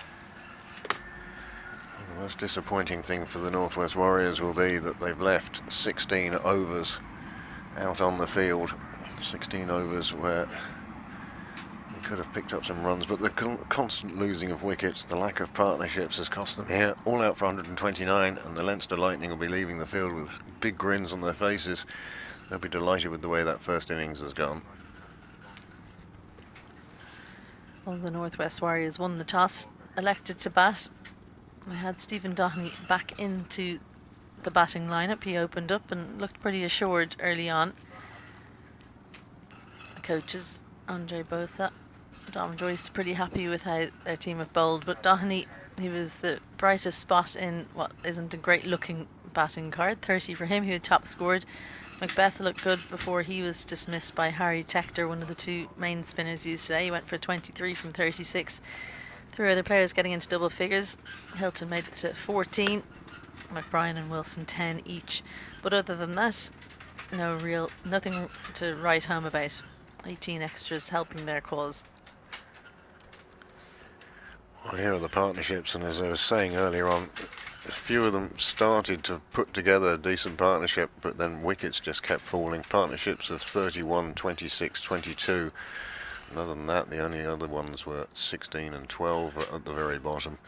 The most disappointing thing for the Northwest Warriors will be that they've left 16 overs out on the field. 16 overs where they could have picked up some runs, but the constant losing of wickets, the lack of partnerships has cost them here. All out for 129, and the Leinster Lightning will be leaving the field with big grins on their faces. They'll be delighted with the way that first innings has gone. Well, the Northwest Warriors won the toss, elected to bat. We had Stephen Doherty back into the batting lineup. He opened up and looked pretty assured early on. The coaches, Andre Botha, Dom Joyce, pretty happy with how their team have bowled, but Doherty, he was the brightest spot in what isn't a great looking batting card. 30 for him. He had top scored. Macbeth looked good before he was dismissed by Harry Tector, one of the 2 main spinners used today. He went for 23 from 36. 3 other players getting into double figures. Hilton made it to 14. McBrien and Wilson 10 each. But other than that, nothing to write home about. 18 extras helping their cause. Well, here are the partnerships, and as I was saying earlier on, a few of them started to put together a decent partnership, but then wickets just kept falling. Partnerships of 31, 26, 22. And other than that, the only other ones were 16 and 12 at the very bottom.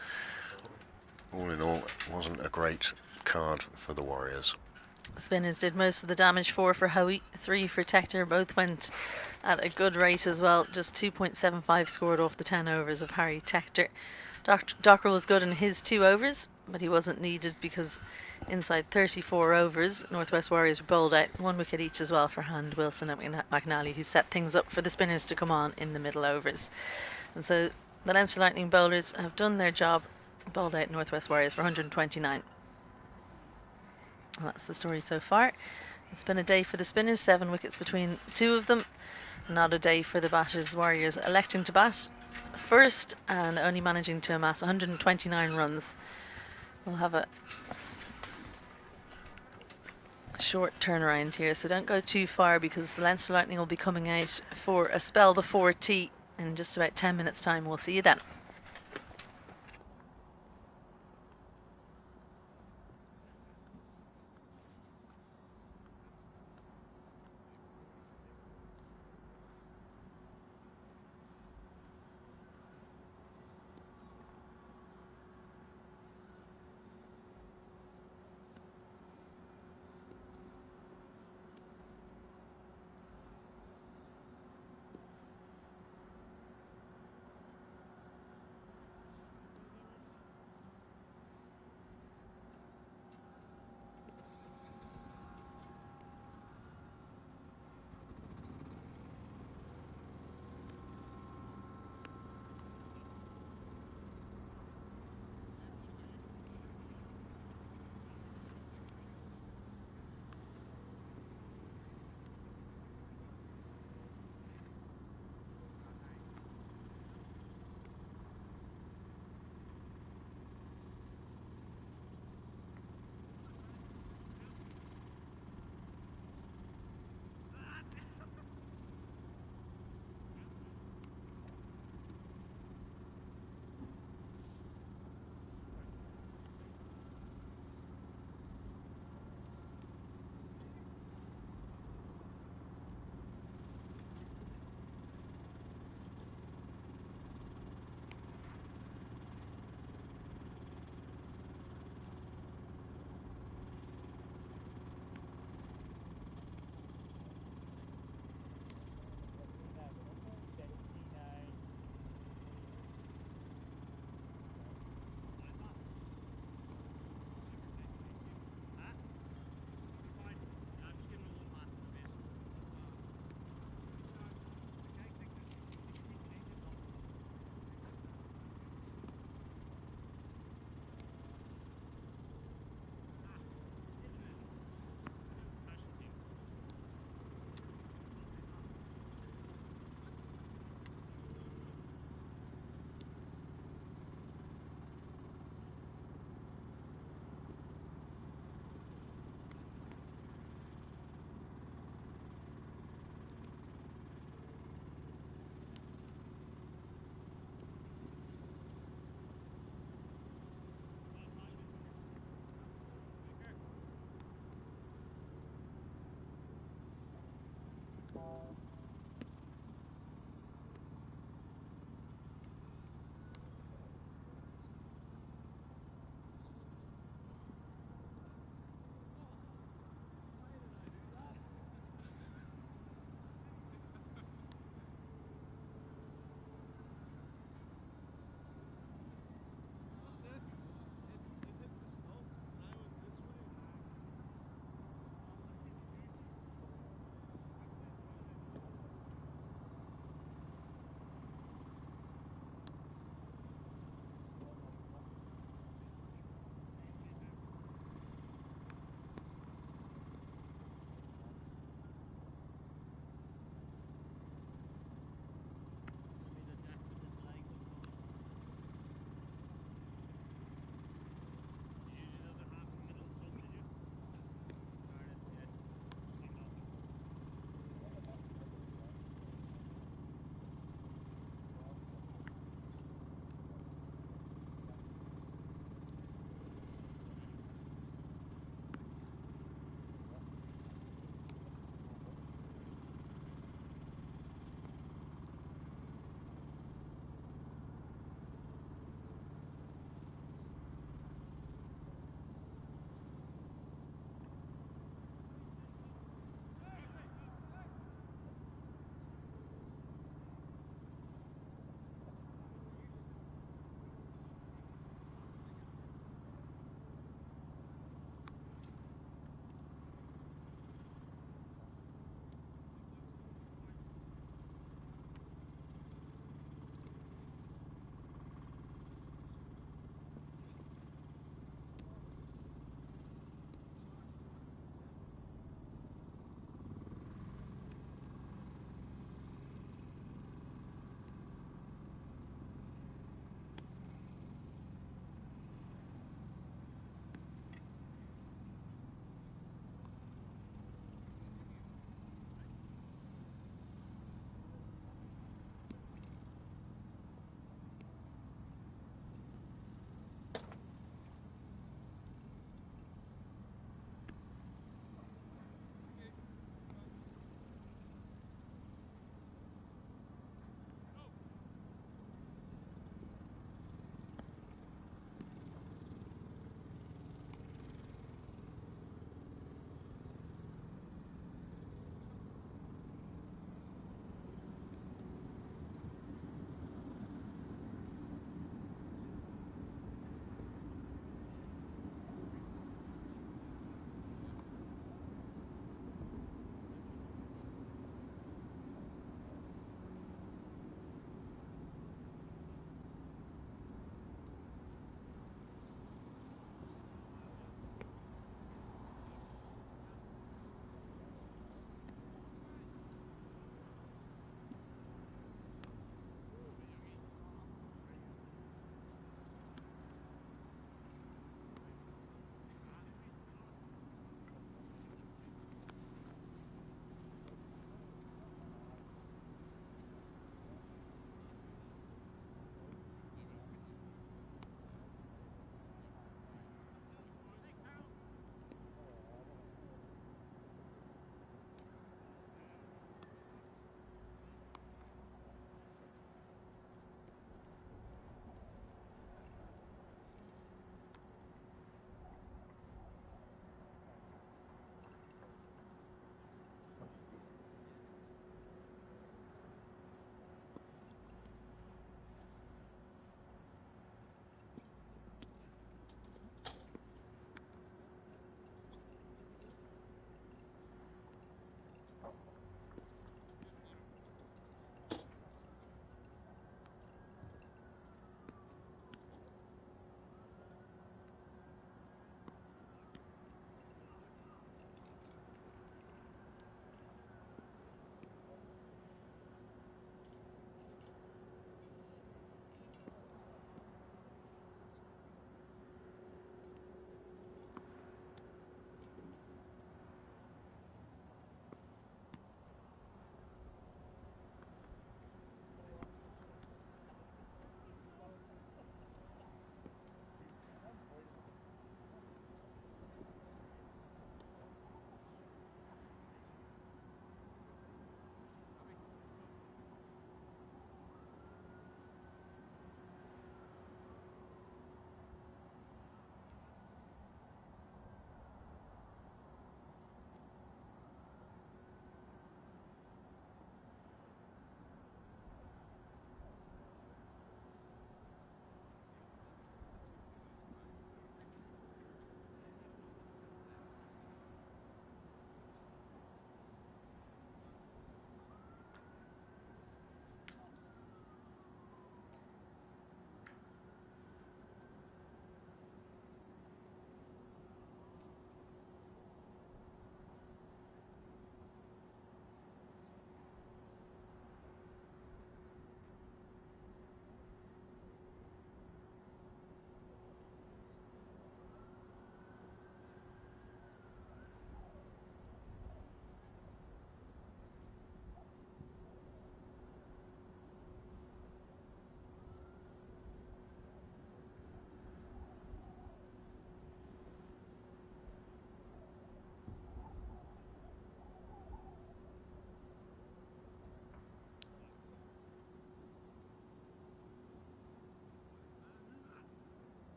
All in all, it wasn't a great card for the Warriors. Spinners did most of the damage. 4 for Hoey, 3 for Tector. Both went at a good rate as well. Just 2.75 scored off the 10 overs of Harry Tector. Dockrell was good in his 2 overs, but he wasn't needed because inside 34 overs, Northwest Warriors were bowled out. 1 wicket each as well for Hand, Wilson and McNally, who set things up for the spinners to come on in the middle overs. And so the Leinster Lightning bowlers have done their job, bowled out Northwest Warriors for 129. And that's the story so far. It's been a day for the spinners, 7 wickets between 2 of them. Not a day for the batters. Warriors electing to bat first and only managing to amass 129 runs. We'll have a short turnaround here, so don't go too far because the Leinster Lightning will be coming out for a spell before tea in just about 10 minutes time. We'll see you then.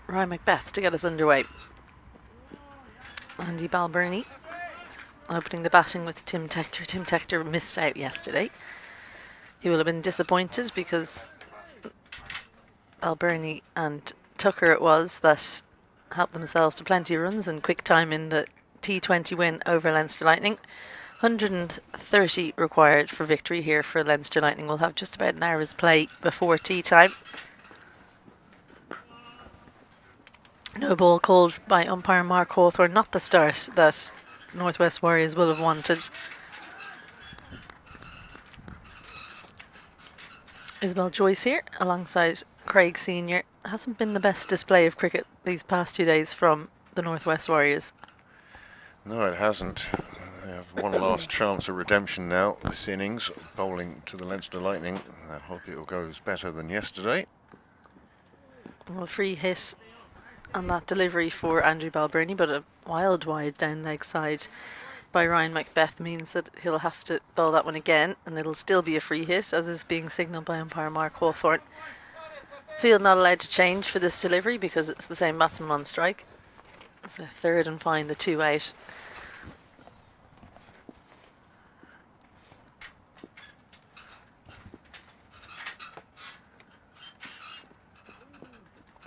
Ryan Macbeth to get us underway. Andy Balbirnie opening the batting with Tim Tector. Tim Tector missed out yesterday. He will have been disappointed because Balbirnie and Tucker it was that helped themselves to plenty of runs and quick time in the T20 win over Leinster Lightning. 130 required for victory here for Leinster Lightning. We'll have just about an hour's play before tea time. No ball called by umpire Mark Hawthorne. Not the start that Northwest Warriors will have wanted. Isabel Joyce here alongside Craig Senior. Hasn't been the best display of cricket these past 2 days from the Northwest Warriors. No, it hasn't. They have one last chance of redemption now this innings, bowling to the Leinster Lightning. I hope it will go better than yesterday. Well, free hit on that delivery for Andrew Balbirnie, but a wild wide down leg side by Ryan Macbeth means that he'll have to bowl that one again, and it'll still be a free hit, as is being signalled by umpire Mark Hawthorne. Field not allowed to change for this delivery because it's the same batsman on strike. It's a third and fine, the 2 out.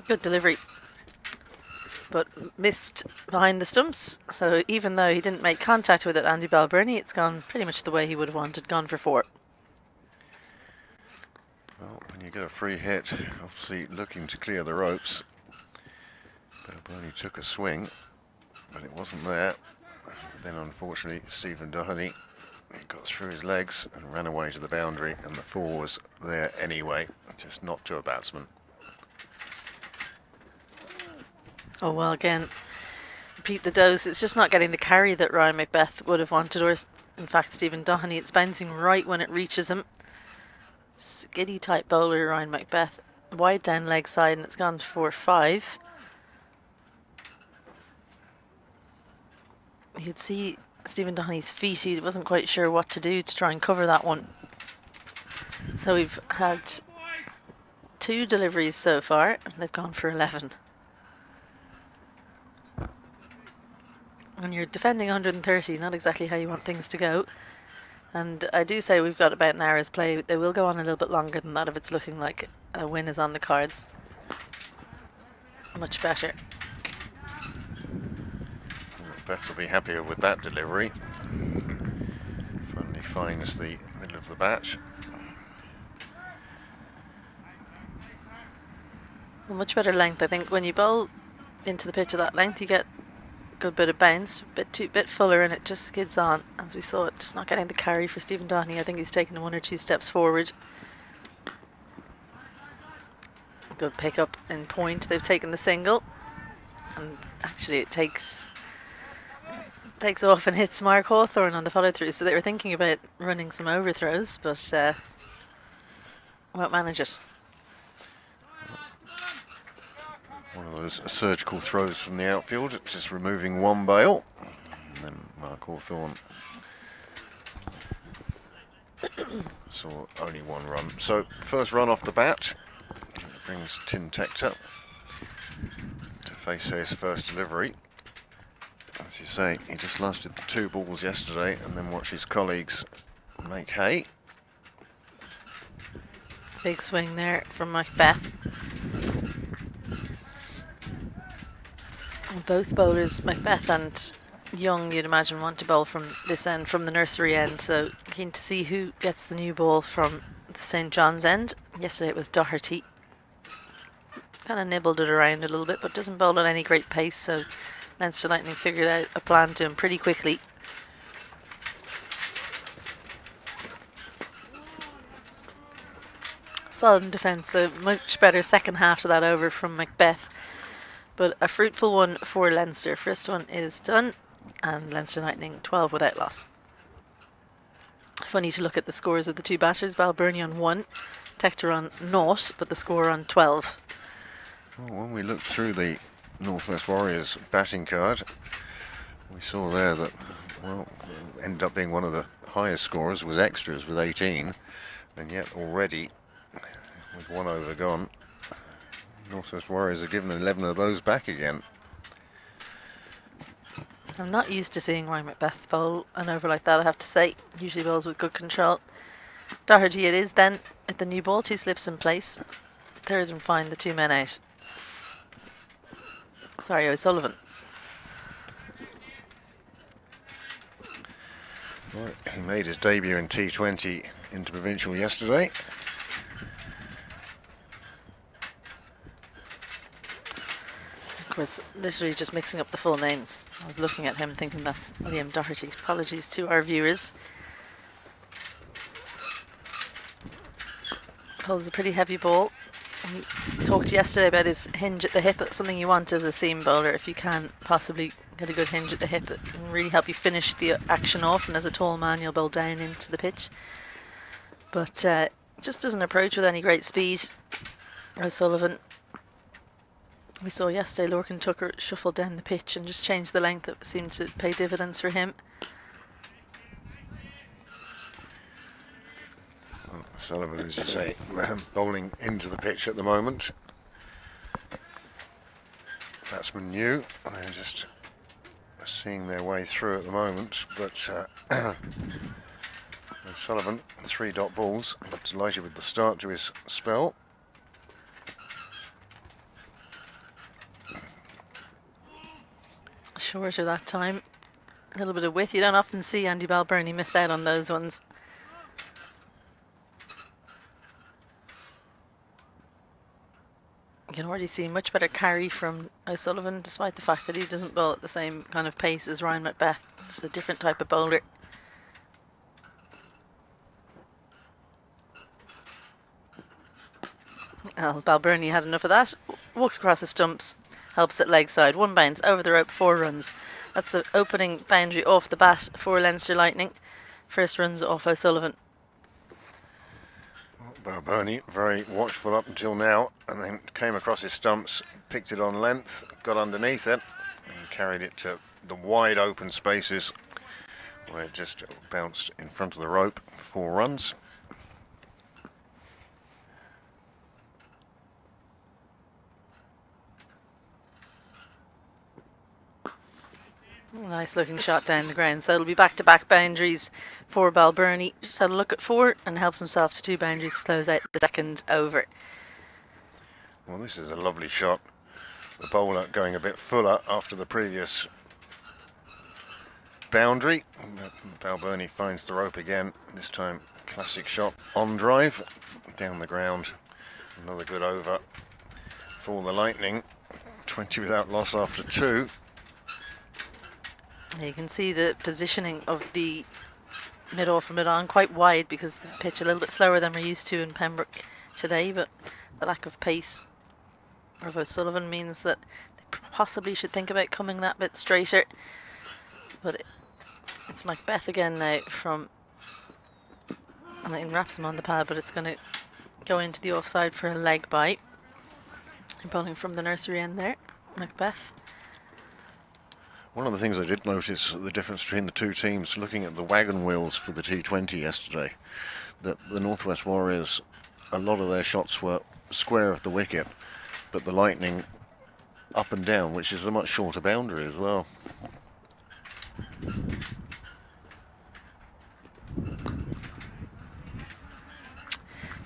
Good delivery, but missed behind the stumps. So even though he didn't make contact with it, Andy Balbirnie, it's gone pretty much the way he would have wanted, gone for 4. Well, when you get a free hit, obviously looking to clear the ropes. Balbirnie took a swing, but it wasn't there. Then unfortunately Stephen Doherty, he got through his legs and ran away to the boundary, and the 4 was there anyway, just not to a batsman. Oh well, again, repeat the dose. It's just not getting the carry that Ryan Macbeth would have wanted, or in fact Stephen Doherty. It's bouncing right when it reaches him. Skiddy type bowler Ryan Macbeth, wide down leg side, and it's gone for 5. You'd see Stephen Doherty's feet. He wasn't quite sure what to do to try and cover that one. So we've had 2 deliveries so far, and they've gone for 11. And you're defending 130, not exactly how you want things to go. And I do say we've got about an hour's play. They will go on a little bit longer than that if it's looking like a win is on the cards. Much better. Beth will be happier with that delivery. Finally finds the middle of the bat. Well, much better length. I think when you bowl into the pitch of that length, you get good bit of bounce, bit fuller, and it just skids on, as we saw it, just not getting the carry for Stephen Doherty. I think he's taken 1 or 2 steps forward. Good pick up in point. They've taken the single, and actually it takes off and hits Mark Hawthorne on the follow through. So they were thinking about running some overthrows, but won't manage it. One of those surgical throws from the outfield, just removing 1 bail. And then Mark Hawthorne saw only 1 run. So first run off the bat brings Tim Tector to face his first delivery. As you say, he just lasted the 2 balls yesterday and then watch his colleagues make hay. Big swing there from Macbeth. Both bowlers, Macbeth and Young, you'd imagine, want to bowl from this end, from the nursery end. So keen to see who gets the new ball from the St. John's end. Yesterday it was Doherty. Kind of nibbled it around a little bit, but doesn't bowl at any great pace. So Leinster Lightning figured out a plan to him pretty quickly. Solid defence, a much better second half to that over from Macbeth. But a fruitful one for Leinster. First one is done, and Leinster Lightning 12 without loss. Funny to look at the scores of the 2 batters. Balbirnie on 1, Tector on 0, but the score on 12. Well, when we looked through the Northwest Warriors batting card, we saw there that, well, ended up being one of the highest scorers was extras with 18, and yet already with 1 over gone, Northwest Warriors have given 11 of those back again. I'm not used to seeing Ryan Macbeth bowl an over like that, I have to say. Usually bowls with good control. Doherty it is then at the new ball, 2 slips in place. Third and fine, the 2 men out. Sorry, O'Sullivan. Well, he made his debut in T20 into provincial yesterday. Of course, literally just mixing up the full names. I was looking at him thinking that's Liam Doherty. Apologies to our viewers. Pulls a pretty heavy ball. We talked yesterday about his hinge at the hip. That's something you want as a seam bowler. If you can possibly get a good hinge at the hip, it can really help you finish the action off. And as a tall man, you'll bowl down into the pitch. But just doesn't approach with any great speed. O'Sullivan, we saw yesterday, Lorcan Tucker shuffled down the pitch and just changed the length. That seemed to pay dividends for him. Sullivan, as you say, bowling into the pitch at the moment. Batsmen new, they're just seeing their way through at the moment, but Sullivan, 3 dot balls, but delighted with the start to his spell. Shorter that time. A little bit of width. You don't often see Andy Balbirnie miss out on those ones. You can already see much better carry from O'Sullivan, despite the fact that he doesn't bowl at the same kind of pace as Ryan Macbeth. Just a different type of bowler. Well, Balbirnie had enough of that. Walks across the stumps, helps at leg side. 1 bounce, over the rope, 4 runs. That's the opening boundary off the bat for Leinster Lightning. First runs off O'Sullivan. Balbirnie very watchful up until now, and then came across his stumps, picked it on length, got underneath it, and carried it to the wide open spaces where it just bounced in front of the rope. 4 runs. Nice looking shot down the ground. So it'll be back-to-back boundaries for Balbirnie. Just had a look at 4 and helps himself to 2 boundaries to close out the second over. Well, this is a lovely shot. The bowler going a bit fuller after the previous boundary. Balbirnie finds the rope again. This time, classic shot on drive, down the ground. Another good over for the Lightning. 20 without loss after 2. You can see the positioning of the mid-off and mid-on quite wide because the pitch a little bit slower than we're used to in Pembroke today, but the lack of pace of O'Sullivan means that they possibly should think about coming that bit straighter. But it's Macbeth again now from, and it wraps him on the pad, but it's going to go into the offside for a leg bite. Bowling from the nursery end there, Macbeth. One of the things I did notice, the difference between the 2 teams, looking at the wagon wheels for the T20 yesterday, that the Northwest Warriors, a lot of their shots were square of the wicket, but the Lightning up and down, which is a much shorter boundary as well.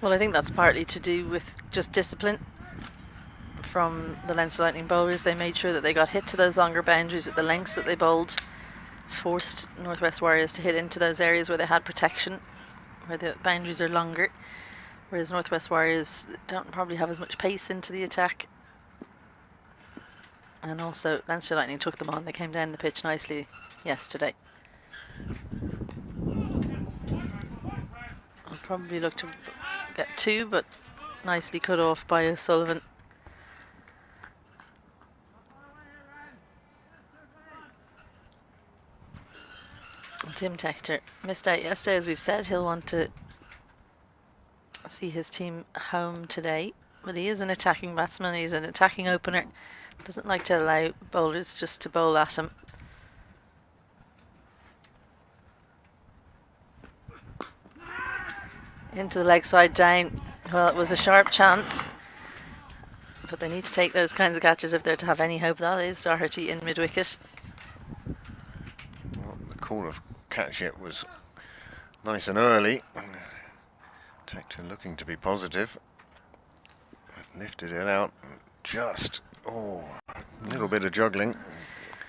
Well, I think that's partly to do with just discipline from the Leinster Lightning bowlers. They made sure that they got hit to those longer boundaries with the lengths that they bowled, forced Northwest Warriors to hit into those areas where they had protection, where the boundaries are longer, whereas Northwest Warriors don't probably have as much pace into the attack. And also Leinster Lightning took them on. They came down the pitch nicely yesterday. I'll probably look to get 2, but nicely cut off by O'Sullivan. Tim Tector missed out yesterday, as we've said. He'll want to see his team home today, but he is an attacking batsman. He's an attacking opener. Doesn't like to allow bowlers just to bowl at him. Into the leg side down. Well, it was a sharp chance, But they need to take those kinds of catches if they're to have any hope. That is Doherty in mid-wicket. Well, the call of catch it was nice and early. Tector looking to be positive. Lifted it out. Just, a little bit of juggling.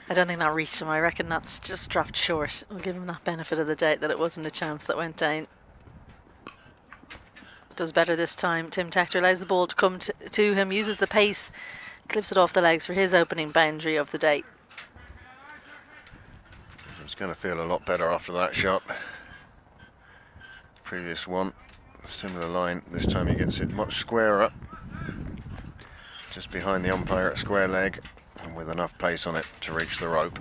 I don't think that reached him. I reckon that's just dropped short. We'll give him that benefit of the doubt that it wasn't a chance that went down. Does better this time. Tim Tector allows the ball to come to him, uses the pace, clips it off the legs for his opening boundary of the day. He's going to feel a lot better after that shot. Previous one, similar line. This time he gets it much squarer. Just behind the umpire at square leg and with enough pace on it to reach the rope.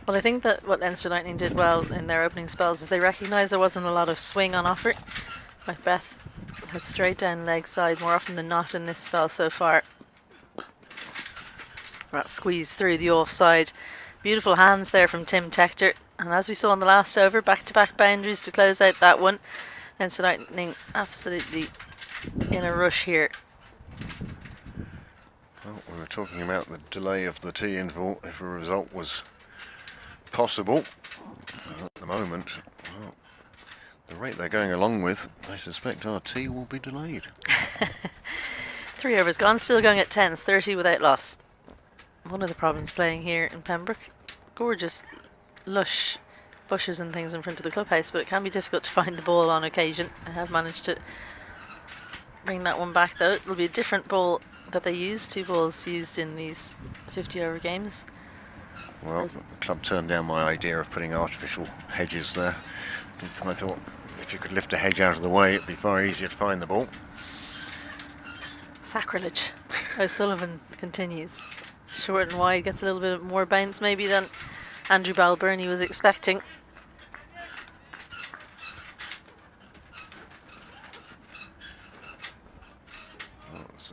Well, I think that what Leinster Lightning did well in their opening spells is they recognised there wasn't a lot of swing on offer. Macbeth has straight down leg side more often than not in this spell so far. That squeeze through the offside. Beautiful hands there from Tim Tector. And as we saw on the last over, back-to-back boundaries to close out that one. Leinster Lightning absolutely in a rush here. Well, we were talking about the delay of the tea interval if a result was possible. At the moment, well, the rate they're going along with, I suspect our tea will be delayed. 3 overs gone, still going at 10s, 30 without loss. One of the problems playing here in Pembroke, gorgeous lush bushes and things in front of the clubhouse, but it can be difficult to find the ball on occasion. I have managed to bring that one back though. It'll be a different ball that they use, 2 balls used in these 50 over games. Well, the club turned down my idea of putting artificial hedges there. I thought if you could lift a hedge out of the way, it'd be far easier to find the ball. Sacrilege. O'Sullivan continues. Short and wide, gets a little bit more bounce maybe than Andrew Balbirnie was expecting.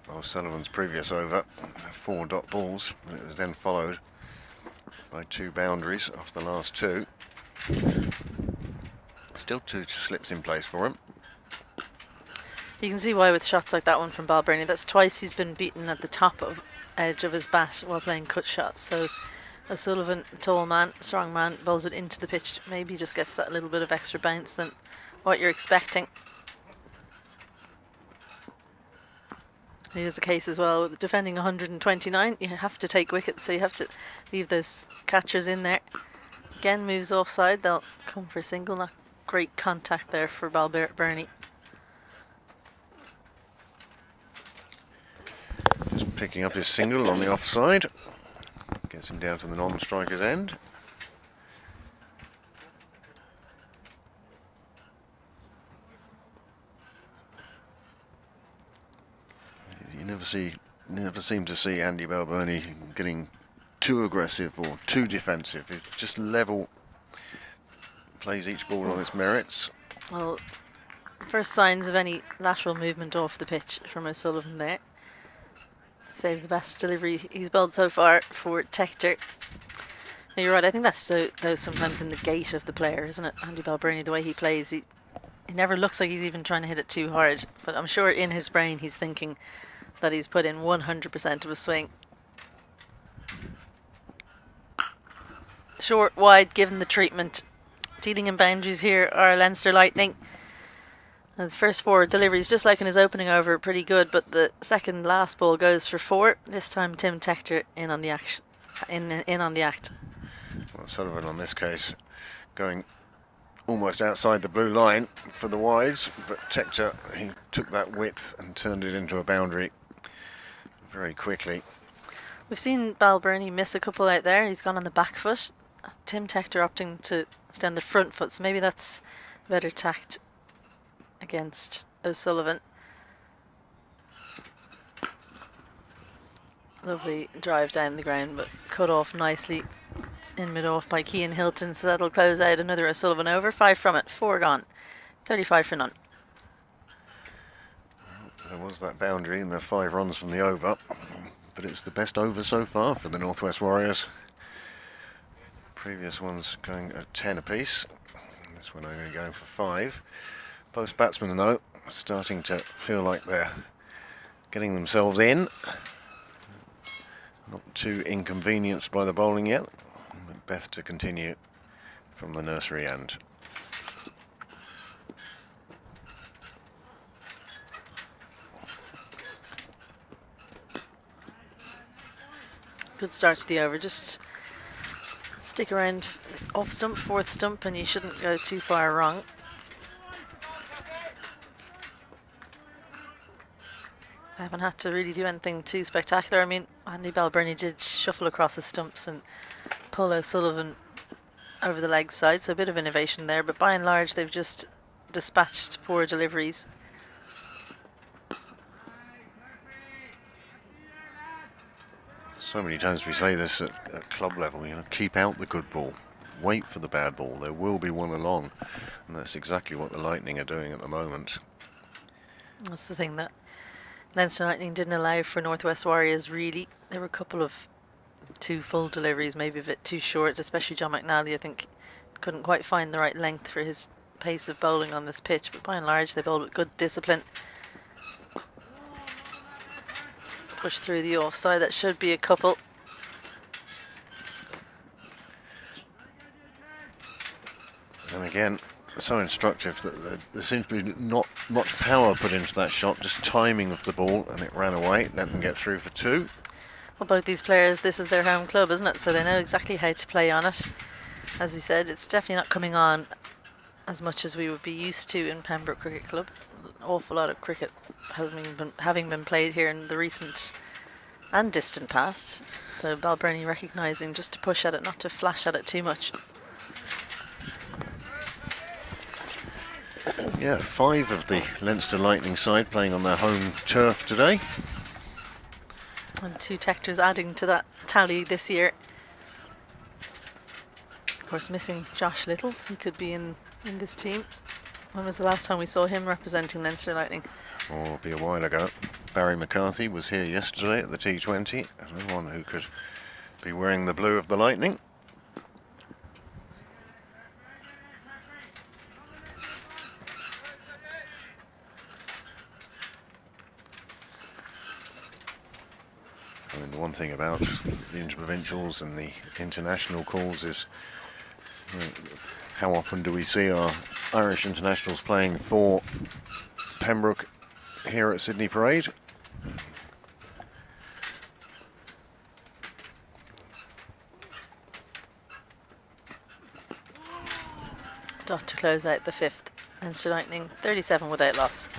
O'Sullivan's previous over, 4 dot balls, and it was then followed by 2 boundaries off the last 2. Still 2 slips in place for him. You can see why with shots like that one from Balbirnie. That's twice he's been beaten at the top of edge of his bat while playing cut shots. So O'Sullivan, tall man, strong man, bowls it into the pitch. Maybe just gets that little bit of extra bounce than what you're expecting. It is the case as well with defending 129. You have to take wickets, so you have to leave those catchers in there. Again, moves offside. They'll come for a single. Not great contact there for Balbirnie. Just picking up his single on the offside. Gets him down to the non-striker's end. You never seem to see Andy Balbirnie getting too aggressive or too defensive. It's just level, plays each ball on its merits. Well, first signs of any lateral movement off the pitch from O'Sullivan there. Save the best delivery he's bowled so far for Tector. You're right, I think that's though sometimes in the gait of the player, isn't it? Andy Balbirnie, the way he plays, he never looks like he's even trying to hit it too hard. But I'm sure in his brain he's thinking that he's put in 100% of a swing. Short, wide, given the treatment. Dealing in boundaries here are Leinster Lightning. And the first 4 deliveries, just like in his opening over, pretty good, but the second last ball goes for 4. This time Tim Tector in on the action, in on the act. Well, Sullivan on this case going almost outside the blue line for the wides, but Tector, he took that width and turned it into a boundary very quickly. We've seen Balbirnie miss a couple out there. He's gone on the back foot. Tim Tector opting to stay on the front foot, so maybe that's better tact against O'Sullivan. Lovely drive down the ground, but cut off nicely in mid-off by Cian Hilton, so that'll close out another O'Sullivan over. 5 from it, 4 gone, 35 for none. There was that boundary and the 5 runs from the over, but it's the best over so far for the Northwest Warriors. Previous ones going at 10 apiece. This one only going for 5. Both batsmen though starting to feel like they're getting themselves in. Not too inconvenienced by the bowling yet. But Beth to continue from the nursery end. Good start to the over. Just stick around off stump, fourth stump, and you shouldn't go too far wrong. I haven't had to really do anything too spectacular. I mean, Andy Balbirnie did shuffle across the stumps and pull O'Sullivan over the leg side, so a bit of innovation there, but by and large they've just dispatched poor deliveries. So many times we say this at club level, keep out the good ball, wait for the bad ball, there will be one along, and that's exactly what the Lightning are doing at the moment. That's the thing that Leinster Lightning didn't allow for Northwest Warriors, really. There were a couple of two full deliveries, maybe a bit too short, especially John McNally, I think, couldn't quite find the right length for his pace of bowling on this pitch, but by and large they bowled with good discipline. Push through the offside, that should be a couple. And again, so instructive that there seems to be not much power put into that shot, just timing of the ball, and it ran away, let them get through for two. Well, both these players, this is their home club, isn't it? So they know exactly how to play on it. As we said, it's definitely not coming on as much as we would be used to in Pembroke Cricket Club. An awful lot of cricket having been played here in the recent and distant past. So Balbirnie recognising just to push at it, not to flash at it too much. Yeah, 5 of the Leinster Lightning side playing on their home turf today. And 2 Tectors adding to that tally this year. Of course, missing Josh Little. He could be in this team. When was the last time we saw him representing Leinster Lightning? Oh, it'll be a while ago. Barry McCarthy was here yesterday at the T20. Another one who could be wearing the blue of the Lightning. I mean, the one thing about the interprovincials and the international calls is how often do we see our Irish internationals playing for Pembroke here at Sydney Parade? Dot to close out the 5th. Leinster Lightning 37 without loss.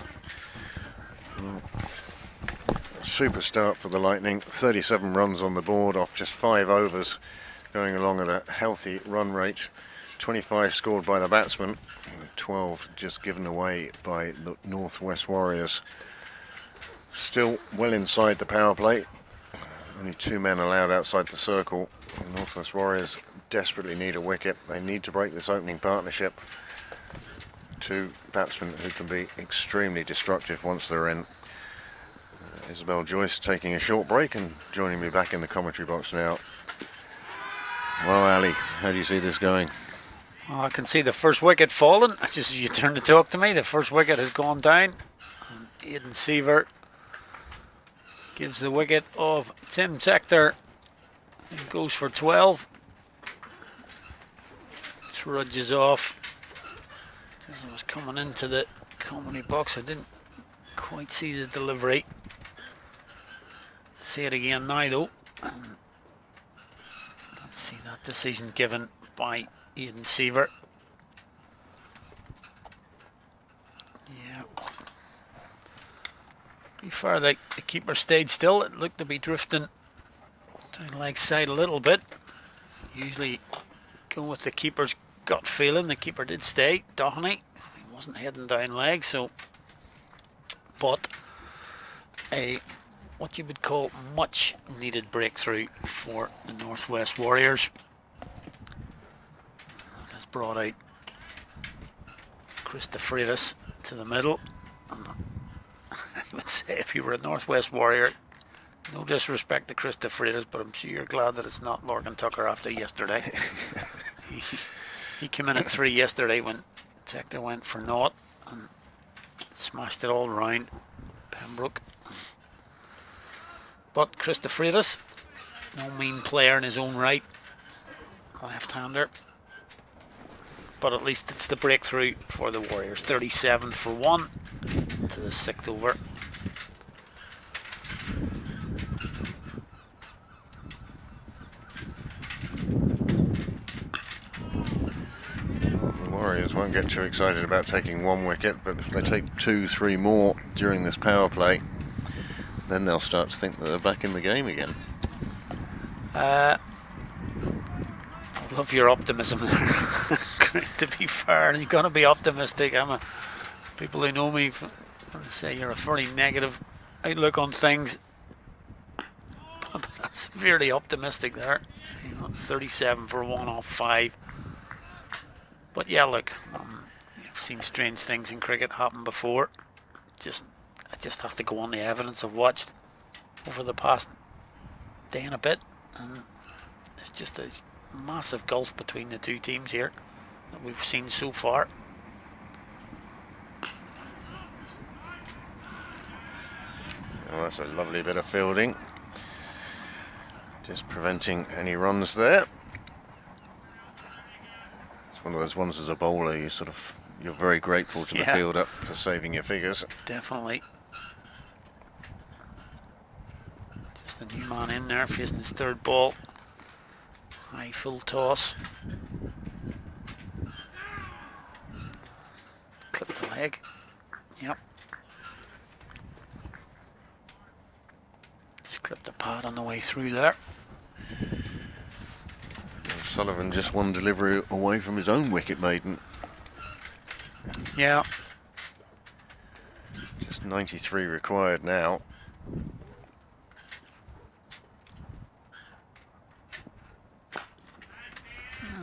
Super start for the Lightning, 37 runs on the board off just 5 overs, going along at a healthy run rate. 25 scored by the batsman, 12 just given away by the Northwest Warriors. Still well inside the power play, only 2 men allowed outside the circle. The Northwest Warriors desperately need a wicket. They need to break this opening partnership. 2 batsmen who can be extremely destructive once they're in. Isabel Joyce taking a short break and joining me back in the commentary box now. Well, Ali, how do you see this going? Well, I can see the first wicket fallen. Just as you turn to talk to me, the first wicket has gone down. And Aidan Seaver gives the wicket of Tim Tector and goes for 12. Trudges off. As I was coming into the commentary box, I didn't quite see the delivery. See it again now though. Let's see that decision given by Aidan Seaver. Yeah. Be fair, the keeper stayed still. It looked to be drifting down leg side a little bit. Usually go with the keeper's gut feeling. The keeper did stay. Doherty, he wasn't heading down leg, so but a what you would call much needed breakthrough for the Northwest Warriors. That has brought out Christopheridis to the middle. And I would say if you were a Northwest Warrior, no disrespect to Christopheridis, but I'm sure you're glad that it's not Lorcan Tucker after yesterday. he came in at 3 yesterday when Tector went for naught and smashed it all round Pembroke. But Christopheridis No mean player in his own right. Left-hander. But at least it's the breakthrough for the Warriors. 37 for 1 to the 6th over. The Warriors won't get too excited about taking 1 wicket, but if they take 2, 3 more during this power play, then they'll start to think that they're back in the game again. I love your optimism there. To be fair, you're going to be optimistic. People who know me say you're a fairly negative outlook on things. But that's severely optimistic there. 37 for 1 off 5. But yeah, look, I've seen strange things in cricket happen before. I just have to go on the evidence I've watched over the past day and a bit, and there's just a massive gulf between the two teams here that we've seen so far. Oh, that's a lovely bit of fielding. Just preventing any runs there. It's one of those ones as a bowler, you're very grateful to the fielder for saving your figures. Definitely. Just a new man in there facing his 3rd ball. High full toss. Clip the leg. Yep. Just clip the pad on the way through there. Sullivan just one delivery away from his own wicket maiden. Yeah. Just 93 required now.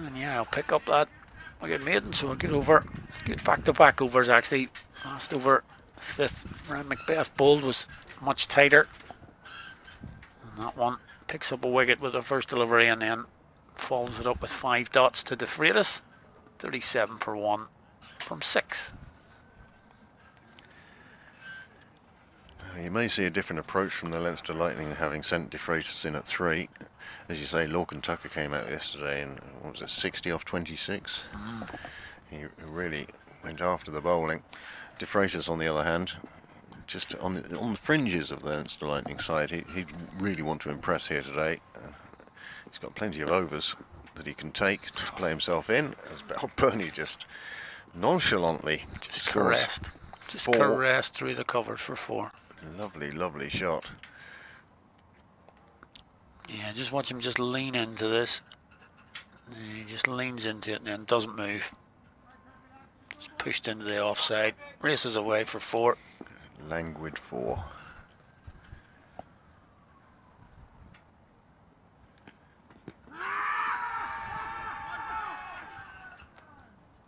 And yeah, I'll pick up that wicket maiden, so I'll get over. Good back-to-back overs actually. Last over, 5th, Ryan Macbeth bowled was much tighter. And that one picks up a wicket with the first delivery and then follows it up with 5 dots to De Freitas. 37 for 1 from 6. You may see a different approach from the Leinster Lightning, having sent De Freitas in at 3. As you say, Lorcan Tucker came out yesterday and, what was it, 60 off 26? He really went after the bowling. De Freitas, on the other hand, just on the fringes of the Leinster Lightning side, he'd really want to impress here today. He's got plenty of overs that he can take to play himself in, as Burney just nonchalantly Caressed. Just caressed through the covers for 4. Lovely, lovely shot. Yeah, just watch him just lean into this. He just leans into it and then doesn't move. Just pushed into the offside. Races away for 4. Languid 4.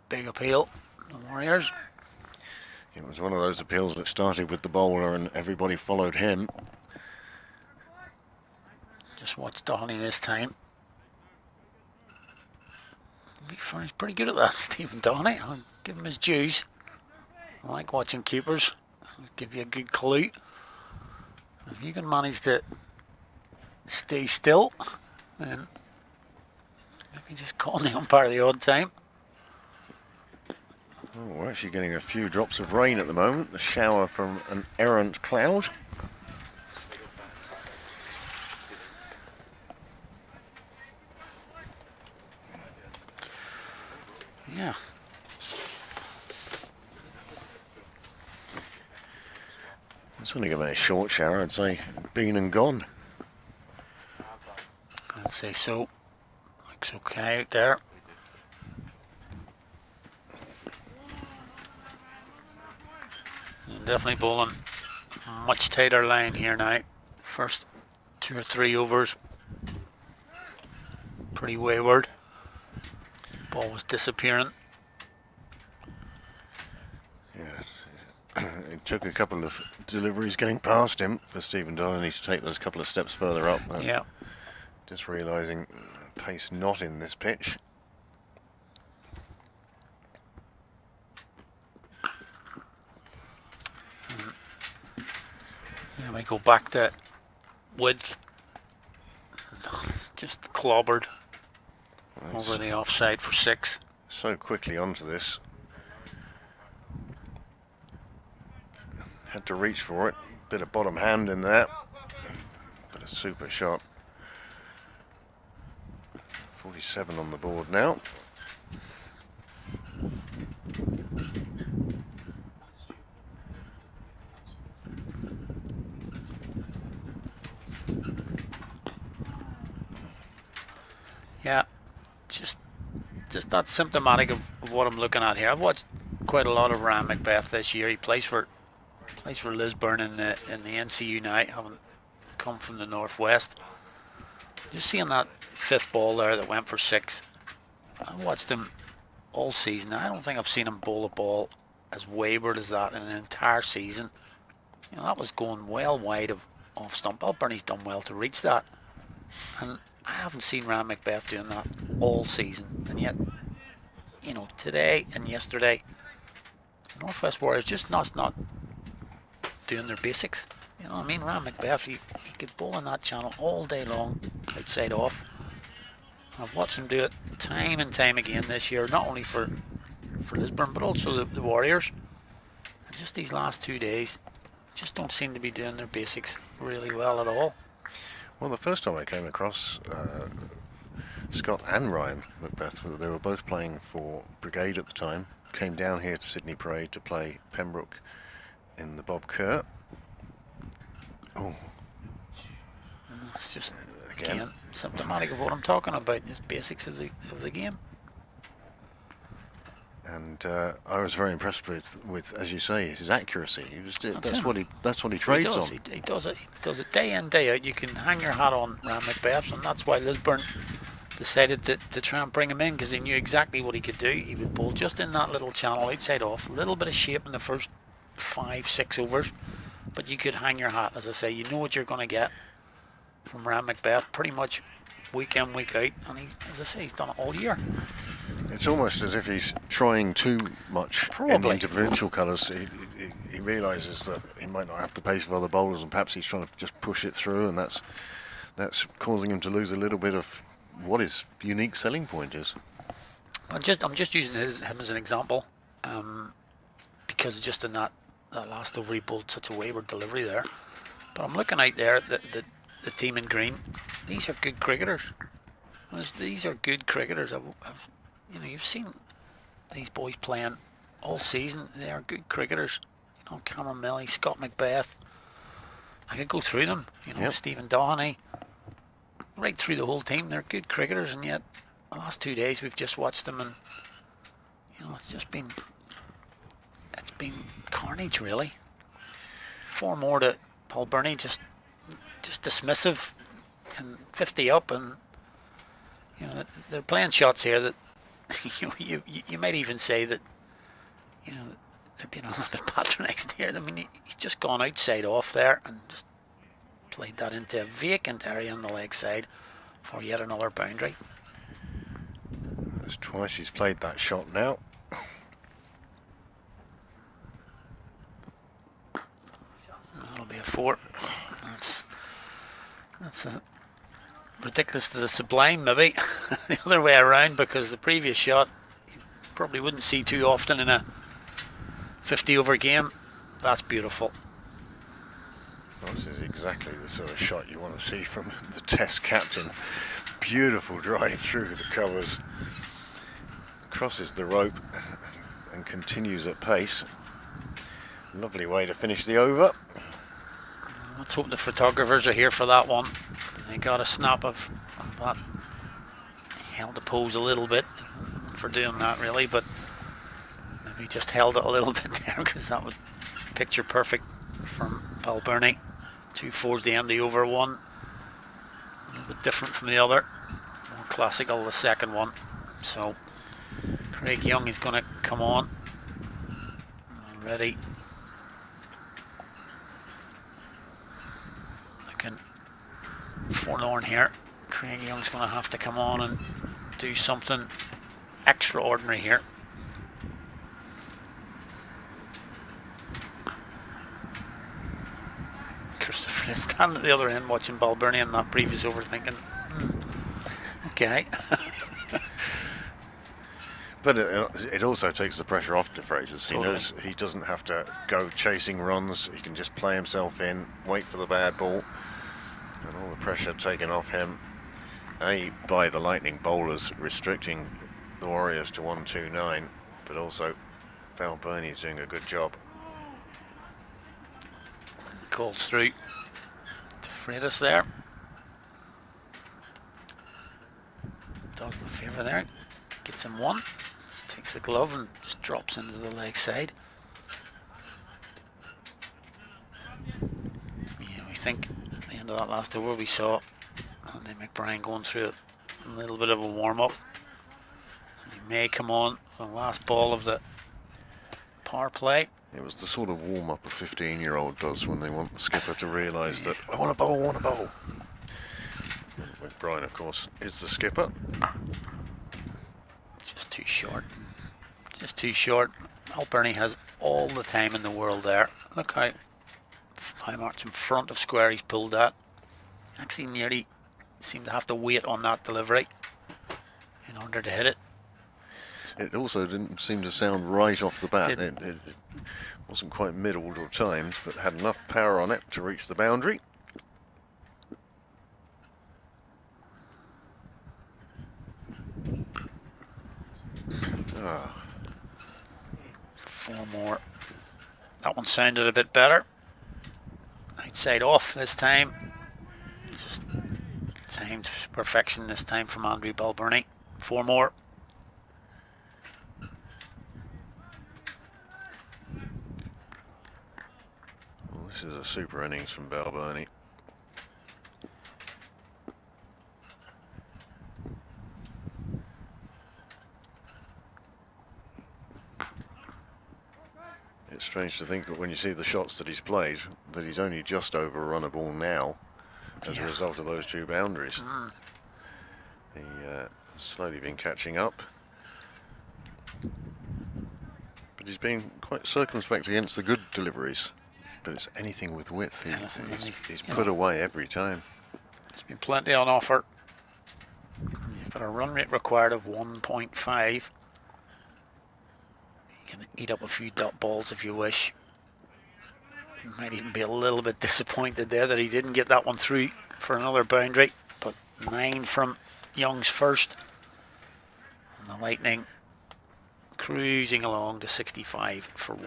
Big appeal, the Warriors. It was one of those appeals that started with the bowler and everybody followed him. Just watch Dohney this time. He's pretty good at that, Stephen Dohney. I'll give him his dues. I like watching keepers. I'll give you a good clue. If you can manage to stay still, then maybe just call the umpire the odd time. Oh, we're actually getting a few drops of rain at the moment. A shower from an errant cloud. Yeah. It's only going to be a short shower, I'd say. Been and gone. I'd say so. Looks okay out there. And definitely bowling much tighter line here now. First 2 or 3 overs. Pretty wayward. Ball was disappearing. Yeah, it took a couple of deliveries getting past him for Stephen Downey to take those couple of steps further up. Yeah. Just realising pace not in this pitch. Yeah, we go back to width, just clobbered Nice. over the offside for 6. So quickly onto this. Had to reach for it. Bit of bottom hand in there. But a super shot. 47 on the board now. Yeah, just that's symptomatic of what I'm looking at here. I've watched quite a lot of Ryan Macbeth this year. He plays for Lisburn in the NCU now, having come from the northwest. Just seeing that 5th ball there that went for 6. I watched him all season. I don't think I've seen him bowl a ball as wayward as that in an entire season. You know, that was going well wide of off stump. Balburney's done well to reach that, and I haven't seen Ryan Macbeth doing that all season. And yet, you know, today and yesterday, the Northwest Warriors just not doing their basics. You know what I mean? Ryan Macbeth, he could bowl in that channel all day long, outside off. I've watched him do it time and time again this year, not only for Lisburn, but also the Warriors. And just these last 2 days, just don't seem to be doing their basics really well at all. Well, the first time I came across Scott and Ryan Macbeth, they were both playing for Brigade at the time, came down here to Sydney Parade to play Pembroke in the Bob Kerr. Oh, It's just again symptomatic of what I'm talking about. Just basics of the game. And I was very impressed with, as you say, his accuracy. That's him. what he trades on. He does it day in, day out. You can hang your hat on Ryan Macbeth, and that's why Lisburn decided to try and bring him in, because they knew exactly what he could do. He would bowl just in that little channel outside off, a little bit of shape in the first 5-6 overs, but you could hang your hat. As I say, you know what you're going to get from Ryan Macbeth pretty much week in, week out, and he, as I say, he's done it all year. It's almost as if he's trying too much in the individual colours. He realises that he might not have the pace of other bowlers, and perhaps he's trying to just push it through, and that's causing him to lose a little bit of what his unique selling point is. I'm just using him as an example, because just in that last over he bowled such a wayward delivery there. But I'm looking out there at the team in green. These are good cricketers. These are good cricketers. You know, you've seen these boys playing all season. They are good cricketers. You know, Cameron Millie, Scott Macbeth. I could go through them. You know, Stephen Doheny. Right through the whole team. They're good cricketers, and yet the last 2 days we've just watched them, and you know, it's been carnage really. 4 more to Paul Burney, just dismissive, and 50 up, and you know, they're playing shots here that you might even say that, you know, they're being a little bit patronised here. I mean, he's just gone outside off there and just played that into a vacant area on the leg side for yet another boundary. That's twice he's played that shot now. That'll be a 4. That's a ridiculous to the sublime, maybe. The other way around, because the previous shot you probably wouldn't see too often in a 50 over game. That's beautiful. This is exactly the sort of shot you want to see from the Test captain. Beautiful drive through the covers, crosses the rope and continues at pace. Lovely way to finish the over. Let's hope the photographers are here for that one. They got a snap of that. He held the pose a little bit for doing that really, but maybe just held it a little bit there, because that was picture perfect from Paul Burney. 2 4s the end of the over one. A little bit different from the other. More classical the second one. So Craig Young is going to come on. Ready. Looking forlorn here. Craig Young's going to have to come on and do something extraordinary here. Christopher is standing at the other end watching Balburney in that previous over, thinking, Okay. But it also takes the pressure off De Fraser's. He Totally. knows he doesn't have to go chasing runs. He can just play himself in, wait for the bad ball, and all the pressure taken off him. By the Lightning bowlers restricting the Warriors to 129, but also Balbirnie's doing a good job. Calls through. De Fraser's there. Dog in the favour there. Gets him one. Takes the glove and just drops into the leg side. Yeah, we think at the end of that last over we saw Andy McBride going through a little bit of a warm-up. So he may come on for the last ball of the power play. It was the sort of warm-up a 15-year-old does when they want the skipper to realise that I want a bowl, I want a bowl. McBride, of course, is the skipper. Just too short. Just too short. Balbirnie has all the time in the world there. Look how much in front of square he's pulled that. Actually nearly seemed to have to wait on that delivery in order to hit it. It also didn't seem to sound right off the bat. It wasn't quite middled or timed, but had enough power on it to reach the boundary. Four more. That one sounded a bit better. Outside off this time. Just timed to perfection this time from Andrew Balbirnie. Four more. Well, this is a super innings from Balbirnie. It's strange to think that when you see the shots that he's played, that he's only just over a run a ball now as a result of those two boundaries. He slowly been catching up, but he's been quite circumspect against the good deliveries. But it's anything with width. He's put away every time. There's been plenty on offer. You've got a run rate required of 1.5. You can eat up a few dot balls if you wish. You might even be a little bit disappointed there that he didn't get that one through for another boundary. But 9 from Young's first. And the Lightning cruising along to 65 for 1.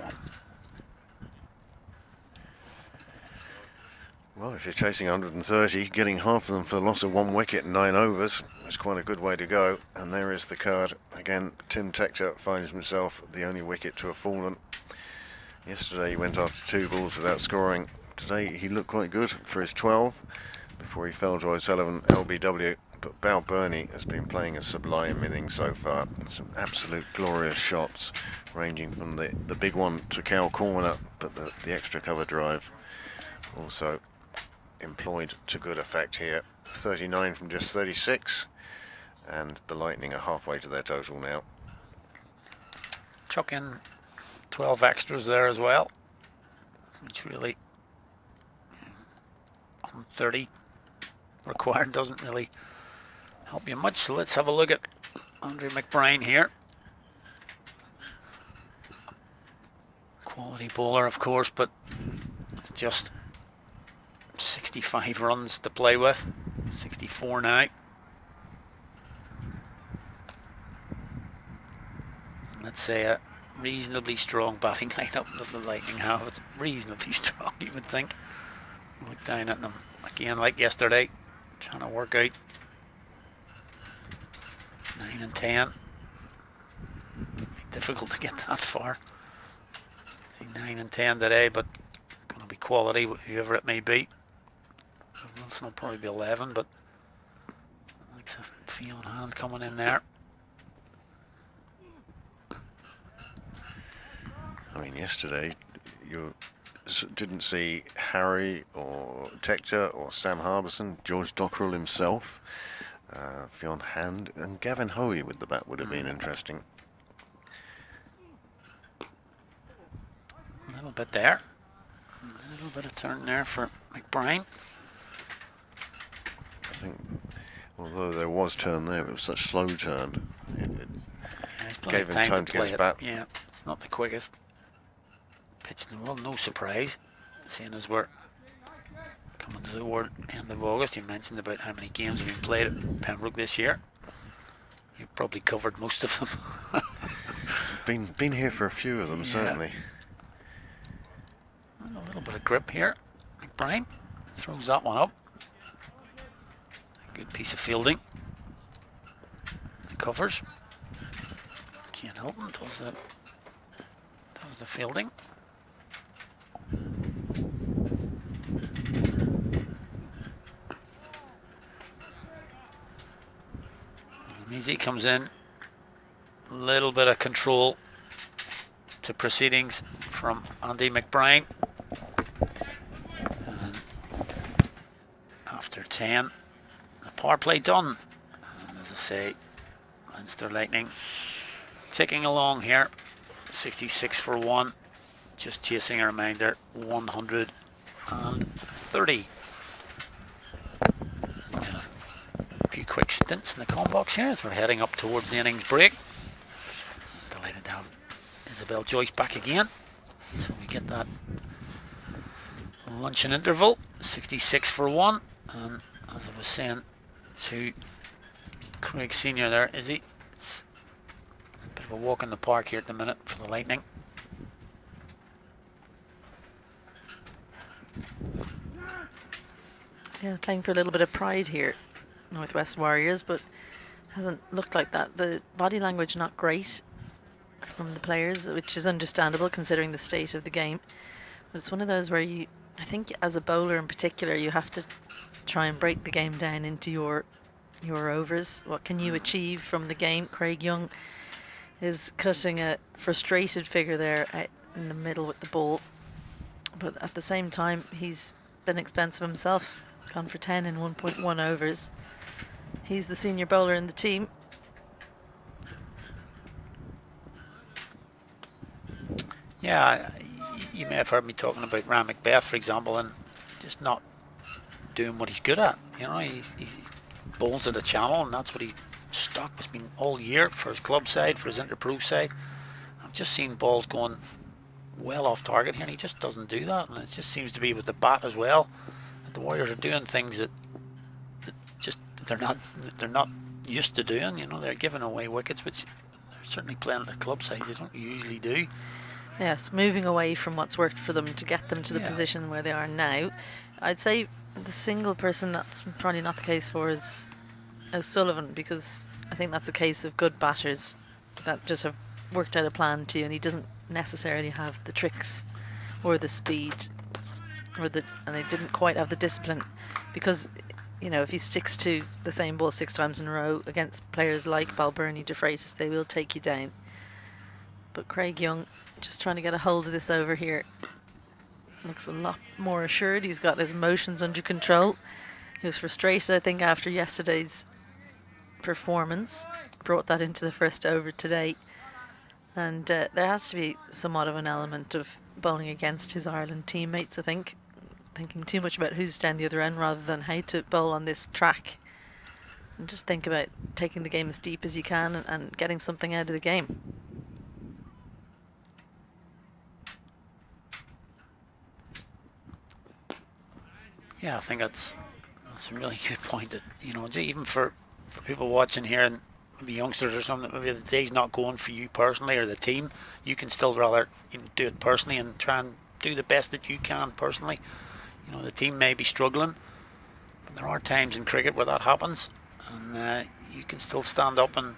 Well, if you're chasing 130, getting half of them for the loss of 1 wicket in 9 overs is quite a good way to go. And there is the card. Again, Tim Tector finds himself the only wicket to have fallen. Yesterday he went after 2 balls without scoring. Today he looked quite good for his 12 before he fell to O'Sullivan LBW. But Balbirnie has been playing a sublime innings so far. Some absolute glorious shots, ranging from the big one to cow corner, but the extra cover drive also employed to good effect here. 39 from just 36, and the Lightning are halfway to their total now. Chuck in 12 extras there as well, which really 130 required doesn't really help you much. So let's have a look at Andrew McBride here. Quality bowler, of course, but just 65 runs to play with. 64 now. And let's say a reasonably strong batting lineup that the Lightning have. It's reasonably strong, you would think. Look down at them again like yesterday, trying to work out 9 and 10. Be difficult to get that far. See 9 and 10 today, but going to be quality, whoever it may be. Wilson will probably be 11, but like a fee on hand coming in there. I mean, yesterday you didn't see Harry or Tector or Sam Harbison, George Dockrell himself, Fionn Hand, and Gavin Hoey with the bat would have been interesting. A little bit there. A little bit of turn there for McBride. I think Although there was turn there, it was such slow turn. It Gave him time to get his bat. Yeah, it's not the quickest pitch in the world. No surprise, seeing as we're coming to the end of August. You mentioned about how many games have been played at Pembroke this year. You've probably covered most of them. been here for a few of them, certainly. And a little bit of grip here. McBride throws that one up. A good piece of fielding. The covers. Can't help him. Does the fielding. Measy comes in. A little bit of control to proceedings from Andy McBride. And after 10, the power play done. And as I say, Leinster Lightning ticking along here. 66 for 1. Just chasing a reminder, 130. A few quick stints in the com box here as we're heading up towards the innings break. Delighted to have Isabel Joyce back again. So we get that luncheon interval. 66 for 1. And as I was saying to Craig Senior there, it's a bit of a walk in the park here at the minute for the Lightning. Yeah, playing for a little bit of pride here, Northwest Warriors, but hasn't looked like that. The body language not great from the players, which is understandable considering the state of the game. But it's one of those where I think as a bowler in particular, you have to try and break the game down into your overs. What can you achieve from the game? Craig Young is cutting a frustrated figure there out in the middle with the ball. But at the same time, he's been expensive himself. Gone for 10 in 1.1 overs. He's the senior bowler in the team. Yeah, you may have heard me talking about Ram Macbeth, for example, and just not doing what he's good at. You know, he bowls at the channel, and that's what he's stuck has been all year for his club side, for his interpro side. I've just seen balls going well off target here, and he just doesn't do that. And it just seems to be with the bat as well. The Warriors are doing things that just they're not used to doing. You know, they're giving away wickets, which they're certainly playing at their club size. They don't usually do. Yes, moving away from what's worked for them to get them to the position where they are now. I'd say the single person that's probably not the case for is O'Sullivan, because I think that's a case of good batters that just have worked out a plan to you, and he doesn't necessarily have the tricks or the speed. And they didn't quite have the discipline, because you know, if he sticks to the same ball 6 times in a row against players like Balbirnie, De Freitas, they will take you down. But Craig Young just trying to get a hold of this over here. Looks a lot more assured. He's got his emotions under control. He was frustrated, I think, after yesterday's performance. Brought that into the first over today. And there has to be somewhat of an element of bowling against his Ireland teammates, I think. Thinking too much about who's down the other end rather than how to bowl on this track. And just think about taking the game as deep as you can and getting something out of the game. Yeah, I think that's a really good point. That, you know, even for people watching here and maybe youngsters or something, maybe the day's not going for you personally or the team, you can still rather do it personally and try and do the best that you can personally. You know, the team may be struggling, but there are times in cricket where that happens, and you can still stand up and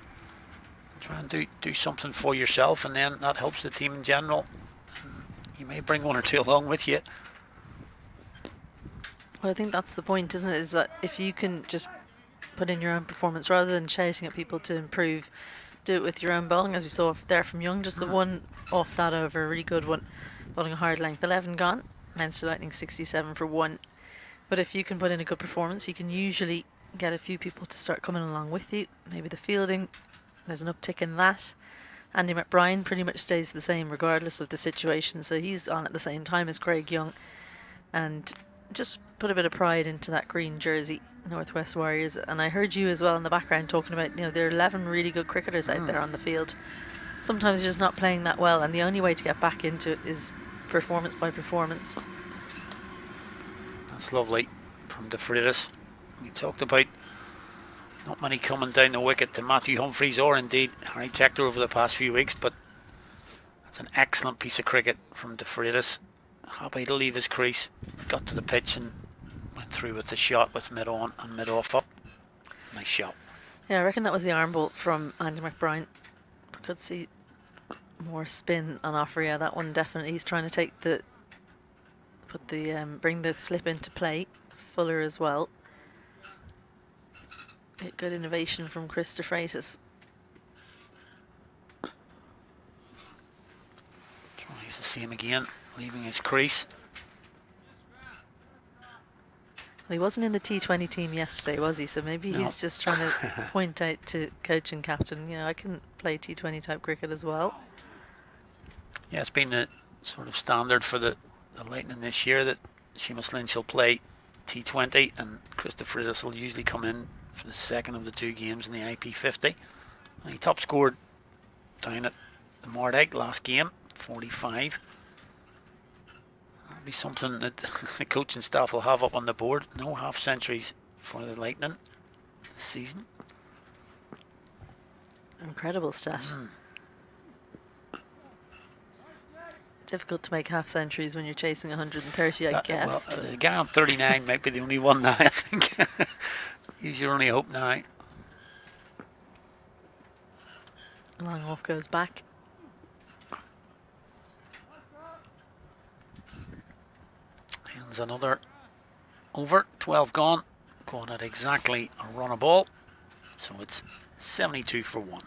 try and do something for yourself, and then that helps the team in general. And you may bring one or two along with you. Well, I think that's the point, isn't it? Is that if you can just put in your own performance rather than shouting at people to improve, do it with your own bowling, as we saw there from Young. Just the one off that over, a really good one, bowling a hard length, 11 gone. Leinster Lightning 67 for 1. But if you can put in a good performance, you can usually get a few people to start coming along with you. Maybe the fielding, there's an uptick in that. Andy McBride pretty much stays the same regardless of the situation, so he's on at the same time as Craig Young. And just put a bit of pride into that green jersey, Northwest Warriors. And I heard you as well in the background talking about, there are 11 really good cricketers out there on the field. Sometimes you're just not playing that well, and the only way to get back into it is performance by performance. That's lovely from De Freitas. We talked about not many coming down the wicket to Matthew Humphreys or indeed Harry Tector over the past few weeks, but that's an excellent piece of cricket from De Freitas. Happy to leave his crease, got to the pitch and went through with the shot with mid on and mid off up. Nice shot. Yeah, I reckon that was the arm bolt from Andy McBride. Could see more spin on offer. Yeah, that one definitely. He's trying to bring the slip into play. Fuller as well. Good innovation from Chris De Freitas. Tries to see him again, leaving his crease. Well, he wasn't in the T20 team yesterday, was he? So maybe he's just trying to point out to coach and captain, I can play T20 type cricket as well. Yeah, it's been the sort of standard for the Lightning this year that Seamus Lynch will play T20 and Chris De Freitas will usually come in for the second of the two games in the IP50. And he top scored down at the Mardike last game, 45. That'll be something that the coaching staff will have up on the board. No half centuries for the Lightning this season. Incredible stat. Difficult to make half centuries when you're chasing 130, I guess. Well, the guy on 39 might be the only one now, I think. Use your only hope now. Long off goes back. And there's another over, 12 gone. Going at exactly a run a ball. So it's 72 for 1.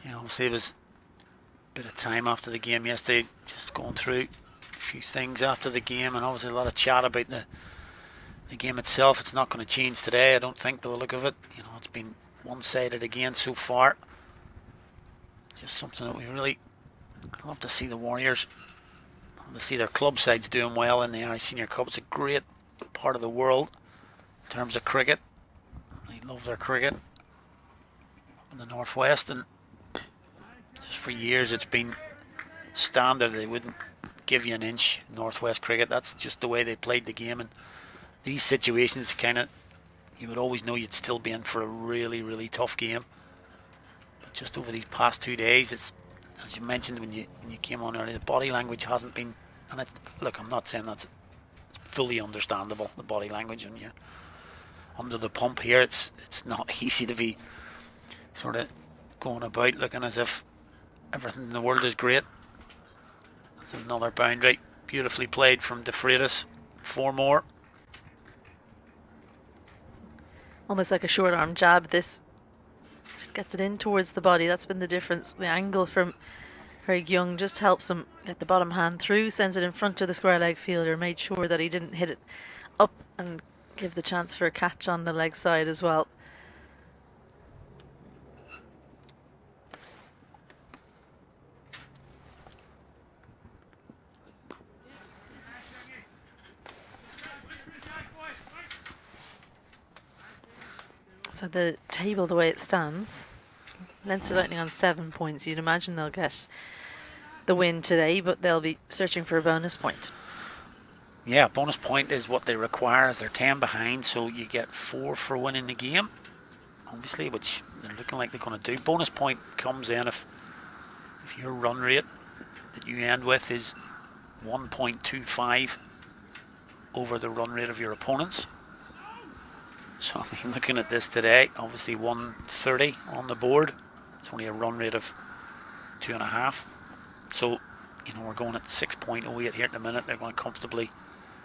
Yeah, obviously there was a bit of time after the game yesterday, just going through a few things after the game, and obviously a lot of chat about the game itself. It's not going to change today, I don't think, by the look of it. It's been one-sided again so far. Just something that we really love to see the Warriors, love to see their club sides doing well in the Irish Senior Cup. It's a great part of the world in terms of cricket. They love their cricket in the Northwest, and just for years it's been standard. They wouldn't give you an inch Northwest cricket. That's just the way they played the game. And these situations, you would always know you'd still be in for a really, really tough game. But just over these past 2 days, it's, as you mentioned when you came on earlier, the body language hasn't been. And look, I'm not saying it's fully understandable, the body language when you're under the pump here. It's not easy to be sort of going about looking as if everything in the world is great. That's another boundary, beautifully played from De Freitas. 4 more. Almost like a short arm jab. This just gets it in towards the body. That's been the difference. The angle from Craig Young just helps him get the bottom hand through, sends it in front of the square leg fielder, made sure that he didn't hit it up and give the chance for a catch on the leg side as well. So the table, the way it stands, Leinster Lightning on 7 points. You'd imagine they'll get the win today, but they'll be searching for a bonus point. Yeah, bonus point is what they require as they're 10 behind, so you get 4 for winning the game, obviously, which they're looking like they're going to do. Bonus point comes in if your run rate that you end with is 1.25 over the run rate of your opponents. So looking at this today, obviously 130 on the board. It's only a run rate of 2.5. So, we're going at 6.08 here at the minute. They're going to comfortably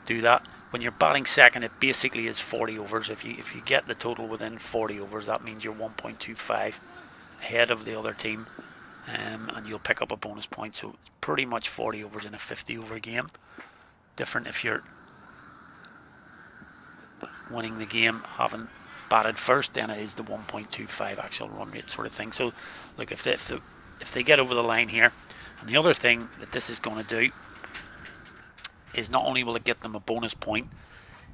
do that. When you're batting second, it basically is 40 overs. If you get the total within 40 overs, that means you're 1.25 ahead of the other team, and you'll pick up a bonus point. So it's pretty much 40 overs in a 50 over game. Different if you're winning the game having batted first, then it is the 1.25 actual run rate sort of thing. So look, if the if they get over the line here, and the other thing that this is going to do is not only will it get them a bonus point,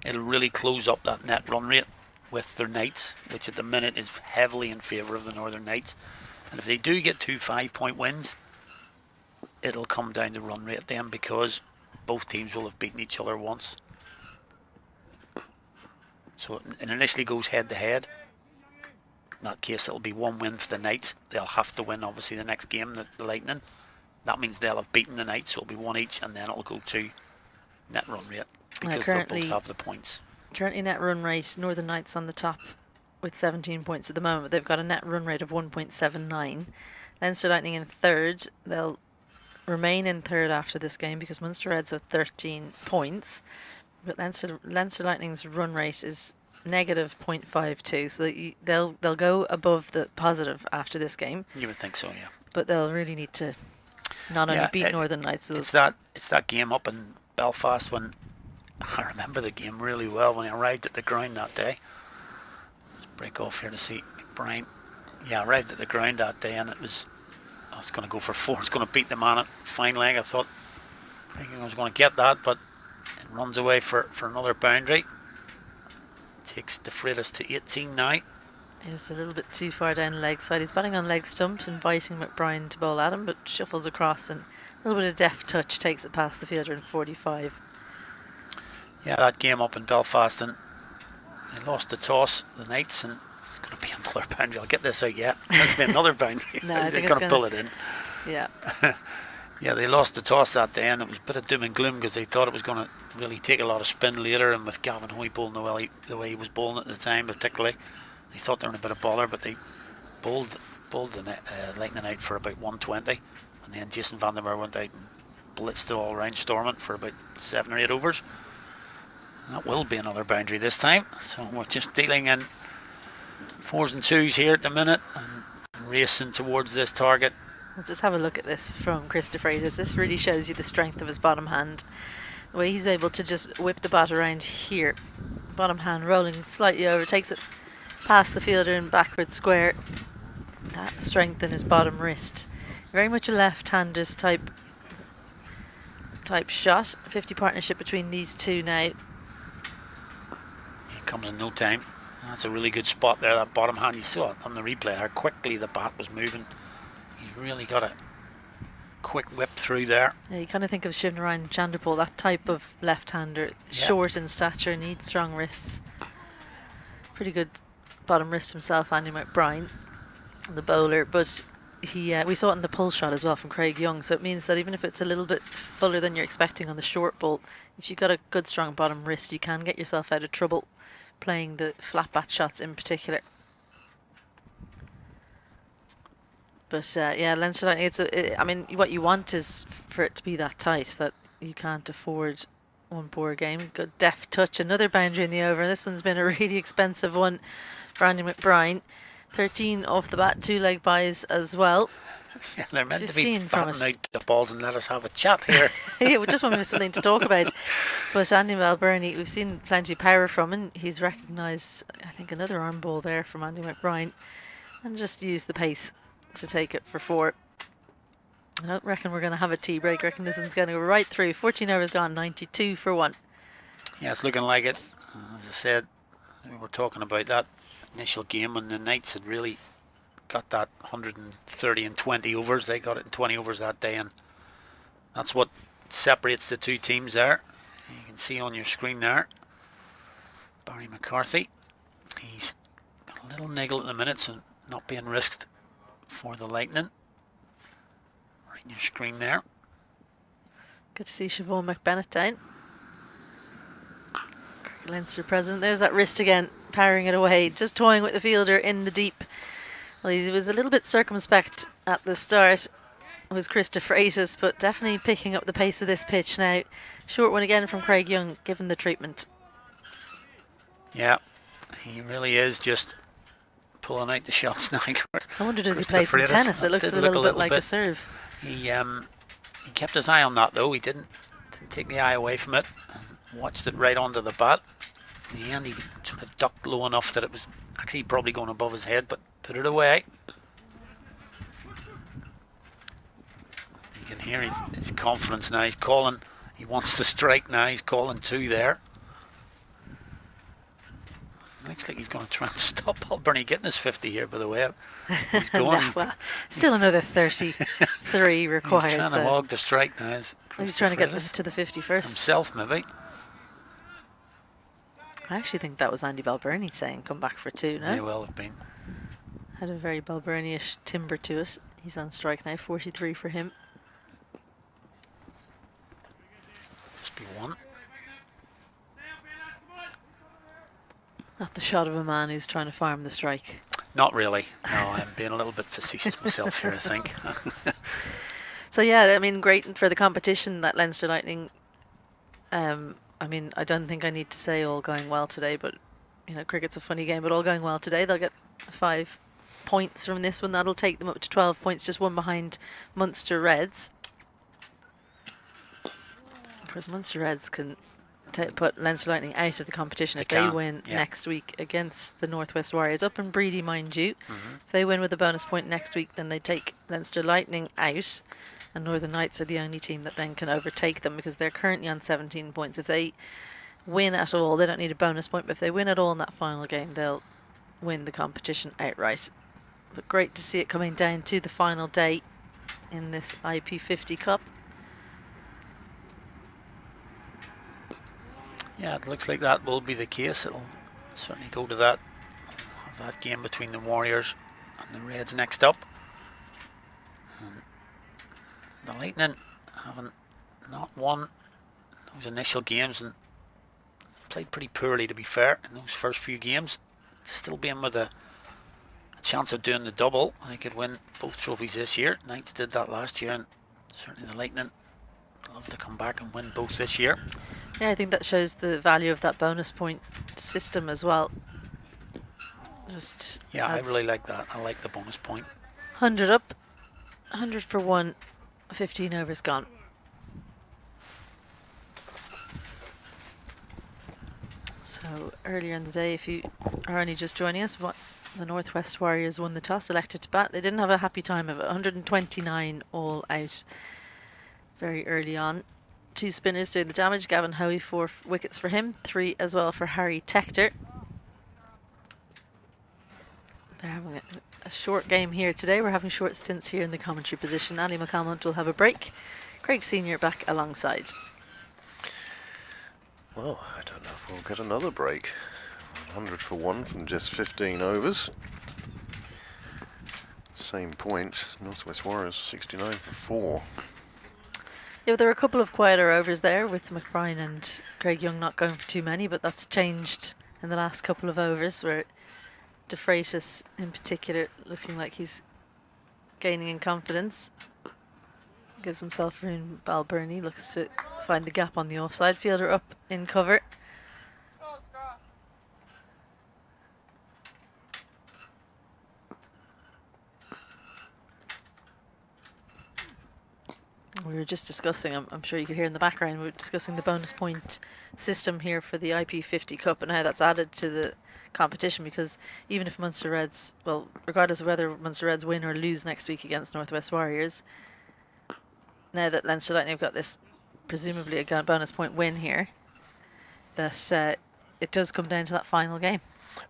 it'll really close up that net run rate with their Knights, which at the minute is heavily in favour of the Northern Knights. And if they do get 2 5-point wins, it'll come down to run rate then, because both teams will have beaten each other once. So it initially goes head to head. In that case, it'll be 1 win for the Knights. They'll have to win obviously the next game, the Lightning. That means they'll have beaten the Knights, so it'll be 1 each, and then it'll go to net run rate, because they'll both have the points. Currently net run rate, Northern Knights on the top with 17 points at the moment. They've got a net run rate of 1.79. Leinster Lightning in third. They'll remain in third after this game because Munster Reds have 13 points. But Leinster Lightning's run rate is negative 0.52, so they'll go above the positive after this game. You would think so, yeah. But they'll really need to not only beat Northern Knights. It's that game up in Belfast when I remember the game really well when I arrived at the ground that day. Let's break off here to see Brian. Yeah, I arrived at the ground that day, and I was going to go for 4. It's going to beat the man at fine leg. I thought I was going to get that, but it runs away for another boundary. Takes the Freitas to 18 now. It's a little bit too far down the leg side. He's batting on leg stump, inviting McBride to bowl at him, but shuffles across, and a little bit of deft touch takes it past the fielder in 45. Yeah, that game up in Belfast, and they lost the toss, the Knights, and it's going to be another boundary. I'll get this out yet. It's going to be another boundary. No, they're going to pull it in. Yeah. Yeah, they lost the toss that day, and it was a bit of doom and gloom because they thought it was going to really take a lot of spin later, and with Gavin Hoy bowling the way he was bowling at the time particularly, they thought they were in a bit of bother, but they bowled the Lightning out for about 120, and then Jason Van der Merwe went out and blitzed it all round Stormont for about 7 or 8 overs. That will be another boundary this time, so we're just dealing in 4s and 2s here at the minute and racing towards this target. Let's just have a look at this from Christopher Freitas. This really shows you the strength of his bottom hand. The way he's able to just whip the bat around here. Bottom hand rolling slightly over, takes it past the fielder in backward square. That strength in his bottom wrist. Very much a left-handers type shot. 50 partnership between these two now. It comes in no time. That's a really good spot there, that bottom hand. You saw it on the replay how quickly the bat was moving. He's really got a quick whip through there. Yeah, you kind of think of Shivnarine Chanderpaul, that type of left-hander, short in stature, needs strong wrists. Pretty good bottom wrist himself, Andy McBride, the bowler, but we saw it in the pull shot as well from Craig Young, so it means that even if it's a little bit fuller than you're expecting on the short ball, if you've got a good strong bottom wrist, you can get yourself out of trouble playing the flat bat shots in particular. But yeah, Leinster Lightning, I mean, what you want is for it to be that tight that you can't afford one poor game. Good deft touch, another boundary in the over. This one's been a really expensive one for Andy McBride. 13 off the bat, 2 leg buys as well. Yeah, they're meant to be batting out the balls and let us have a chat here. Yeah, we just want to have something to talk about. But Andy Malburney, we've seen plenty of power from him. He's recognised, I think, another arm ball there from Andy McBride, and just used the pace to take it for 4. I don't reckon we're going to have a tea break. I reckon this is going to go right through. 14 overs gone, 92 for 1. Yeah, it's looking like it. As I said, we were talking about that initial game when the Knights had really got that 130 and 20 overs. They got it in 20 overs that day, and that's what separates the two teams there. You can see on your screen there Barry McCarthy. He's got a little niggle at the minute, so not being risked for the Lightning. Right on your screen there. Good to see Siobhan McBennett down. Leinster president. There's that wrist again, powering it away, just toying with the fielder in the deep. Well, he was a little bit circumspect at the start. It was Christopher Freitas, but definitely picking up the pace of this pitch now. Short one again from Craig Young, given the treatment. Yeah, he really is just pulling out the shots now. I wonder, does he play some tennis? It looks a little bit like a serve. He kept his eye on that though. He didn't take the eye away from it and watched it right onto the bat. In the end, he sort of ducked low enough that it was actually probably going above his head, but put it away. hear his confidence now. He's calling. He wants to strike now. He's calling 2 there. Looks like he's going to try and stop Balbirnie getting his 50 here, by the way. He's going. Nah, well, still another 33 required. He's trying to hog the strike now. He's trying to get to the 50 first. Himself, maybe. I actually think that was Andy Balbirnie saying come back for 2, no? May well have been. Had a very Balbirnie-ish timber to it. He's on strike now, 43 for him. Must be 1. Not the shot of a man who's trying to farm the strike. Not really. No, I'm being a little bit facetious myself here, I think. So yeah, I mean, great for the competition that Leinster Lightning. I mean, I don't think I need to say all going well today, but you know, cricket's a funny game. But all going well today, they'll get 5 points from this one. That'll take them up to 12 points, just one behind Munster Reds. Because Munster Reds can put Leinster Lightning out of the competition if they win next week against the Northwest Warriors up in Breedy, mind you. If they win with a bonus point next week, then they take Leinster Lightning out, and Northern Knights are the only team that then can overtake them because they're currently on 17 points. If they win at all, they don't need a bonus point, but if they win at all in that final game, they'll win the competition outright. But great to see it coming down to the final day in this IP50 Cup. Yeah, it looks like that will be the case. It'll certainly go to that. Have that game between the Warriors and the Reds next up. And the Lightning having not won those initial games and played pretty poorly, to be fair, in those first few games. To still be in with a chance of doing the double. They could win both trophies this year. Knights did that last year, and certainly the Lightning would love to come back and win both this year. Yeah, I think that shows the value of that bonus point system as well. Just yeah, I really like that. I like the bonus point. 100 up, 100 for 1, 15 overs gone. So earlier in the day, if you are only just joining us, the Northwest Warriors won the toss, elected to bat. They didn't have a happy time of it. 129 all out very early on. 2 spinners doing the damage. Gavin Hoey, 4 wickets for him. 3 as well for Harry Tector. They're having a short game here today. We're having short stints here in the commentary position. Ali McCalmont will have a break. Craig Senior back alongside. Well, I don't know if we'll get another break. 100 for 1 from just 15 overs. Same point. Northwest Warriors 69 for 4. Yeah, there were a couple of quieter overs there with McBride and Craig Young not going for too many, but that's changed in the last couple of overs where De Freitas in particular looking like he's gaining in confidence. Gives himself room. Balbirnie looks to find the gap on the offside. Fielder up in cover. We were just discussing, I'm sure you could hear in the background, we were discussing the bonus point system here for the IP50 Cup and how that's added to the competition, because even if Munster Reds, well, regardless of whether Munster Reds win or lose next week against Northwest Warriors, now that Leinster Lightning have got this presumably a bonus point win here, that it does come down to that final game.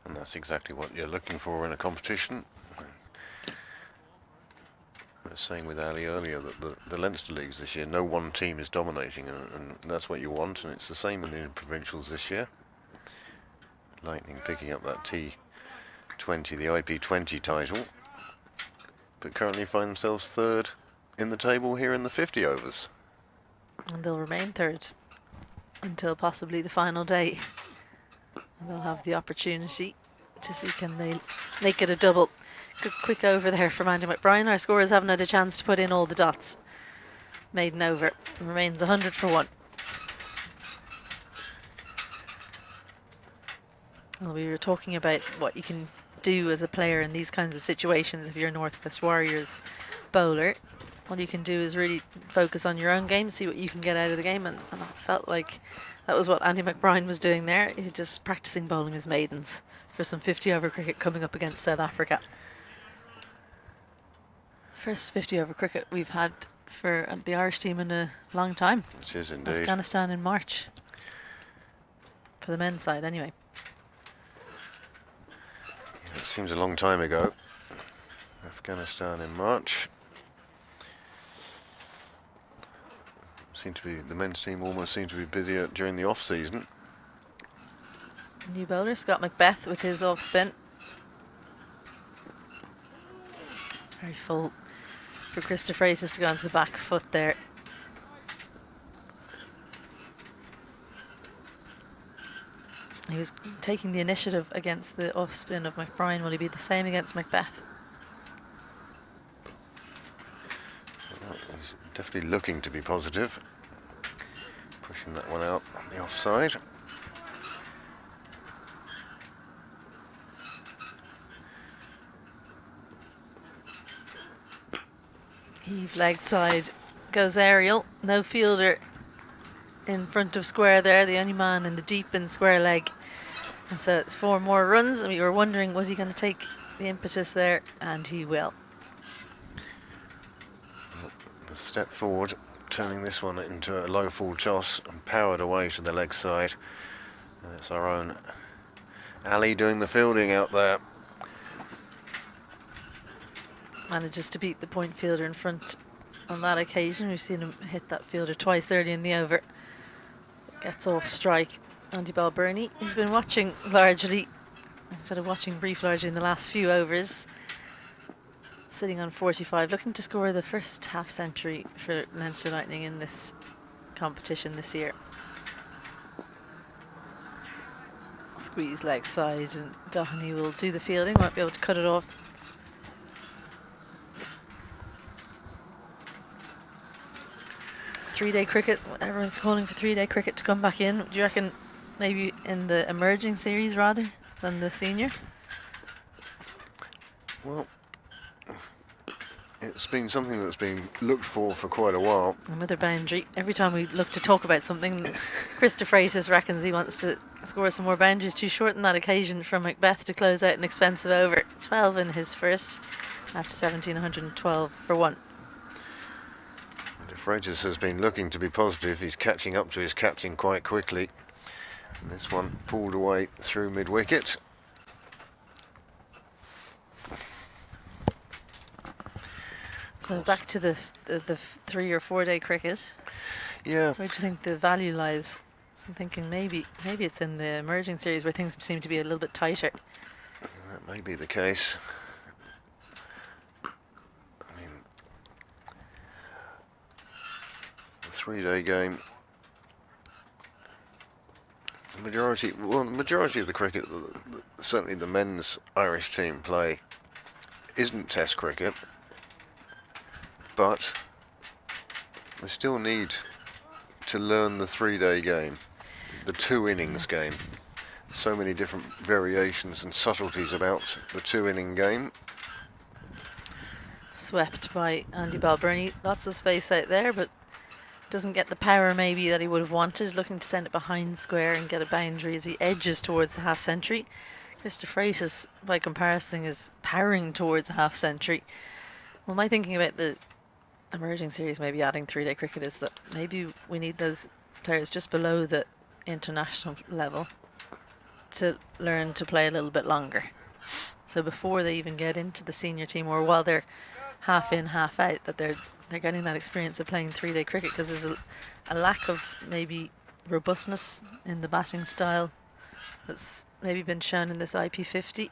And that's exactly what you're looking for in a competition. I was saying with Ali earlier that the Leinster leagues this year, no one team is dominating, and that's what you want, and it's the same in the provincials this year. Lightning picking up that T20, the IP20 title, but currently find themselves 3rd in the table here in the 50 overs. And they'll remain 3rd until possibly the final day. And they'll have the opportunity to see can they make it a double. Good quick over there from Andy McBride. Our scorers haven't had a chance to put in all the dots. Maiden over. Remains 100 for 1. Well, we were talking about what you can do as a player in these kinds of situations if you're a Northwest Warriors bowler. What you can do is really focus on your own game, see what you can get out of the game, and I felt like that was what Andy McBride was doing there. He's just practicing bowling his maidens for some 50 over cricket coming up against South Africa. First 50 over cricket we've had for the Irish team in a long time. It is indeed. Afghanistan in March. For the men's side, anyway. It seems a long time ago. Afghanistan in March. The men's team almost seemed to be busier during the off-season. New bowler, Scott Macbeth with his off spin. Very full for Christopher Freitas to go onto the back foot there. He was taking the initiative against the off spin of McBride. Will he be the same against Macbeth? Well, he's definitely looking to be positive. Pushing that one out on the offside. Heave leg side goes aerial. No fielder in front of square there. The only man in the deep in square leg. And so it's 4 more runs. And we were wondering, was he going to take the impetus there? And he will. The step forward, turning this one into a low full toss and powered away to the leg side. And it's our own Ali doing the fielding out there. Manages to beat the point fielder in front on that occasion. We've seen him hit that fielder twice early in the over. Gets off strike. Andy Balbirnie, he's been watching largely, instead of watching brief largely in the last few overs. Sitting on 45, looking to score the first half century for Leinster Lightning in this competition this year. Squeeze leg side, and Doheny will do the fielding, won't be able to cut it off. Three-day cricket, everyone's calling for 3-day cricket to come back in. Do you reckon maybe in the emerging series rather than the senior? Well, it's been something that's been looked for quite a while. Another boundary. Every time we look to talk about something, Christopher Freitas reckons he wants to score some more boundaries. Too short on that occasion from Macbeth to close out an expensive over. 12 in his first after 1,712 for 1. If Freitas has been looking to be positive, he's catching up to his captain quite quickly. And this one pulled away through mid-wicket. So back to the 3 or 4 day cricket. Yeah. Where do you think the value lies? So I'm thinking maybe it's in the emerging series where things seem to be a little bit tighter. That may be the case. I mean, the 3-day game. The majority of the cricket, certainly the men's Irish team play, isn't Test cricket. But they still need to learn the 3-day game, the 2 innings game. So many different variations and subtleties about the 2-inning game. Swept by Andy Balbirnie. Lots of space out there, but doesn't get the power maybe that he would have wanted. Looking to send it behind square and get a boundary as he edges towards the half century. Christopher Freitas, by comparison, is powering towards a half century. Well, my thinking about the emerging series maybe adding 3-day cricket is that maybe we need those players just below the international level to learn to play a little bit longer. So before they even get into the senior team, or while they're half in, half out, that they're getting that experience of playing 3-day cricket, because there's a lack of maybe robustness in the batting style that's maybe been shown in this IP50.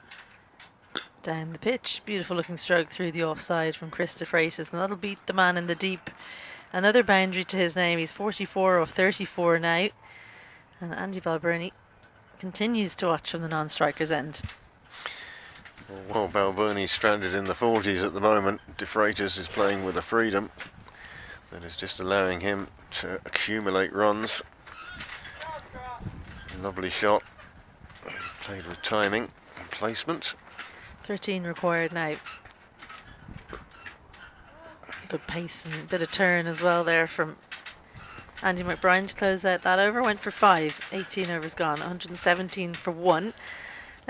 Down the pitch, beautiful looking stroke through the offside from Christopher Freitas, and that'll beat the man in the deep. Another boundary to his name. He's 44 of 34 now, and Andy Balbirnie continues to watch from the non-striker's end. Well, Balbirnie's stranded in the 40s at the moment. De Freitas is playing with a freedom that is just allowing him to accumulate runs. Lovely shot, played with timing and placement. 13 required now. Good pace and a bit of turn as well there from Andy McBride to close out that over. Went for 5, 18 overs gone, 117 for 1.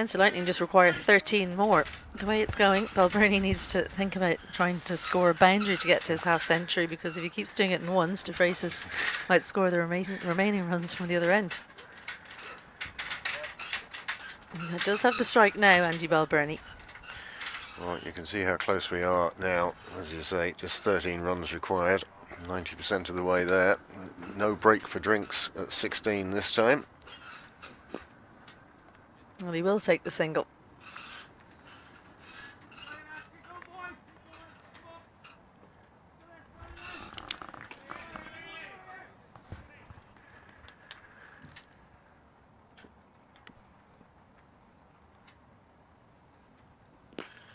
Leinster Lightning just require 13 more. The way it's going, Balbirnie needs to think about trying to score a boundary to get to his half century, because if he keeps doing it in ones, De Freitas might score the remaining runs from the other end. And he does have the strike now, Andy Balbirnie. Well, you can see how close we are now. As you say, just 13 runs required, 90% of the way there. No break for drinks at 16 this time. Well, he will take the single.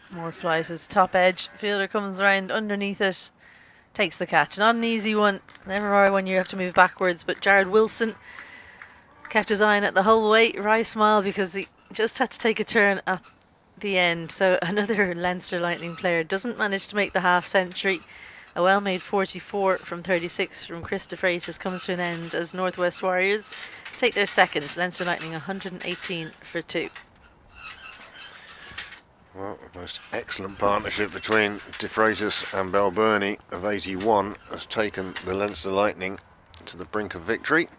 More flight as top edge. Fielder comes around underneath it, takes the catch. Not an easy one. Never are when you have to move backwards, but Jared Wilson kept his eye on it the whole way. Wry smile because he just had to take a turn at the end. So another Leinster Lightning player doesn't manage to make the half century. A well-made 44 from 36 from Chris De Freitas comes to an end as Northwest Warriors take their second. Leinster Lightning 118 for 2. Well, the most excellent partnership between De Freitas and Balbirnie of 81 has taken the Leinster Lightning to the brink of victory.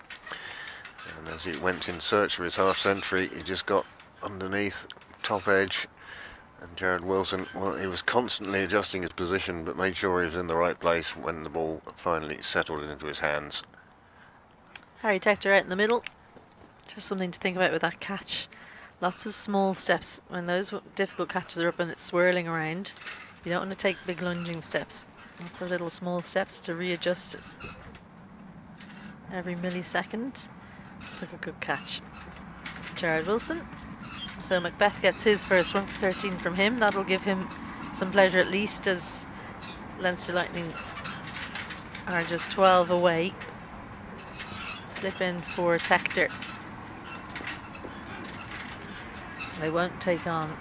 And as he went in search for his half century, he just got underneath, top edge. And Jared Wilson, well, he was constantly adjusting his position, but made sure he was in the right place when the ball finally settled into his hands. Harry Tector out in the middle. Just something to think about with that catch. Lots of small steps. When those difficult catches are up and it's swirling around, you don't want to take big lunging steps. Lots of little small steps to readjust every millisecond. Took a good catch. Jared Wilson. So Macbeth gets his first one for 13 from him. That'll give him some pleasure at least, as Leinster Lightning are just 12 away. Slip in for Tector. They won't take on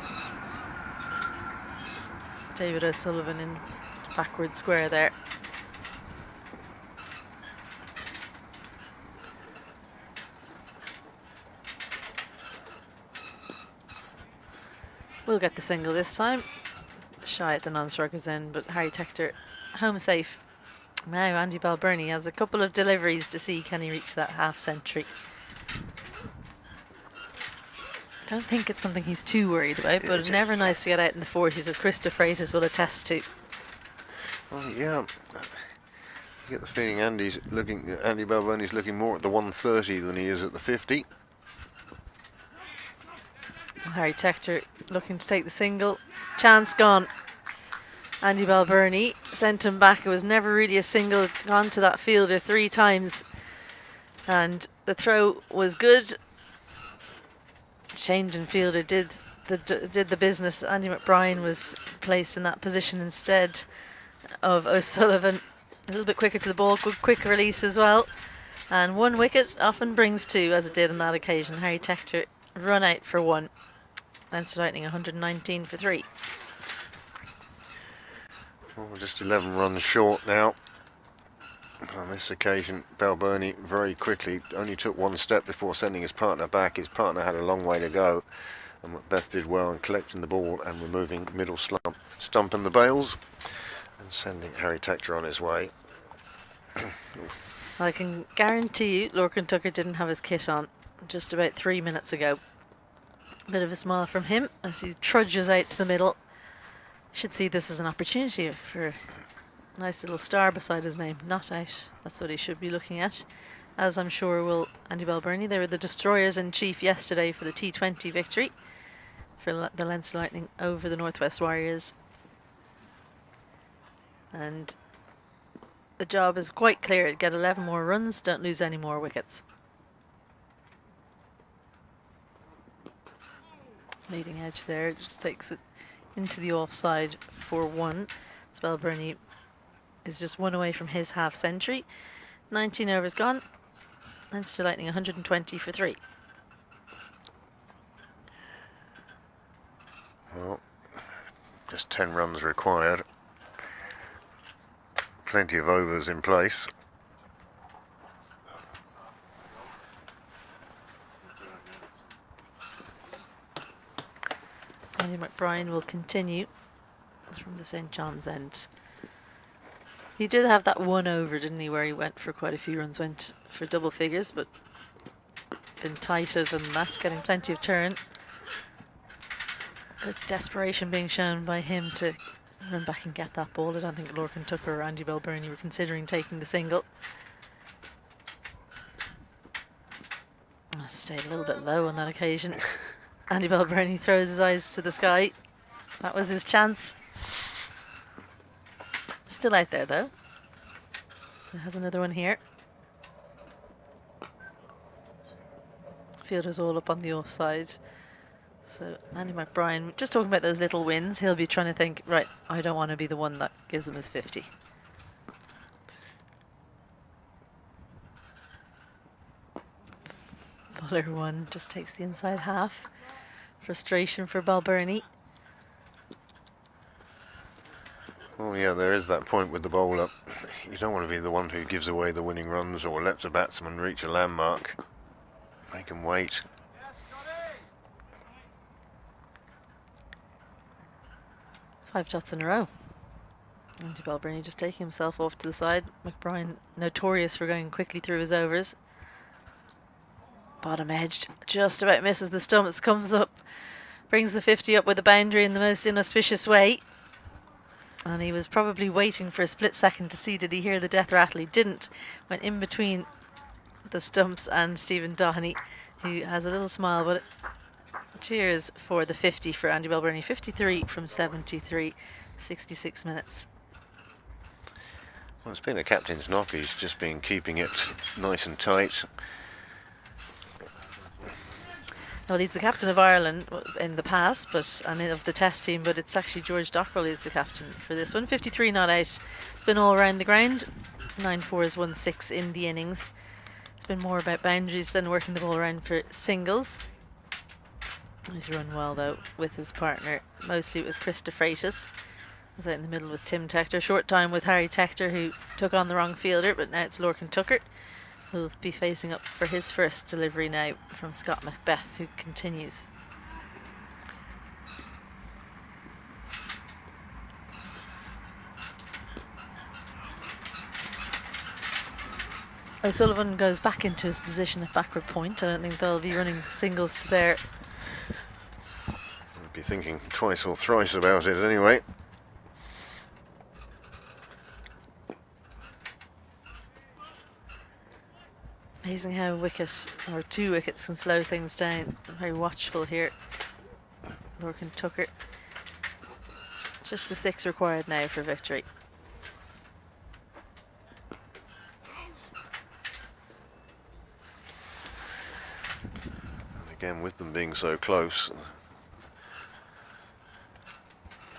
David O'Sullivan in backward square there. We'll get the single this time. Shy at the non-striker's end, but Harry Tector home safe. Now Andy Balbirnie has a couple of deliveries to see can he reach that half century. Don't think it's something he's too worried about, but it's never nice to get out in the 40s, as Chris De Freitas will attest to. Well, yeah, you get the feeling Andy Balbirnie's looking more at the 130 than he is at the 50. Harry Tector looking to take the single. Chance gone. Andy Balbirnie sent him back. It was never really a single. Gone to that fielder 3 times. And the throw was good. Change in fielder did the business. Andy McBrien was placed in that position instead of O'Sullivan. A little bit quicker to the ball. Good quick release as well. And 1 wicket often brings 2, as it did on that occasion. Harry Tector run out for 1. Leinster Lightning 119 for 3. Well, just 11 runs short now. On this occasion, Balbirnie very quickly only took 1 step before sending his partner back. His partner had a long way to go, and Macbeth did well in collecting the ball and removing middle stump in the bails and sending Harry Tector on his way. I can guarantee you Lorcan Tucker didn't have his kit on just about 3 minutes ago. Bit of a smile from him as he trudges out to the middle. Should see this as an opportunity for a nice little star beside his name. Not out. That's what he should be looking at, as I'm sure will Andy Balbirnie. They were the destroyers in chief yesterday for the T20 victory for the Leinster Lightning over the Northwest Warriors. And the job is quite clear. Get 11 more runs, don't lose any more wickets. Leading edge there, just takes it into the offside for 1. Balbirnie is just 1 away from his half century. 19 overs gone. Leinster Lightning 120 for 3. Well, just 10 runs required. Plenty of overs in place. Andy McBride will continue from the St. John's end. He did have that one over, didn't he, where he went for quite a few runs, went for double figures, but been tighter than that, getting plenty of turn. Good desperation being shown by him to run back and get that ball. I don't think Lorcan Tucker or Andy Balbirnie were considering taking the single. Stayed a little bit low on that occasion. Andy Balbirnie throws his eyes to the sky. That was his chance. Still out there though. So has another one here. Fielder's all up on the offside. So Andy McBride, just talking about those little wins, he'll be trying to think, right, I don't want to be the one that gives him his 50. Bowler one just takes the inside half. Frustration for Balbirnie. Well, yeah, there is that point with the bowler. You don't want to be the one who gives away the winning runs or lets a batsman reach a landmark. Make him wait. Five shots in a row. Andy Balbirnie just taking himself off to the side. McBride notorious for going quickly through his overs. Bottom edge just about misses the stumps, comes up, brings the 50 up with a boundary in the most inauspicious way. And he was probably waiting for a split second to see did he hear the death rattle. He didn't. Went in between the stumps and Stephen Doheney, who has a little smile, but cheers for the 50 for Andy Balbirnie. 53 from 73, 66 minutes. Well, it's been a captain's knock. He's just been keeping it nice and tight. Well, he's the captain of Ireland in the past, and of the Test team, but it's actually George Dockrell who's the captain for this one. 53 not out. It's been all around the ground. 9 fours, 1 6 in the innings. It's been more about boundaries than working the ball around for singles. He's run well though with his partner. Mostly it was Chris de Freitas. Was out in the middle with Tim Tector. Short time with Harry Tector, who took on the wrong fielder, but now it's Lorcan Tucker, who'll be facing up for his first delivery now from Scott Macbeth, who continues. O'Sullivan goes back into his position at backward point. I don't think they'll be running singles there. I'd be thinking twice or thrice about it anyway. Amazing how a wicket, or 2 wickets, can slow things down. I'm very watchful here. Lorcan Tucker. Just the 6 required now for victory. And again, with them being so close,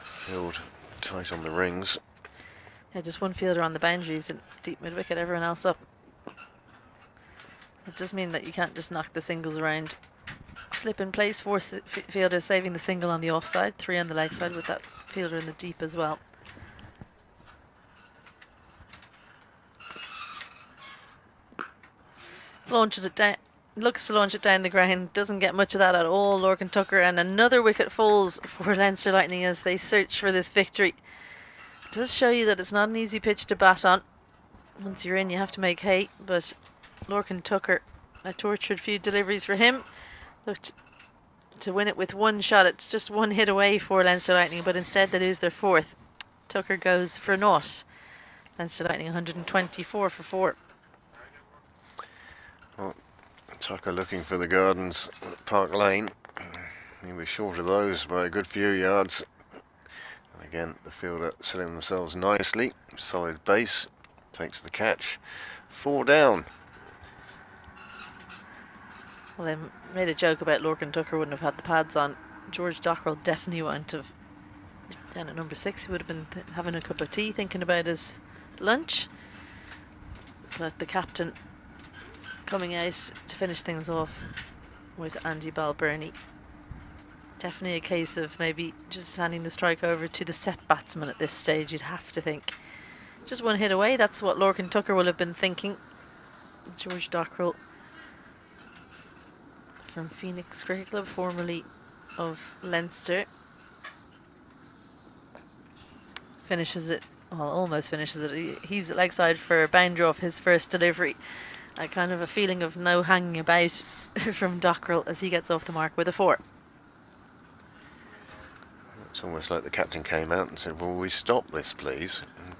field tight on the rings. Yeah, just one fielder on the boundaries and deep mid wicket, everyone else up. It does mean that you can't just knock the singles around. Slip in place, 4 fielders saving the single on the offside, 3 on the leg side with that fielder in the deep as well. Launches it down, looks to launch it down the ground, doesn't get much of that at all. Lorcan Tucker, and another wicket falls for Leinster Lightning as they search for this victory. It does show you that it's not an easy pitch to bat on. Once you're in, you have to make hay, but Lorcan Tucker, a tortured few deliveries for him. Looked to win it with 1 shot. It's just 1 hit away for Leinster Lightning, but instead they lose their 4th. Tucker goes for naught. Leinster Lightning 124 for 4. Well, Tucker looking for the gardens at Park Lane. He was short of those by a good few yards. And again, the fielder setting themselves nicely. Solid base. Takes the catch. 4 down. Well, they made a joke about Lorcan Tucker wouldn't have had the pads on. George Dockrell definitely wouldn't have. Down at number 6, he would have been having a cup of tea, thinking about his lunch. But the captain coming out to finish things off with Andy Balbirnie. Definitely a case of maybe just handing the strike over to the set batsman at this stage, you'd have to think. Just 1 hit away, that's what Lorcan Tucker will have been thinking. George Dockrell from Phoenix Cricket Club, formerly of Leinster. finishes it, well, almost finishes it. He heaves it leg side for a boundary off his first delivery. A kind of a feeling of no hanging about from Dockrell as he gets off the mark with a 4. It's almost like the captain came out and said, "Will we stop this, please, and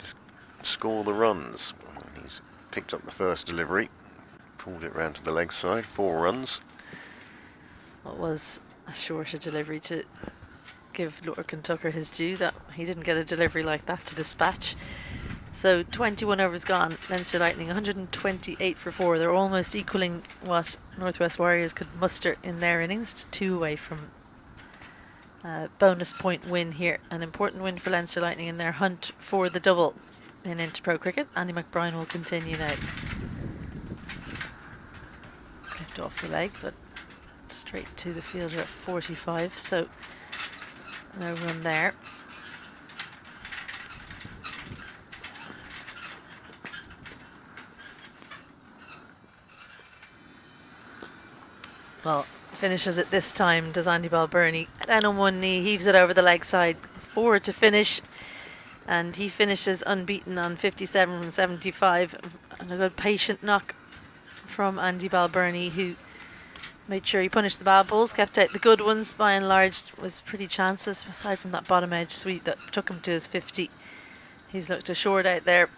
score the runs?" And he's picked up the first delivery, pulled it round to the leg side, 4 runs. What was a shorter delivery to give Lorcan Tucker his due, that he didn't get a delivery like that to dispatch. So 21 overs gone, Leinster Lightning 128 for 4. They're almost equaling what Northwest Warriors could muster in their innings, 2 away from bonus point win here. An important win for Leinster Lightning in their hunt for the double in Interpro cricket. Andy McBride will continue now. Clipped off the leg, but straight to the fielder at 45, so no run there. Well, finishes it this time, does Andy Balbirnie. Down on one knee, heaves it over the leg side. 4 to finish, and he finishes unbeaten on 57 from 75. And a good patient knock from Andy Balbirnie, who made sure he punished the bad balls, kept out the good ones. By and large, was pretty chanceless, aside from that bottom edge sweep that took him to his 50. He's looked assured out there.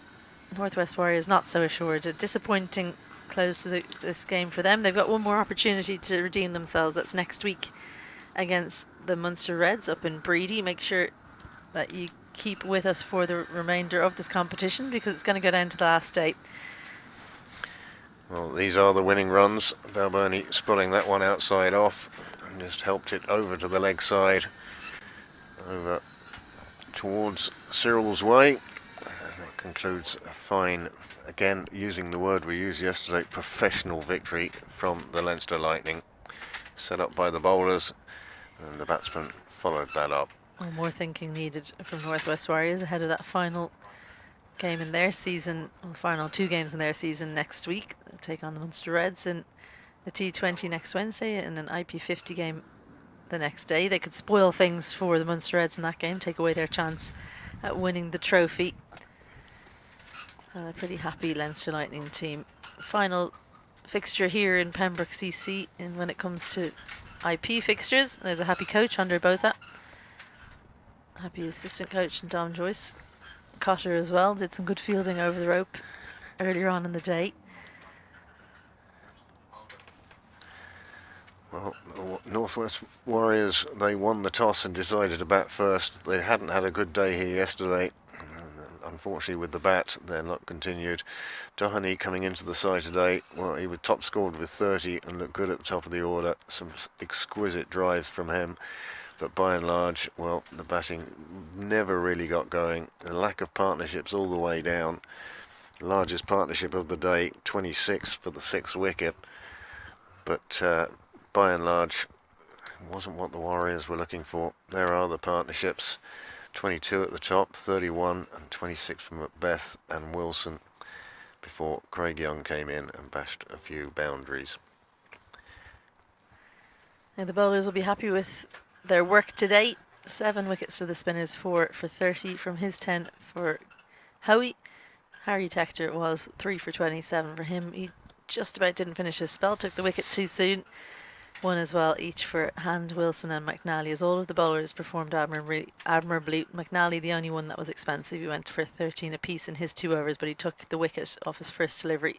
Northwest Warriors not so assured. A disappointing close to this game for them. They've got one more opportunity to redeem themselves. That's next week against the Munster Reds up in Breedy. Make sure that you keep with us for the remainder of this competition, because it's going to go down to the last day. Well, these are the winning runs. Balbirnie spotting that one outside off and just helped it over to the leg side, over towards Cyril's way. And that concludes a fine, again using the word we used yesterday, professional victory from the Leinster Lightning. Set up by the bowlers, and the batsmen followed that up. Well, more thinking needed from Northwest Warriors ahead of that final game in their season, well, the final 2 games in their season next week. They'll take on the Munster Reds in the T20 next Wednesday and an IP50 game the next day. They could spoil things for the Munster Reds in that game, take away their chance at winning the trophy. A pretty happy Leinster Lightning team. Final fixture here in Pembroke CC, and when it comes to IP fixtures, there's a happy coach, Andre Botha. Happy assistant coach, and Dom Joyce. Cotter as well, did some good fielding over the rope earlier on in the day. Well, Northwest Warriors, they won the toss and decided to bat first. They hadn't had a good day here yesterday. Unfortunately, with the bat, their luck continued. Doheny coming into the side today, well, he was top scored with 30 and looked good at the top of the order. Some exquisite drives from him. But by and large, well, the batting never really got going. A lack of partnerships all the way down. Largest partnership of the day, 26 for the 6th wicket. But by and large, it wasn't what the Warriors were looking for. There are the partnerships. 22 at the top, 31 and 26 from Macbeth and Wilson, before Craig Young came in and bashed a few boundaries. Now the bowlers will be happy with their work today. 7 wickets to the spinners, 4 for 30 from his 10 for Howie. Harry Tector was 3 for 27 for him. He just about didn't finish his spell, took the wicket too soon. 1 as well, each for Hand, Wilson and McNally, as all of the bowlers performed admirably. McNally, the only one that was expensive. He went for 13 apiece in his 2 overs, but he took the wicket off his first delivery.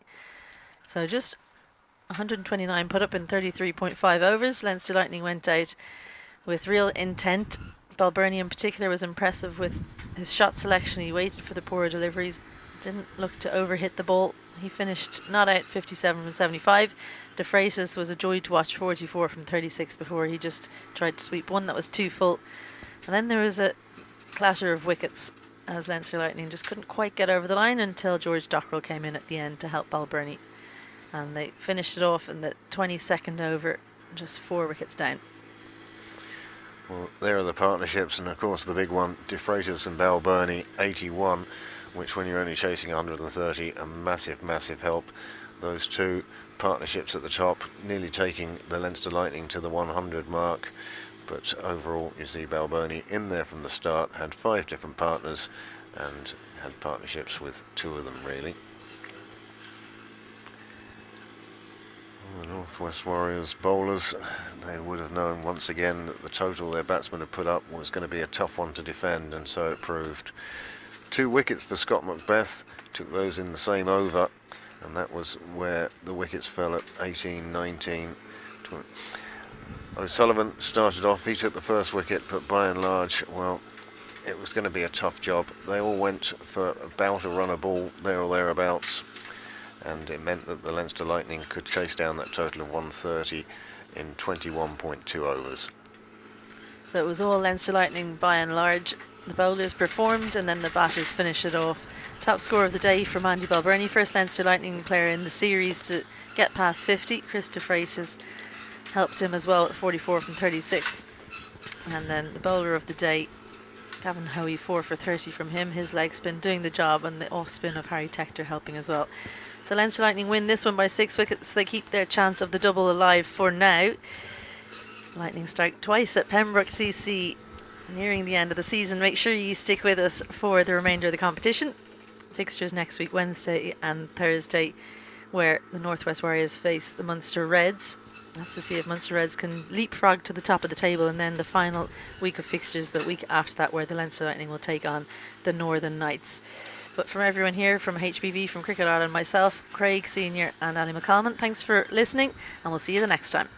So just 129 put up in 33.5 overs. Leinster Lightning went out with real intent. Balbirnie in particular was impressive with his shot selection. He waited for the poor deliveries, didn't look to overhit the ball. He finished not out 57 from 75. De Freitas was a joy to watch, 44 from 36 before he just tried to sweep one that was too full. And then there was a clatter of wickets as Leinster Lightning just couldn't quite get over the line until George Dockrell came in at the end to help Balbirnie. And they finished it off in the 22nd over, just 4 wickets down. Well, there are the partnerships, and of course the big one, De Freitas and Balbirnie, 81, which when you're only chasing 130, a massive, massive help. Those 2 partnerships at the top, nearly taking the Leinster Lightning to the 100 mark. But overall, you see Balbirnie in there from the start, had 5 different partners, and had partnerships with 2 of them really. The North West Warriors bowlers, they would have known once again that the total their batsmen had put up was going to be a tough one to defend, and so it proved. 2 wickets for Scott Macbeth, took those in the same over, and that was where the wickets fell at 18, 19, 20. O'Sullivan started off, he took the first wicket, but by and large, well, it was going to be a tough job. They all went for about a run a ball, there or thereabouts, and it meant that the Leinster Lightning could chase down that total of 130 in 21.2 overs. So it was all Leinster Lightning by and large. The bowlers performed and then the batters finished it off. Top score of the day from Andy Balbirnie, first Leinster Lightning player in the series to get past 50. Christopher Freitas helped him as well at 44 from 36. And then the bowler of the day, Gavin Hoey, 4 for 30 from him. His leg spin doing the job, and the off spin of Harry Tector helping as well. So Leinster Lightning win this one by 6 wickets. They keep their chance of the double alive for now. Lightning strike twice at Pembroke CC nearing the end of the season. Make sure you stick with us for the remainder of the competition. Fixtures next week, Wednesday and Thursday, where the Northwest Warriors face the Munster Reds. That's to see if Munster Reds can leapfrog to the top of the table, and then the final week of fixtures the week after that, where the Leinster Lightning will take on the Northern Knights. But from everyone here, from HBV, from Cricket Ireland, myself, Craig Senior and Ali McCalman, thanks for listening, and we'll see you the next time.